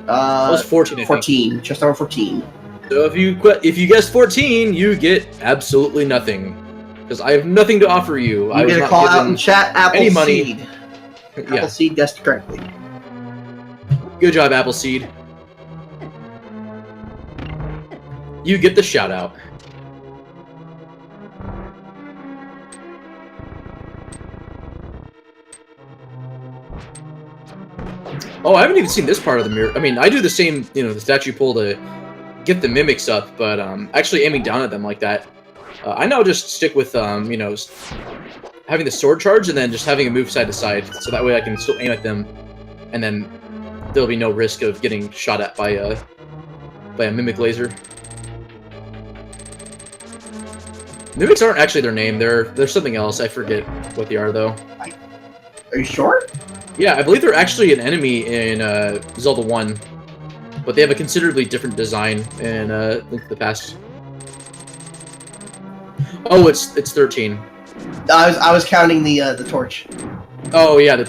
that was 14, I 14. think. Chest number 14. So if you guess 14, you get absolutely nothing. Because I have nothing to offer you. You I was get a not call out given in chat, any money. Appleseed. Yeah. Appleseed guessed correctly. Good job, Appleseed. You get the shout out. Oh, I haven't even seen this part of the mirror. I mean, I do the same, you know, the statue pull to get the mimics up, but actually aiming down at them like that. I now just stick with, you know, having the sword charge and then just having it move side to side, so that way I can still aim at them, and then there'll be no risk of getting shot at by a mimic laser. Mimics aren't actually their name. They're something else. I forget what they are though. Are you sure? Yeah, I believe they're actually an enemy in Zelda 1, but they have a considerably different design in Link to the Past. Oh, it's 13. I was counting the torch. Oh yeah,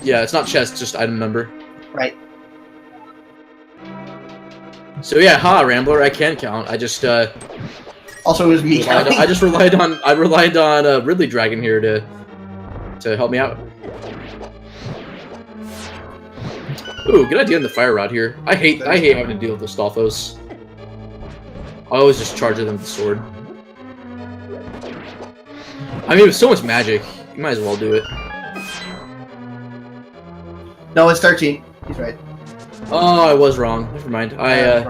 yeah, it's not chest, just item number. Right. So yeah, Rambler, I can count. I just also, it was me counting. I relied on Ridley Dragon here to help me out. Ooh, good idea in the fire rod here. I hate having to deal with the Stalfos. I always just charge at them with the sword. I mean, with so much magic, you might as well do it. No, it's 13. He's right. Oh, I was wrong. Never mind. I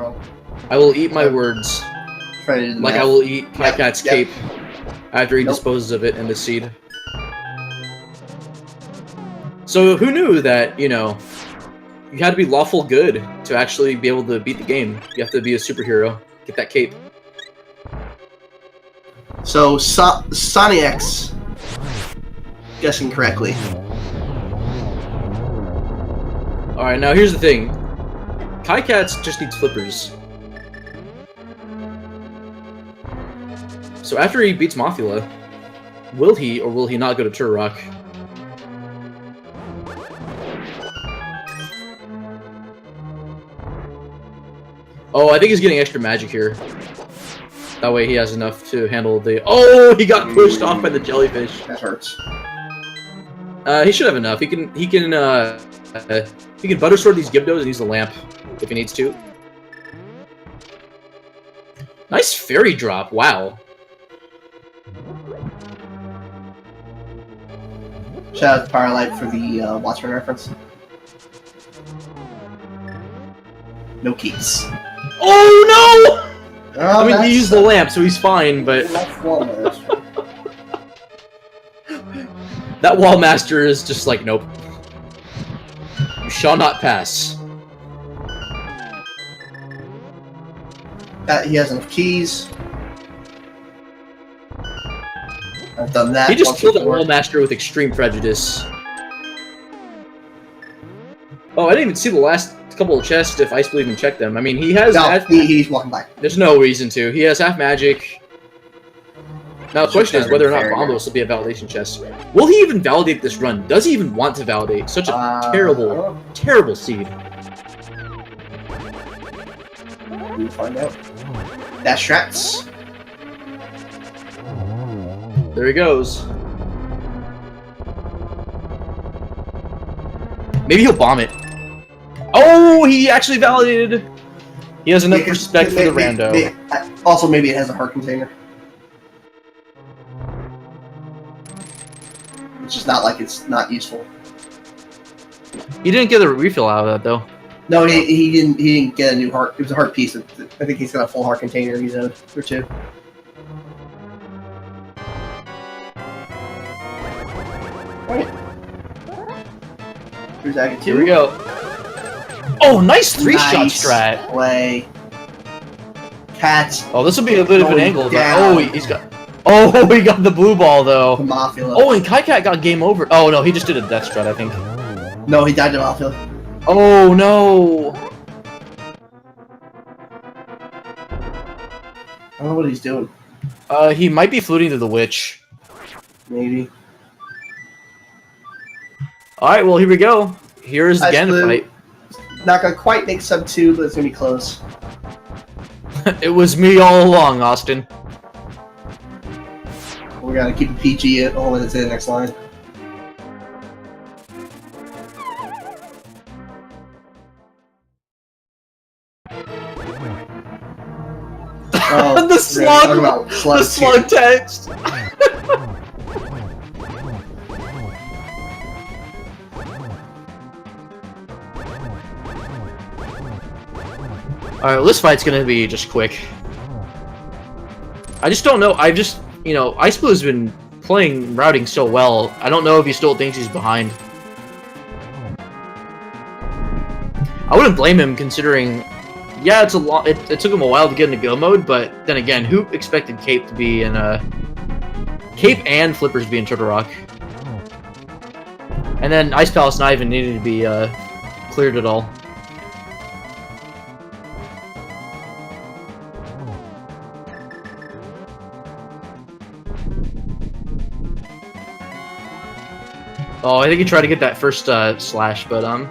will eat my words. Like I will eat Kycat's cape after he disposes of it in the seed. So who knew that, you know, you had to be lawful good to actually be able to beat the game. You have to be a superhero. Get that cape. So, Soniax, guessing correctly. Alright, now here's the thing. Kycats just needs flippers. So after he beats Mothula, will he or will he not go to Turtle Rock? Oh, I think he's getting extra magic here. That way he has enough to handle the... Oh, he got pushed off by the jellyfish. That hurts. He should have enough. He can butter sword these Gibdos and use the lamp if he needs to. Nice fairy drop. Wow. Shout out to Firelight for the Watchmen reference. No keys. Oh no! Oh, I mean, he used the lamp, so he's fine, but... That wall master is just like, nope. You shall not pass. He has enough keys. I've done that. He just killed that wall master with extreme prejudice. Oh, I didn't even see the last couple of chests if xIceblue even checked them. I mean, he has... No, he's walking by. There's no reason to. He has half magic. Now the question is whether or not Bombos will be a validation chest. Will he even validate this run? Does he even want to validate such a terrible, terrible seed? We'll find out. Dash strats. There he goes. Maybe he'll bomb it. Oh, he actually validated. He has enough respect for the rando. Also, maybe it has a heart container. It's just not like it's not useful. He didn't get a refill out of that though. No, he didn't get a new heart. It was a heart piece. I think he's got a full heart container he's owed or two. Right. Here's Agate 2. Here we go. Oh, nice three-shot strat. Play. Cats. Oh, this will be a bit of an angle. Down. Oh, he's got. Oh, he got the blue ball though. Homophila. Oh, and Kycat got game over. Oh no, he just did a death strat, I think. No, he died to Homophila. Oh no. I don't know what he's doing. He might be fluting to the witch. Maybe. Alright, well, here we go. Here's the Ganon fight. Not gonna quite make sub 2, but it's gonna be close. It was me all along, Austin. We gotta keep it PG all the way to the next line. Oh, the slug text. Alright, well, this fight's gonna be just quick. I just don't know. xIceblue has been playing routing so well. I don't know if he still thinks he's behind. I wouldn't blame him considering, yeah, it's a lot. It took him a while to get into go mode, but then again, who expected Cape to be in Cape and Flippers to be in Turtle Rock? And then Ice Palace not even needed to be cleared at all. Oh, I think he tried to get that first slash, but You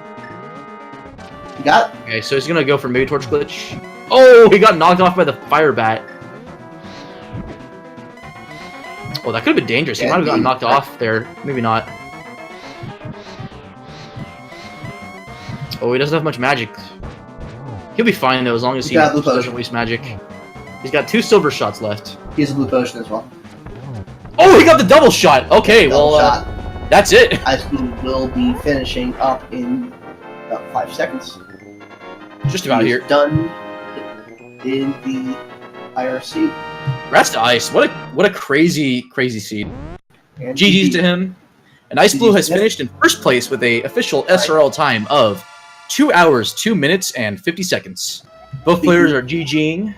got it? Okay, so he's gonna go for Mega Torch glitch. Oh, he got knocked off by the fire bat. Oh, that could have been dangerous. He might have gotten knocked off there. Maybe not. Oh, he doesn't have much magic. He'll be fine though, as long as he doesn't waste magic. He's got 2 silver shots left. He has a blue potion as well. Oh, he got the double shot. Okay, well, that's it. xIceblue will be finishing up in about 5 seconds. Just about here. Done in the IRC. Rats to Ice. What a crazy seed. And GG's to him. And xIceblue has finished in first place with a official SRL time of 2 hours, 2 minutes, and 50 seconds. Both players are GGing.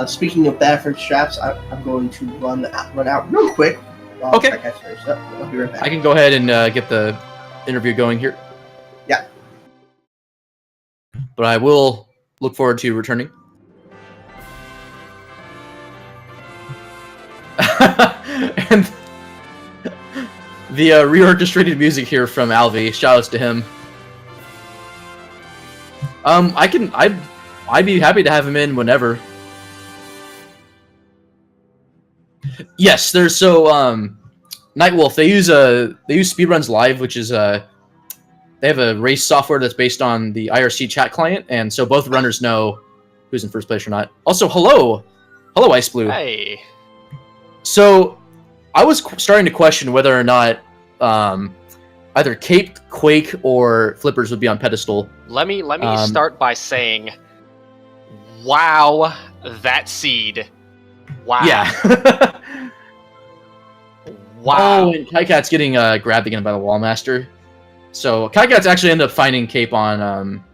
Speaking of Baffert straps, I'm going to run out real quick. Okay. I'll be right back. I can go ahead and get the interview going here. Yeah. But I will look forward to returning. And the reorchestrated music here from Alvi. Shoutouts to him. I'd be happy to have him in whenever. Yes, there's Nightwolf. They use Speedruns Live, which is they have a race software that's based on the IRC chat client, and so both runners know who's in first place or not. Also, hello xIceblue. Hey. So, I was starting to question whether or not either Cape, Quake, or Flippers would be on pedestal. Let me start by saying, wow, that seed. Wow. Yeah. Wow. Oh, and Kycats getting grabbed again by the Wallmaster. So Kycats actually ended up finding Cape on.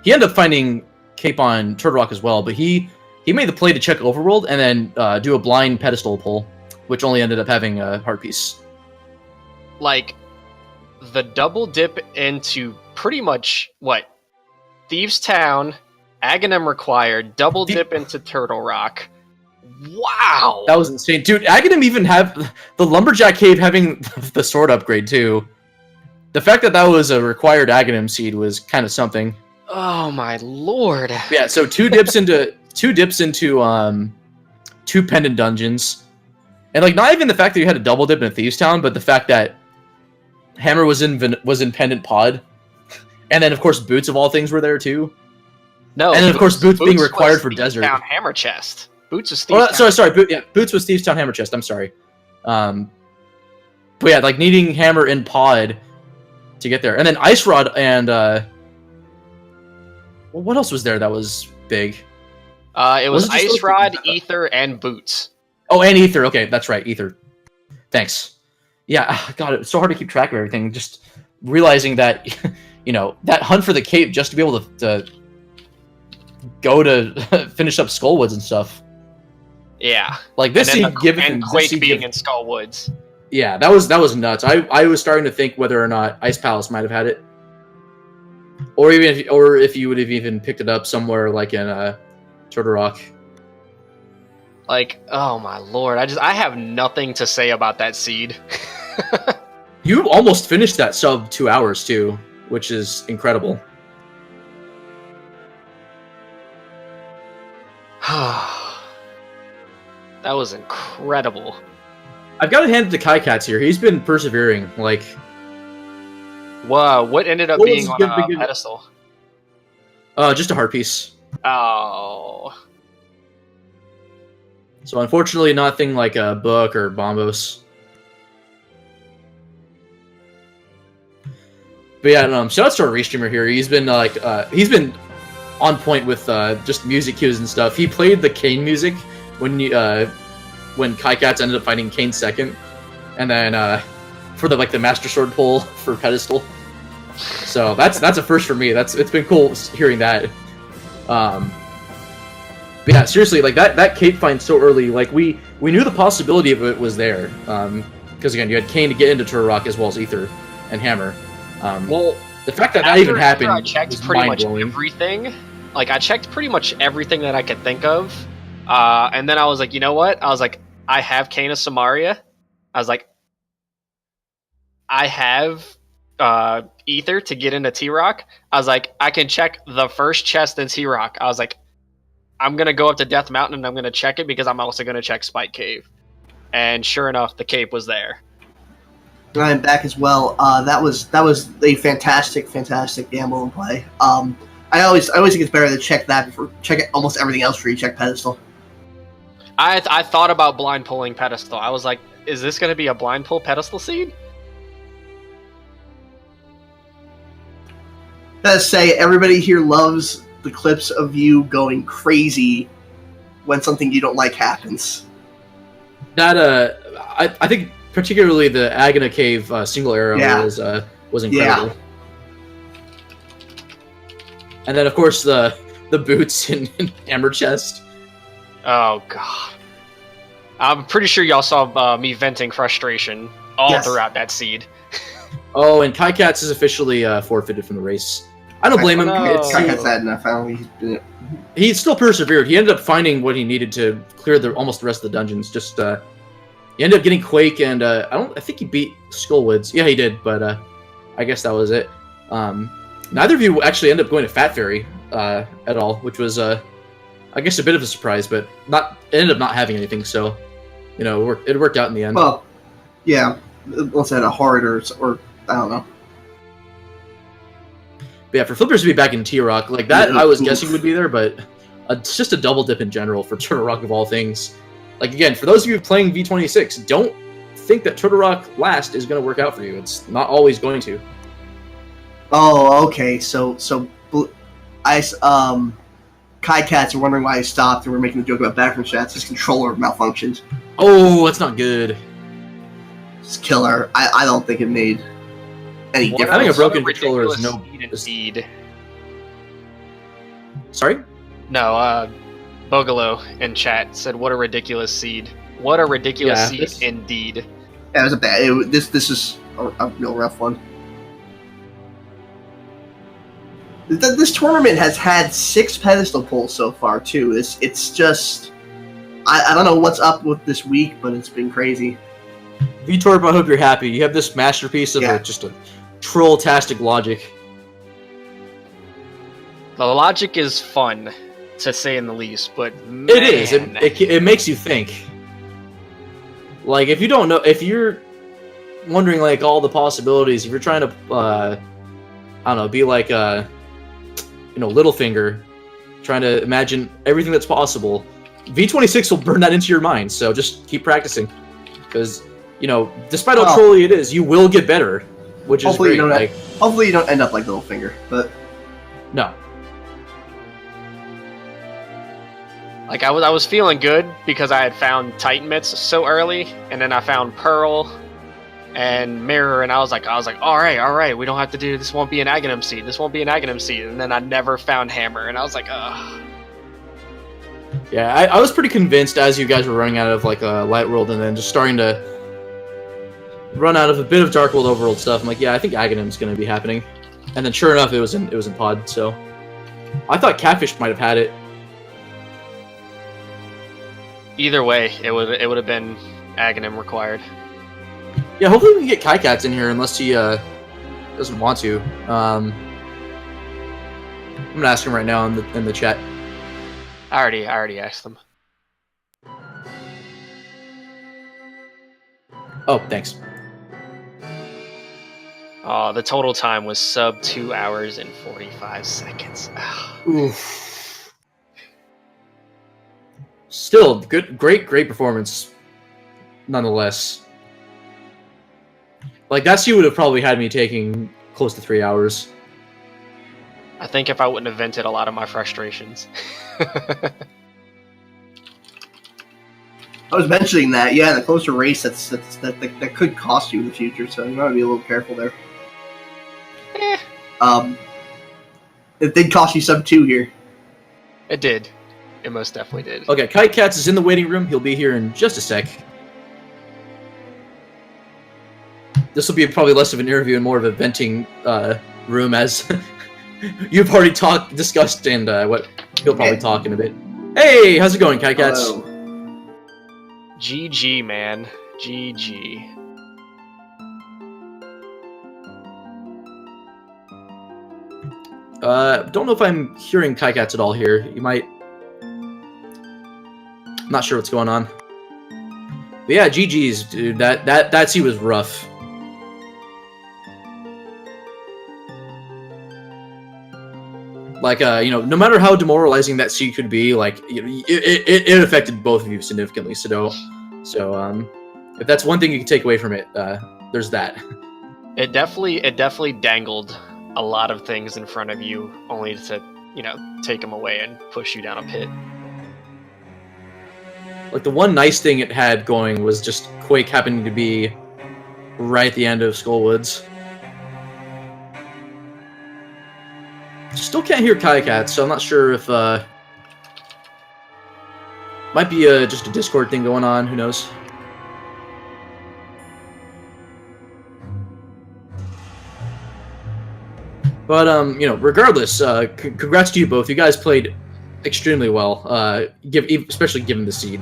He ended up finding Cape on Turtle Rock as well, but he made the play to check Overworld and then do a blind pedestal pull, which only ended up having a heart piece. Like, the double dip into pretty much what? Thieves Town, Aghanim required, double dip into Turtle Rock. Wow! That was insane. Dude, Aghanim even have the Lumberjack Cave having the sword upgrade too. The fact that that was a required Aghanim seed was kind of something. Oh my lord. Yeah, so two dips into two pendant dungeons. And like not even the fact that you had a double dip in a Thieves Town, but the fact that Hammer was in Pendant Pod. And then of course Boots of all things were there too. No. And then of course Boots being required for Desert. Thieves Town Hammer Chest. Boots was Thieves Town. Sorry. Boots was Thieves Town Hammer Chest. I'm sorry. But yeah, like needing Hammer in Pod to get there, and then Ice Rod and well, what else was there that was big? It was Ice Rod, Ether, and Boots. Oh, and Ether. Okay, that's right, Ether. Thanks. Yeah, God, it's so hard to keep track of everything. Just realizing that, you know, that hunt for the cape just to be able to go to finish up Skullwoods and stuff. Yeah, like this seed given and Quake being in Skullwoods. Yeah, that was nuts. I was starting to think whether or not Ice Palace might have had it, or if you would have even picked it up somewhere like in Turtle Rock. Like, oh my lord, I have nothing to say about that seed. You almost finished that sub 2 hours too, which is incredible. That was incredible. I've got to hand it to Kycats here. He's been persevering. Like, wow, what ended up being on a pedestal? Just a heart piece. Oh. So unfortunately, nothing like a book or bombos. But yeah, shout out to our restreamer here. He's been he's been on point with just music cues and stuff. He played the Kane music when Kycats ended up fighting Kane second, and then for the Master Sword pull for pedestal. So that's a first for me. It's been cool hearing that. But yeah, seriously, like that cape find so early, like we knew the possibility of it was there. Because again, you had Kane to get into Turtle Rock as well as Ether and Hammer. Well, the fact that even happened, I checked pretty much everything. Like I checked pretty much everything that I could think of, and then I was like, you know what? I was like, I have Kane of Samaria. I was like, I have Ether to get into T-Rock. I was like, I can check the first chest in T-Rock. I was like, I'm going to go up to Death Mountain and I'm going to check it because I'm also going to check Spike Cave. And sure enough, the cape was there. I'm back as well. That was a fantastic gamble and play. I always think it's better to check that before check almost everything else before you check pedestal. I thought about blind pulling pedestal. I was like, is this going to be a blind pull pedestal seed? Let's say everybody here loves the clips of you going crazy when something you don't like happens. That I think particularly the Aghanim Cave single arrow was incredible. Yeah. And then of course the boots in Hammer Chest. Oh god. I'm pretty sure y'all saw me venting frustration all throughout that seed. Oh, and Kycats is officially forfeited from the race. I don't blame him. Kycats had enough. He still persevered. He ended up finding what he needed to clear almost the rest of the dungeons. Just he ended up getting Quake, and I think he beat Skullwoods. Yeah, he did, but I guess that was it. Neither of you actually ended up going to Fat Fairy at all, which was I guess a bit of a surprise, but it ended up not having anything. So, you know, it worked out in the end. Well, yeah, unless it had a heart or I don't know. But yeah, for Flippers to be back in T-Rock, like that, I was guessing would be there, but it's just a double dip in general for Turtle Rock of all things. Like, again, for those of you playing V26, don't think that Turtle Rock last is going to work out for you. It's not always going to. Oh, okay. So Kycats are wondering why I stopped, and we're making a joke about background chats. His controller malfunctioned. Oh, that's not good. It's killer. I don't think it made any difference. Having a broken controller is no... Indeed. Sorry? No, Bogolo in chat said, "What a ridiculous seed! What a ridiculous seed indeed." Yeah, it was a bad. This is a real rough one. This tournament has had 6 pedestal pulls so far too. It's just I don't know what's up with this week, but it's been crazy. VTorp, I hope you're happy. You have this masterpiece of just a troll-tastic logic. The logic is fun, to say in the least, but man. It is. It makes you think. Like, if you don't know, if you're wondering like all the possibilities, if you're trying to, I don't know, be like Littlefinger, trying to imagine everything that's possible, V26 will burn that into your mind. So just keep practicing, because despite how trolly it is, you will get better, which is great. Hopefully you don't end up like Littlefinger, but no. Like I was feeling good because I had found Titan Mitts so early, and then I found Pearl and Mirror, and I was like, all right, we don't have to do this. Won't be an Aghanim seed. This won't be an Aghanim seed. And then I never found Hammer, and I was like, ugh. Yeah, I was pretty convinced as you guys were running out of like Light World, and then just starting to run out of a bit of Dark World Overworld stuff. I'm like, yeah, I think Aghanim's going to be happening. And then sure enough, it was in Pod. So I thought Catfish might have had it. Either way, it would have been Aghanim required. Yeah, hopefully we can get Kycats in here, unless he doesn't want to. I'm gonna ask him right now in the chat. I already asked them. Oh, thanks. Oh, the total time was sub 2 hours and 45 seconds. Oof. Still, great performance, nonetheless. Like, that seed would have probably had me taking close to 3 hours. I think if I wouldn't have vented a lot of my frustrations. I was mentioning that, yeah, in a closer race, that could cost you in the future, so you gotta be a little careful there. It did cost you sub 2 here. It did. It most definitely did. Okay, Kycats is in the waiting room. He'll be here in just a sec. This will be probably less of an interview and more of a venting room, as you've already discussed, and what he'll probably talk in a bit. Hey, how's it going, Kycats? Hello. GG, man. GG. Don't know if I'm hearing Kycats at all here. You might... Not sure what's going on. But yeah, GG's, dude. That seed was rough. Like, no matter how demoralizing that seed could be, like, it affected both of you significantly. So, if that's one thing you can take away from it, there's that. It definitely dangled a lot of things in front of you, only to, take them away and push you down a pit. Like, the one nice thing it had going was just Quake happening to be right at the end of Skullwoods. Still can't hear Kycats, so I'm not sure if, might be just a Discord thing going on, who knows. But, regardless, congrats to you both. You guys played extremely well, especially given the seed.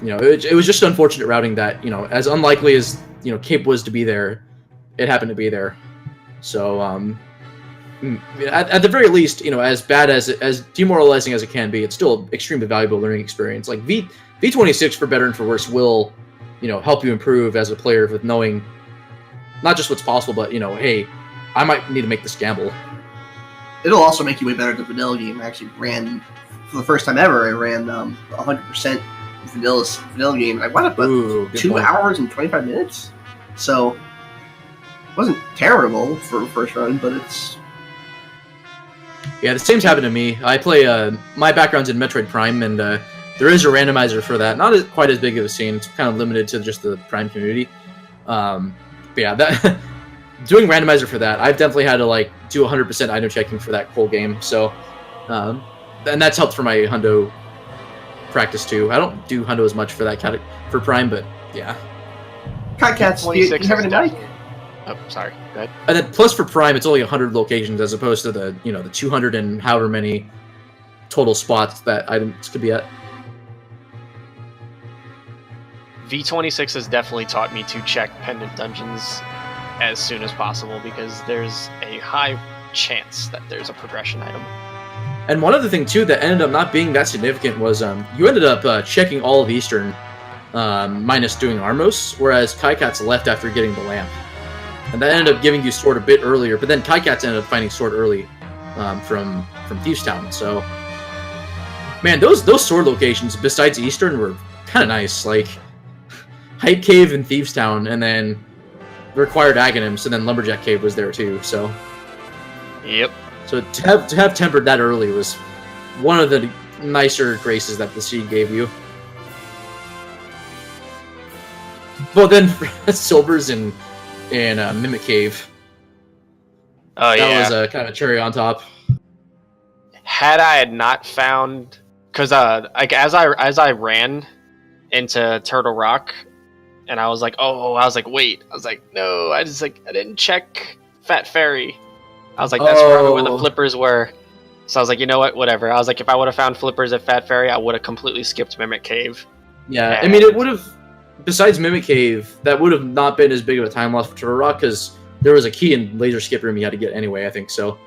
It was just unfortunate routing that, as unlikely as, Cape was to be there, it happened to be there. So, at the very least, as bad as demoralizing as it can be, it's still extremely valuable learning experience. Like, V26, for better and for worse, will, help you improve as a player with knowing not just what's possible, but, hey, I might need to make this gamble. It'll also make you way better at the vanilla game. I actually ran, for the first time ever, I ran 100% vanilla game. I wound up with 2 hours and 25 minutes. So, it wasn't terrible for a first run, but it's... Yeah, the same's happened to me. I play, my background's in Metroid Prime, and there is a randomizer for that. Not quite as big of a scene. It's kind of limited to just the Prime community. But yeah, that... Doing randomizer for that, I've definitely had to do 100% item checking for that whole game. So, and that's helped for my Hundo practice too. I don't do Hundo as much for that for Prime, but yeah. Kycats, do you have any mic? Oh, sorry. Go ahead. And then plus for Prime, it's only 100 locations as opposed to the the 200 and however many total spots that items could be at. V26 has definitely taught me to check pendant dungeons as soon as possible because there's a high chance that there's a progression item. And one other thing too that ended up not being that significant was you ended up checking all of Eastern minus doing Armos, whereas Kycats left after getting the lamp. And that ended up giving you Sword a bit earlier, but then Kycats ended up finding Sword early from Thieves Town. So, man, those Sword locations besides Eastern were kind of nice. Like Hype Cave and Thieves Town, and then the required Aghanims, and then Lumberjack Cave was there too. So, yep. So to have tempered that early was one of the nicer graces that the seed gave you. Well, then Silvers and Mimic Cave. Oh yeah, that was kind of a cherry on top. Had I had not found, because like as I ran into Turtle Rock, and I was like, wait, no, I didn't check Fat Fairy. I was like, that's probably where the flippers were. So I was like, you know what, whatever. I was like, if I would have found flippers at Fat Fairy, I would have completely skipped Mimic Cave. Yeah, and I mean, it would have. Besides Mimic Cave, that would have not been as big of a time loss for Turtle Rock because there was a key in Laser Skip Room you had to get anyway. I think so.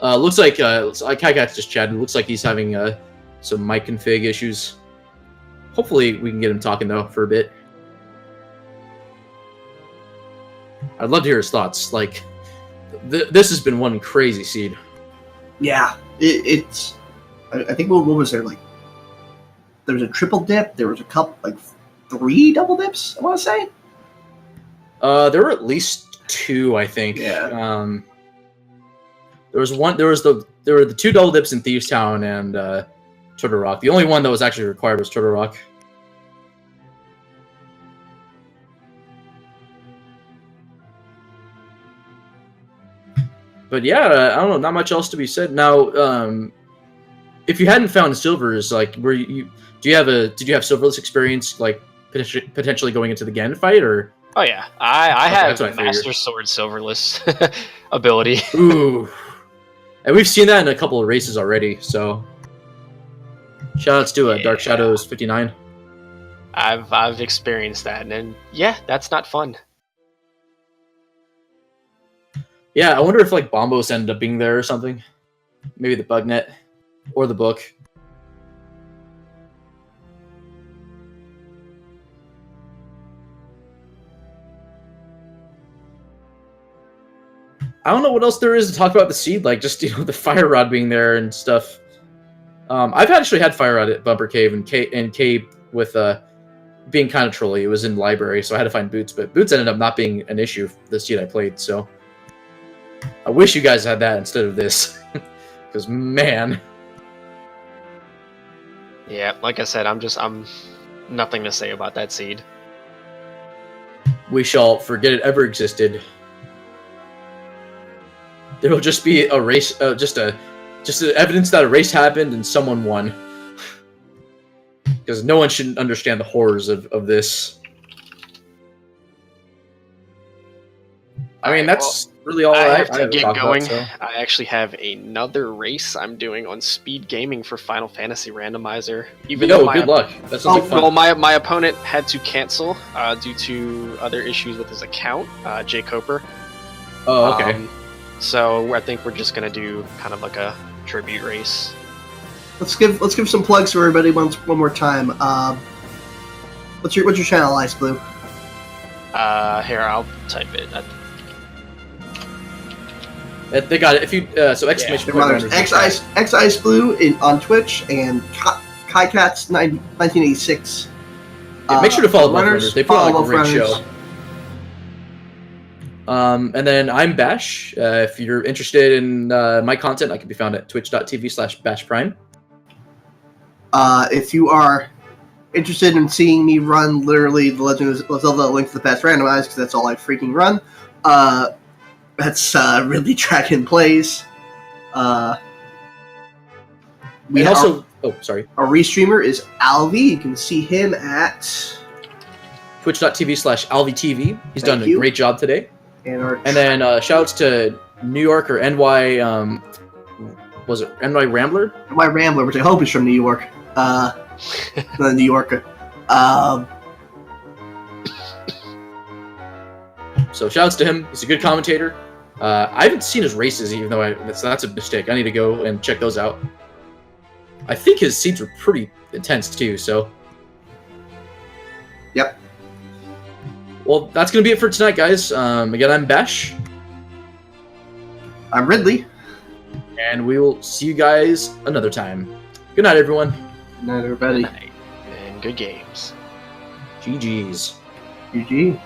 Looks like Kycats just chatted. Looks like he's having some mic config issues. Hopefully, we can get him talking though for a bit. I'd love to hear his thoughts. Like, this has been one crazy seed. Yeah, it's. I think what was there like? There was a triple dip. There was a couple, like 3 double dips. I want to say. There were at least 2, I think. Yeah. There was one. There were the 2 double dips in Thieves Town and Turtle Rock. The only one that was actually required was Turtle Rock. But yeah, I don't know. Not much else to be said. Now, if you hadn't found Silvers, like, did you have Silverless experience, like potentially going into the Ganon fight, or? Oh yeah, I have Master Sword Silverless ability. Ooh, and we've seen that in a couple of races already. So, shoutouts to Dark Shadows 59. I've experienced that, and yeah, that's not fun. Yeah, I wonder if like Bombos ended up being there or something. Maybe the Bugnet or the book. I don't know what else there is to talk about the seed, like just the Fire Rod being there and stuff. I've actually had Fire Rod at Bumper Cave and Cave with being kind of trolly. It was in library, so I had to find Boots, but Boots ended up not being an issue for the seed I played. So I wish you guys had that instead of this, because man. Yeah, like I said, I'm nothing to say about that seed. We shall forget it ever existed. There will just be a race, just evidence that a race happened and someone won. Because no one should understand the horrors of this. I mean, that's really all I have to get going. About, so. I actually have another race I'm doing on Speed Gaming for Final Fantasy Randomizer. Good luck. That sounds like fun. Well, my opponent had to cancel due to other issues with his account, Jay Coper. Oh, okay. So I think we're just gonna do kind of like a tribute race. Let's give some plugs to everybody one more time. What's your channel, xIceblue? Here, I'll type it. They got it. If you so exclamation point. xIceblue on Twitch and Kycats 1986. Yeah, make sure to follow Runners. They put on a great show. And then I'm Bash. If you're interested in my content, I can be found at twitch.tv/BashPrime. If you are interested in seeing me run literally The Legend of Zelda: Link to the Past randomized, because that's all I freaking run, that's Ridley Dragon Plays. Our restreamer is Alvi. You can see him at twitch.tv/alvtv. He's Thank done a you. great job today. And then shoutouts to New York or NY. Was it NY Rambler? my Rambler, which I hope is from New York. Not a New Yorker. So shoutouts to him. He's a good commentator. I haven't seen his races, even though that's a mistake. I need to go and check those out. I think his seeds were pretty intense too. So. Yep. Well, that's gonna be it for tonight, guys. Again, I'm Bash, I'm Ridley. and we will see you guys another time. Good night, everyone. Good night, everybody. And good games. GG's. GG.